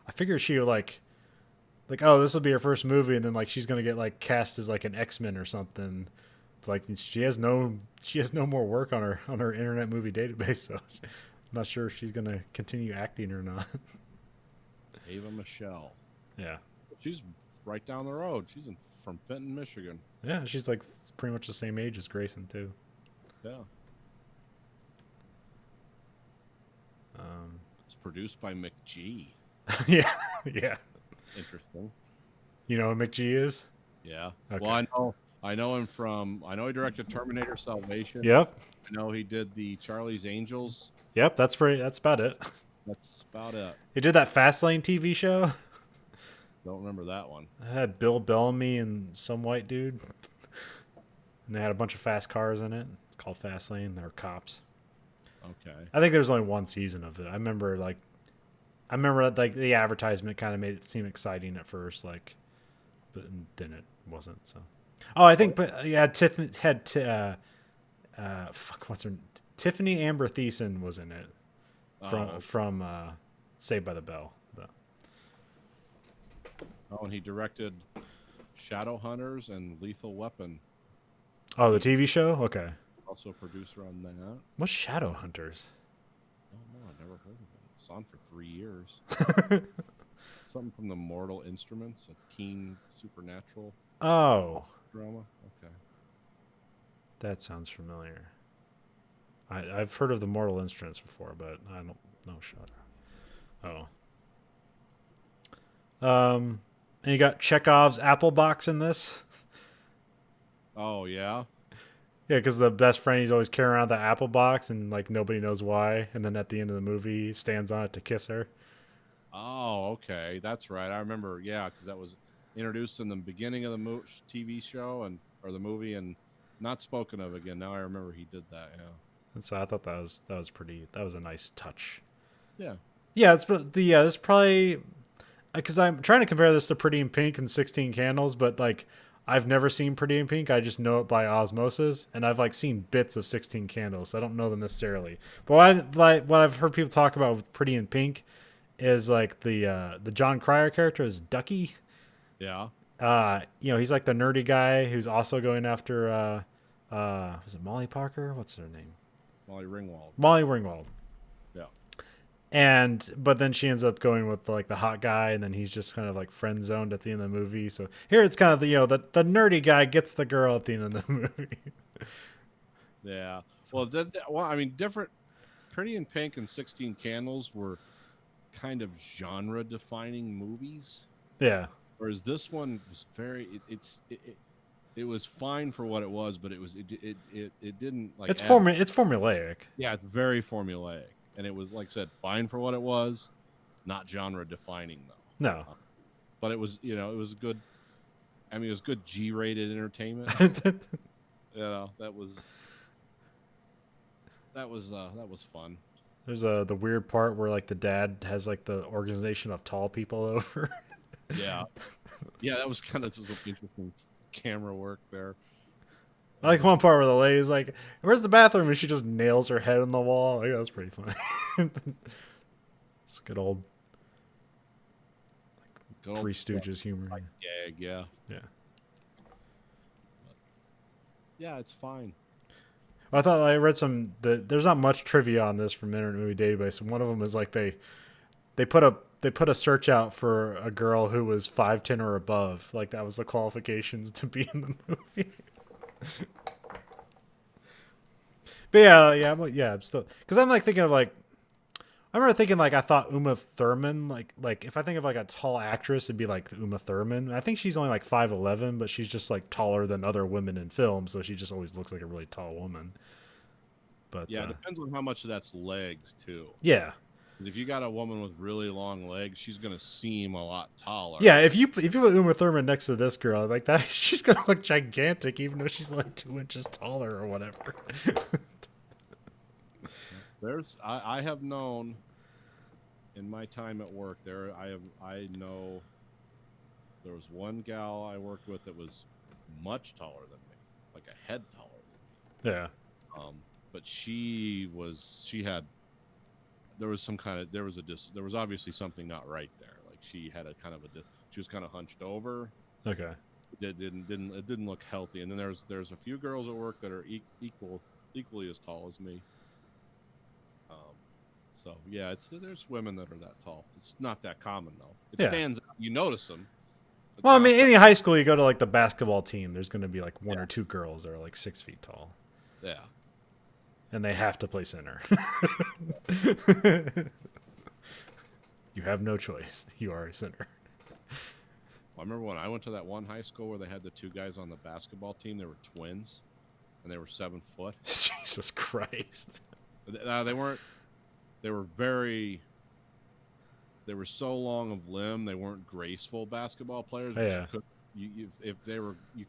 I figured she would like oh, this will be her first movie, and then like she's gonna get like cast as like an X-Men or something. Like she has no more work on her Internet Movie Database, so I'm not sure if she's gonna continue acting or not. Ava Michelle. Yeah, She's right down the road. She's from Fenton, Michigan. yeah, she's like pretty much the same age as Grayson too. Yeah. It's produced by McG. Yeah, yeah. Interesting. You know who McG is? Yeah. Okay. Well, I know him from. I know he directed Terminator Salvation. Yep, I know he did the Charlie's Angels. yep. That's about it. That's about it. He did that Fastlane TV show. Don't remember that one. It had Bill Bellamy and some white dude, and they had a bunch of fast cars in it. It's called Fastlane. They're cops. Okay. I think there's only one season of it. I remember like the advertisement kind of made it seem exciting at first, like, but then it wasn't. So, I think, but yeah, Tiffany had what's her Tiffany Amber Thiessen was in it from Saved by the Bell. Oh, and he directed Shadowhunters and Lethal Weapon. Oh, the TV show. Okay, Also a producer on that. what's Shadowhunters? Oh no, I never heard of it. It's on for 3 years. Something from the Mortal Instruments, a teen supernatural Oh, drama. Okay. that sounds familiar. I've heard of the Mortal Instruments before, but I don't know Shadow. And you got Chekhov's Apple Box in this. Oh yeah. Yeah, because the best friend, he's always carrying around the apple box, and like nobody knows why. And then at the end of the movie, he stands on it to kiss her. Oh, okay. That's right. I remember. Yeah, because that was introduced in the beginning of the TV show or the movie, and not spoken of again. Now I remember he did that. Yeah. And so I thought that was a nice touch. Yeah. Yeah, this probably because I'm trying to compare this to Pretty in Pink and 16 Candles, but like I've never seen Pretty in Pink. I just know it by osmosis, and I've like seen bits of 16 Candles. So I don't know them necessarily. But what I've heard people talk about with Pretty in Pink is like the John Cryer character is Ducky. Yeah. He's like the nerdy guy who's also going after was it Molly Parker? What's her name? Molly Ringwald. Molly Ringwald. Yeah. But then she ends up going with like the hot guy, and then he's just kind of like friend zoned at the end of the movie. So here it's kind of the nerdy guy gets the girl at the end of the movie. Yeah. Well, I mean, different. Pretty in Pink and 16 Candles were kind of genre-defining movies, Yeah. whereas this one was very. It was fine for what it was, but it didn't like. It's formulaic. Yeah, it's very formulaic, and it was like I said, fine for what it was, not genre-defining though. No. But it was, it was good. I mean, it was good G-rated entertainment. That was fun. There's the weird part where like the dad has like the organization of tall people over. Yeah, yeah, that was kind of some interesting camera work there. I like one part where the lady's like, "Where's the bathroom?" and she just nails her head on the wall. Like, that's pretty funny. It's good old Good old Three Stooges humor. like gag, yeah, Yeah. yeah, it's fine. Well, I thought I read there's not much trivia on this from Internet Movie Database. One of them is like they put a search out for a girl who was 5'10" or above. Like that was the qualifications to be in the movie. But yeah. I'm still because I'm like thinking of like I remember thinking like I thought Uma Thurman like if I think of like a tall actress, it'd be like Uma Thurman. I think she's only like 5'11", but she's just like taller than other women in film, so she just always looks like a really tall woman. But Yeah, it depends on how much of that's legs too. yeah, 'Cause if you got a woman with really long legs, she's gonna seem a lot taller. yeah. If you put Uma Thurman next to this girl like that, she's gonna look gigantic, even though she's like 2 inches taller or whatever. I have known in my time at work I know there was one gal I worked with that was much taller than me, like a head taller than me. Yeah, But there was obviously something not right there. Like she had she was kind of hunched over. okay. It didn't look healthy. And then there's a few girls at work that are equally as tall as me. So yeah, there's women that are that tall. It's not that common though. It Yeah. stands out. You notice them. Well, I mean, any high school you go to, like the basketball team, there's going to be like one or two girls that are like 6 feet tall, Yeah. and they have to play center. You have no choice. You are a center. I remember when I went to that one high school where they had the two guys on the basketball team. They were twins, and they were 7 foot. Jesus Christ. They weren't. They were so long of limb. They weren't graceful basketball players. But Yeah. you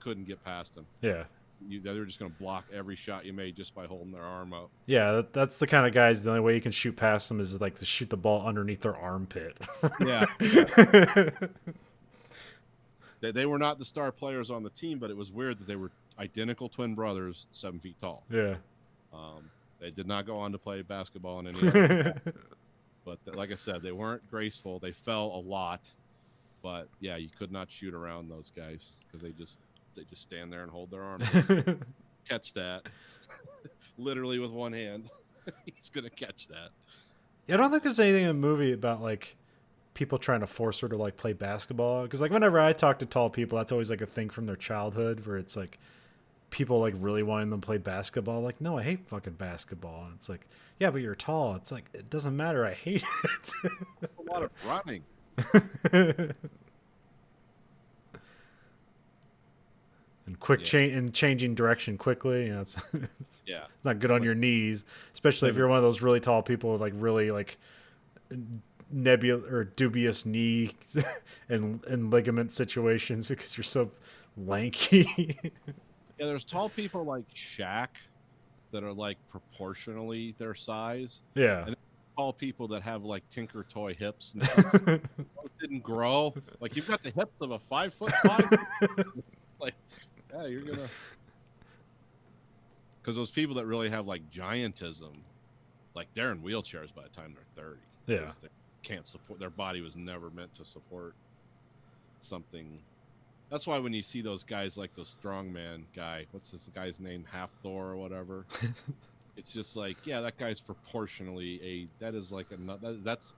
couldn't get past them. Yeah. They were just going to block every shot you made just by holding their arm up. Yeah, that's the kind of guys, the only way you can shoot past them is like to shoot the ball underneath their armpit. Yeah. They were not the star players on the team, but it was weird that they were identical twin brothers, 7 feet tall. Yeah. They did not go on to play basketball in any other but like I said, they weren't graceful. They fell a lot, but yeah, you could not shoot around those guys because they just stand there and hold their arm. Catch that, literally with one hand. He's gonna catch that. Yeah, I don't think there's anything in the movie about like people trying to force her to like play basketball. Because like whenever I talk to tall people, that's always like a thing from their childhood where it's like people like really wanting them to play basketball. Like, no, I hate fucking basketball. And it's like, yeah, but you're tall. It's like, it doesn't matter. I hate it. A lot of running. And changing direction quickly. You know, it's Yeah. it's not good on your knees, especially if you're one of those really tall people with like really like nebulous or dubious knee and ligament situations because you're so lanky. Yeah, there's tall people like Shaq that are like proportionally their size. Yeah. And tall people that have like Tinker Toy hips and stuff. Didn't grow. Like you've got the hips of a 5'5". It's like, yeah, you're gonna. Because those people that really have like giantism, like they're in wheelchairs by the time they're 30. Yeah. 'Cause they can't support. Their body was never meant to support something. That's why when you see those guys like the strongman guy, what's this guy's name, Half Thor or whatever, it's just like, yeah, that guy's proportionally that's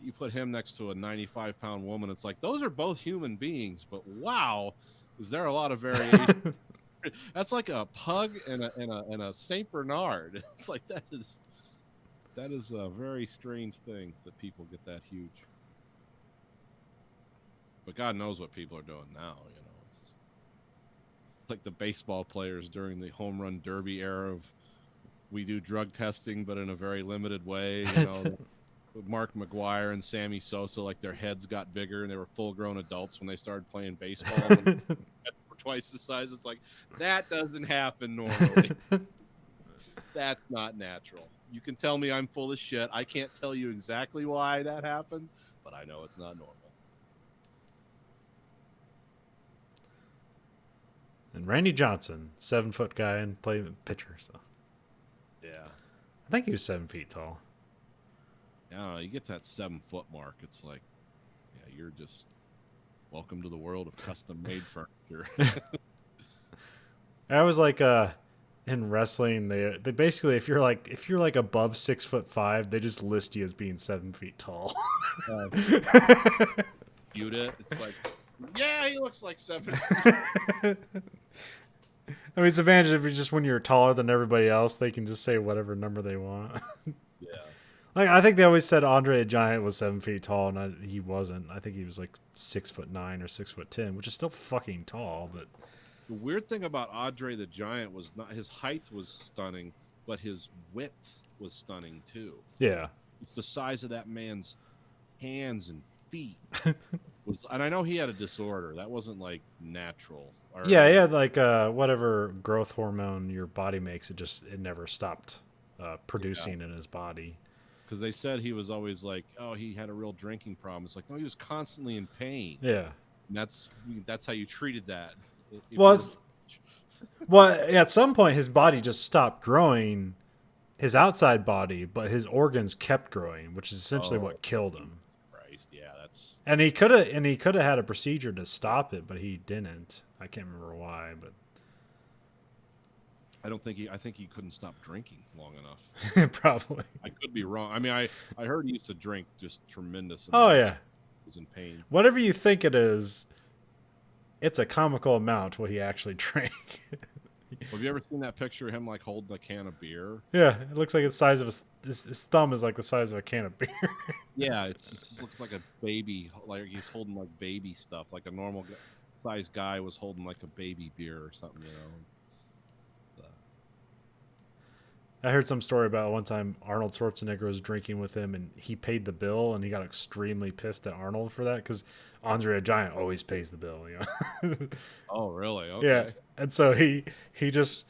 you put him next to a 95-pound woman, it's like those are both human beings, but wow, is there a lot of variation? That's like a pug and a Saint Bernard. It's like that is a very strange thing that people get that huge. But God knows what people are doing now, you know. It's like the baseball players during the home run derby era of we do drug testing, but in a very limited way. You know, Mark McGuire and Sammy Sosa, like their heads got bigger and they were full-grown adults when they started playing baseball. And were twice the size. It's like that doesn't happen normally. That's not natural. You can tell me I'm full of shit. I can't tell you exactly why that happened, but I know it's not normal. And Randy Johnson, 7-foot guy and play pitcher. So Yeah. I think he was 7 feet tall. I don't know, you get that 7-foot mark, it's like, yeah, you're just welcome to the world of custom-made furniture. I was like, in wrestling, they basically if you're like above 6'5", they just list you as being 7 feet tall. Viewed it, it's like, yeah, he looks like 7. I mean, it's advantage if you're just when you're taller than everybody else, they can just say whatever number they want. Yeah. Like I think they always said Andre the Giant was 7 feet tall, and he wasn't. I think he was like 6'9" or 6'10", which is still fucking tall. But The weird thing about Andre the Giant was not his height was stunning, but his width was stunning too. yeah, It's the size of that man's hands and feet. And I know he had a disorder. That wasn't like natural. Or, yeah, he had like whatever growth hormone your body makes. It never stopped producing in his body. Because they said he was always like, oh, he had a real drinking problem. It's like, no, he was constantly in pain. Yeah. And that's how you treated that. If Well, you it's- Well, at some point, his body just stopped growing, his outside body, but his organs kept growing, which is essentially what killed him. Christ, yeah, that's And he could have had a procedure to stop it, but he didn't. I can't remember why, but I think he couldn't stop drinking long enough. probably. I could be wrong. I mean, I heard he used to drink just tremendous Oh amounts. yeah, He was in pain. whatever you think it is, it's a comical amount what he actually drank. Have you ever seen that picture of him like holding a can of beer? Yeah, it looks like the size of his thumb is like the size of a can of beer. Yeah, it just looks like a baby, like he's holding like baby stuff, like a normal sized guy was holding like a baby beer or something, you know. I heard some story about one time Arnold Schwarzenegger was drinking with him and he paid the bill and he got extremely pissed at Arnold for that because Andre the Giant always pays the bill, you know. Oh, really? Okay. Yeah, and so he just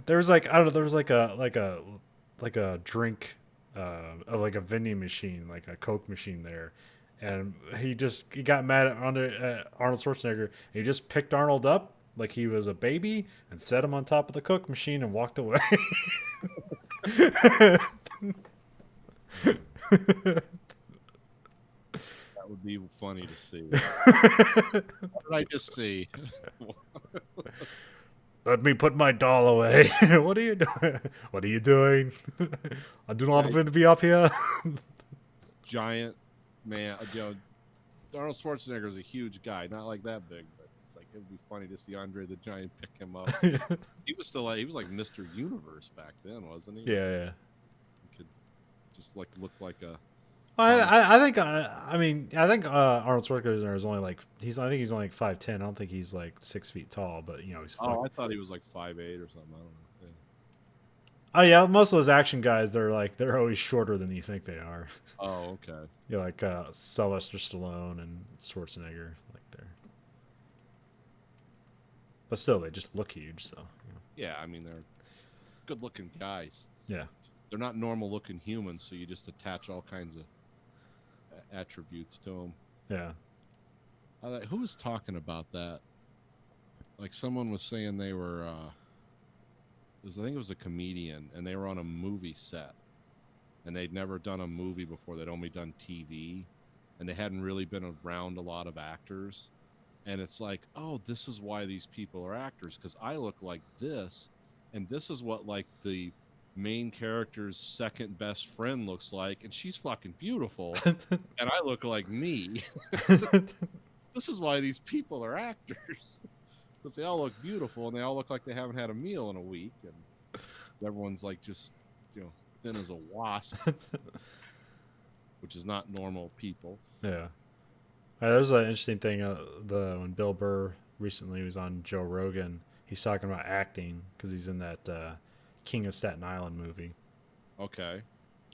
there was like I don't know there was like a drink of like a vending machine like a Coke machine there, and he got mad at Arnold Schwarzenegger. And he just picked Arnold up like he was a baby and set him on top of the Coke machine and walked away. That would be funny to see. What did I just see? Let me put my doll away. What are you doing? What are you doing? I do not want to be up here. Giant man, Arnold Schwarzenegger is a huge guy, not like that big, but it's like it would be funny to see Andre the Giant pick him up. He was like Mr. Universe back then, wasn't he? Yeah. He could just like look like a. I think Arnold Schwarzenegger is only like I think he's only like 5'10". I don't think he's like 6 feet tall, but you know he's. Oh, I thought he was like 5'8" or something. I don't know. Yeah. Oh yeah, most of those action guys they're always shorter than you think they are. Oh, okay. Yeah, like Sylvester Stallone and Schwarzenegger, like they're. But still, they just look huge. So. You know. Yeah, I mean they're good-looking guys. Yeah. They're not normal-looking humans, so you just attach all kinds of attributes to them. Yeah. Who was talking about that? Like someone was saying they were. I think it was a comedian, and they were on a movie set, and they'd never done a movie before. They'd only done TV, and they hadn't really been around a lot of actors. And it's like, oh, this is why these people are actors, because I look like this, and this is what like the main character's second best friend looks like, and she's fucking beautiful, and I look like me. This is why these people are actors. Because they all look beautiful and they all look like they haven't had a meal in a week, and everyone's like just thin as a wasp, which is not normal people. Yeah. There was an interesting thing when Bill Burr recently was on Joe Rogan. He's talking about acting because he's in that King of Staten Island movie. Okay.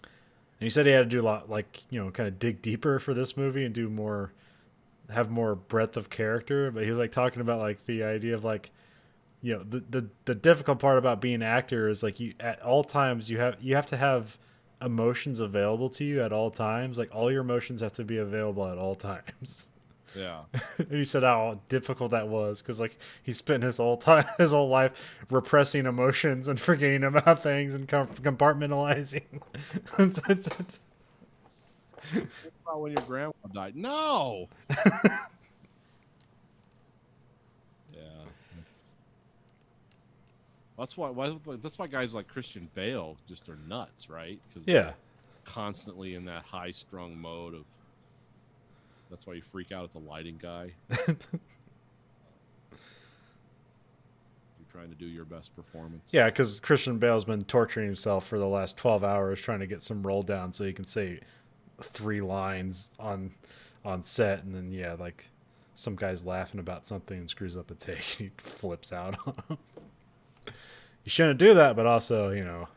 And he said he had to do a lot, like kind of dig deeper for this movie and have more breadth of character. But he was like talking about like the idea of like, the difficult part about being an actor is like you at all times you have to have emotions available to you at all times. Like all your emotions have to be available at all times. Yeah. And he said how difficult that was because like he spent his whole life repressing emotions and forgetting about things and compartmentalizing. What about when your grandma died? No. Yeah. That's why guys like Christian Bale just are nuts, right? Because Yeah. constantly in that high-strung mode of. That's why you freak out at the lighting guy. You trying to do your best performance. Yeah, because Christian Bale's been torturing himself for the last 12 hours trying to get some roll down so he can say 3 lines on set, and then like some guy's laughing about something and screws up a take, and he flips out on him. You shouldn't do that, but also,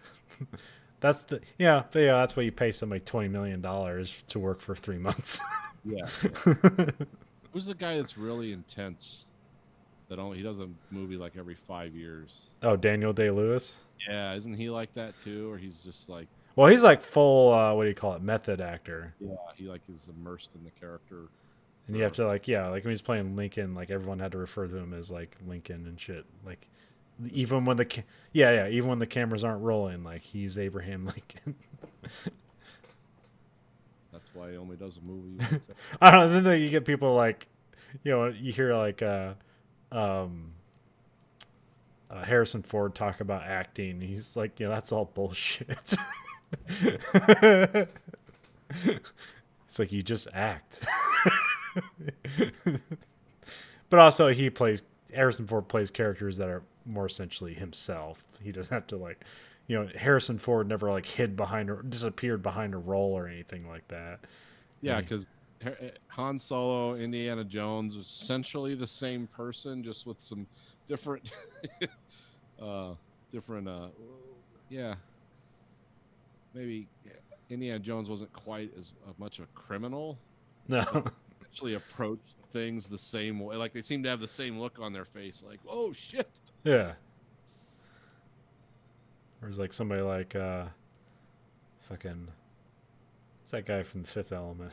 that's that's why you pay somebody $20 million to work for 3 months. Yeah. Who's the guy that's really intense? He does a movie like every 5 years. Oh, Daniel Day-Lewis? Yeah, isn't he like that too? Or he's just like, Well, he's like full, what do you call it, method actor. yeah, he like is immersed in the character. And you have to like when he's playing Lincoln, like everyone had to refer to him as like Lincoln and shit. Like even when even when the cameras aren't rolling, like he's Abraham Lincoln. That's why he only does a movie once. I don't know. Then you get people like, you hear like Harrison Ford talk about acting. And he's like, that's all bullshit. It's like you just act. But also Harrison Ford plays characters that are more essentially himself. He doesn't have to like, Harrison Ford never like hid behind or disappeared behind a role or anything like that. Yeah, because Han Solo, Indiana Jones, was essentially the same person, just with some different, maybe Indiana Jones wasn't quite as much of a criminal. No. Actually approached things the same way. Like they seem to have the same look on their face. Like, oh shit. Yeah. Whereas like somebody like fucking what's that guy from The Fifth Element?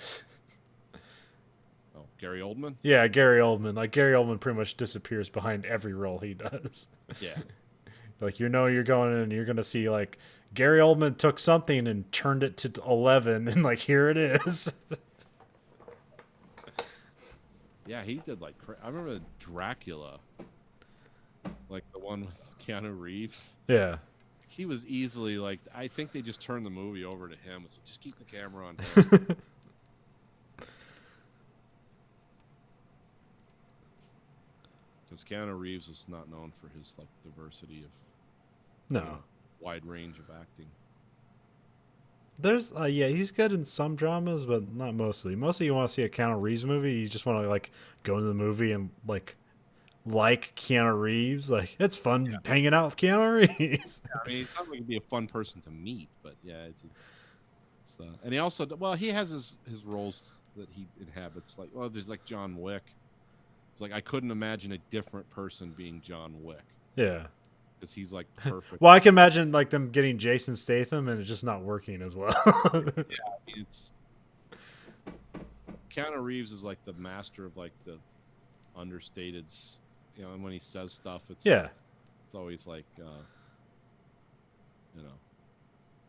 Oh, Gary Oldman? Yeah, Gary Oldman. Like Gary Oldman pretty much disappears behind every role he does. Yeah. Like you're going in and you're gonna see like Gary Oldman took something and turned it to 11 and like here it is. Yeah, he did like I remember Dracula. Like the one with Keanu Reeves. Yeah. He was easily like, I think they just turned the movie over to him. It's like, just keep the camera on him. Because Keanu Reeves is not known for his like diversity of No. wide range of acting. There's he's good in some dramas, but not mostly. Mostly you want to see a Keanu Reeves movie, you just want to like go into the movie and like Keanu Reeves. Like it's fun hanging out with Keanu Reeves. Yeah, I mean, it's not like he'd be a fun person to meet, but yeah, it's and he also he has his roles that he inhabits. Like there's like John Wick. It's like I couldn't imagine a different person being John Wick. Yeah. Because he's like perfect. Well, I can imagine like them getting Jason Statham and it just not working as well. Yeah, I mean, it's Keanu Reeves is like the master of like the understated, and when he says stuff, it's always like,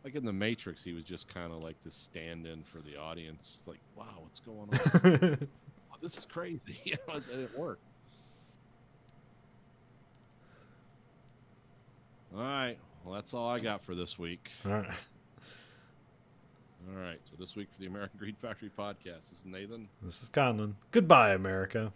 like in The Matrix, he was just kind of like the stand-in for the audience. Like, wow, what's going on? Oh, this is crazy. It worked. All right. Well, that's all I got for this week. All right. All right. So this week for the American Greed Factory podcast, this is Nathan. This is Conlon. Goodbye, America.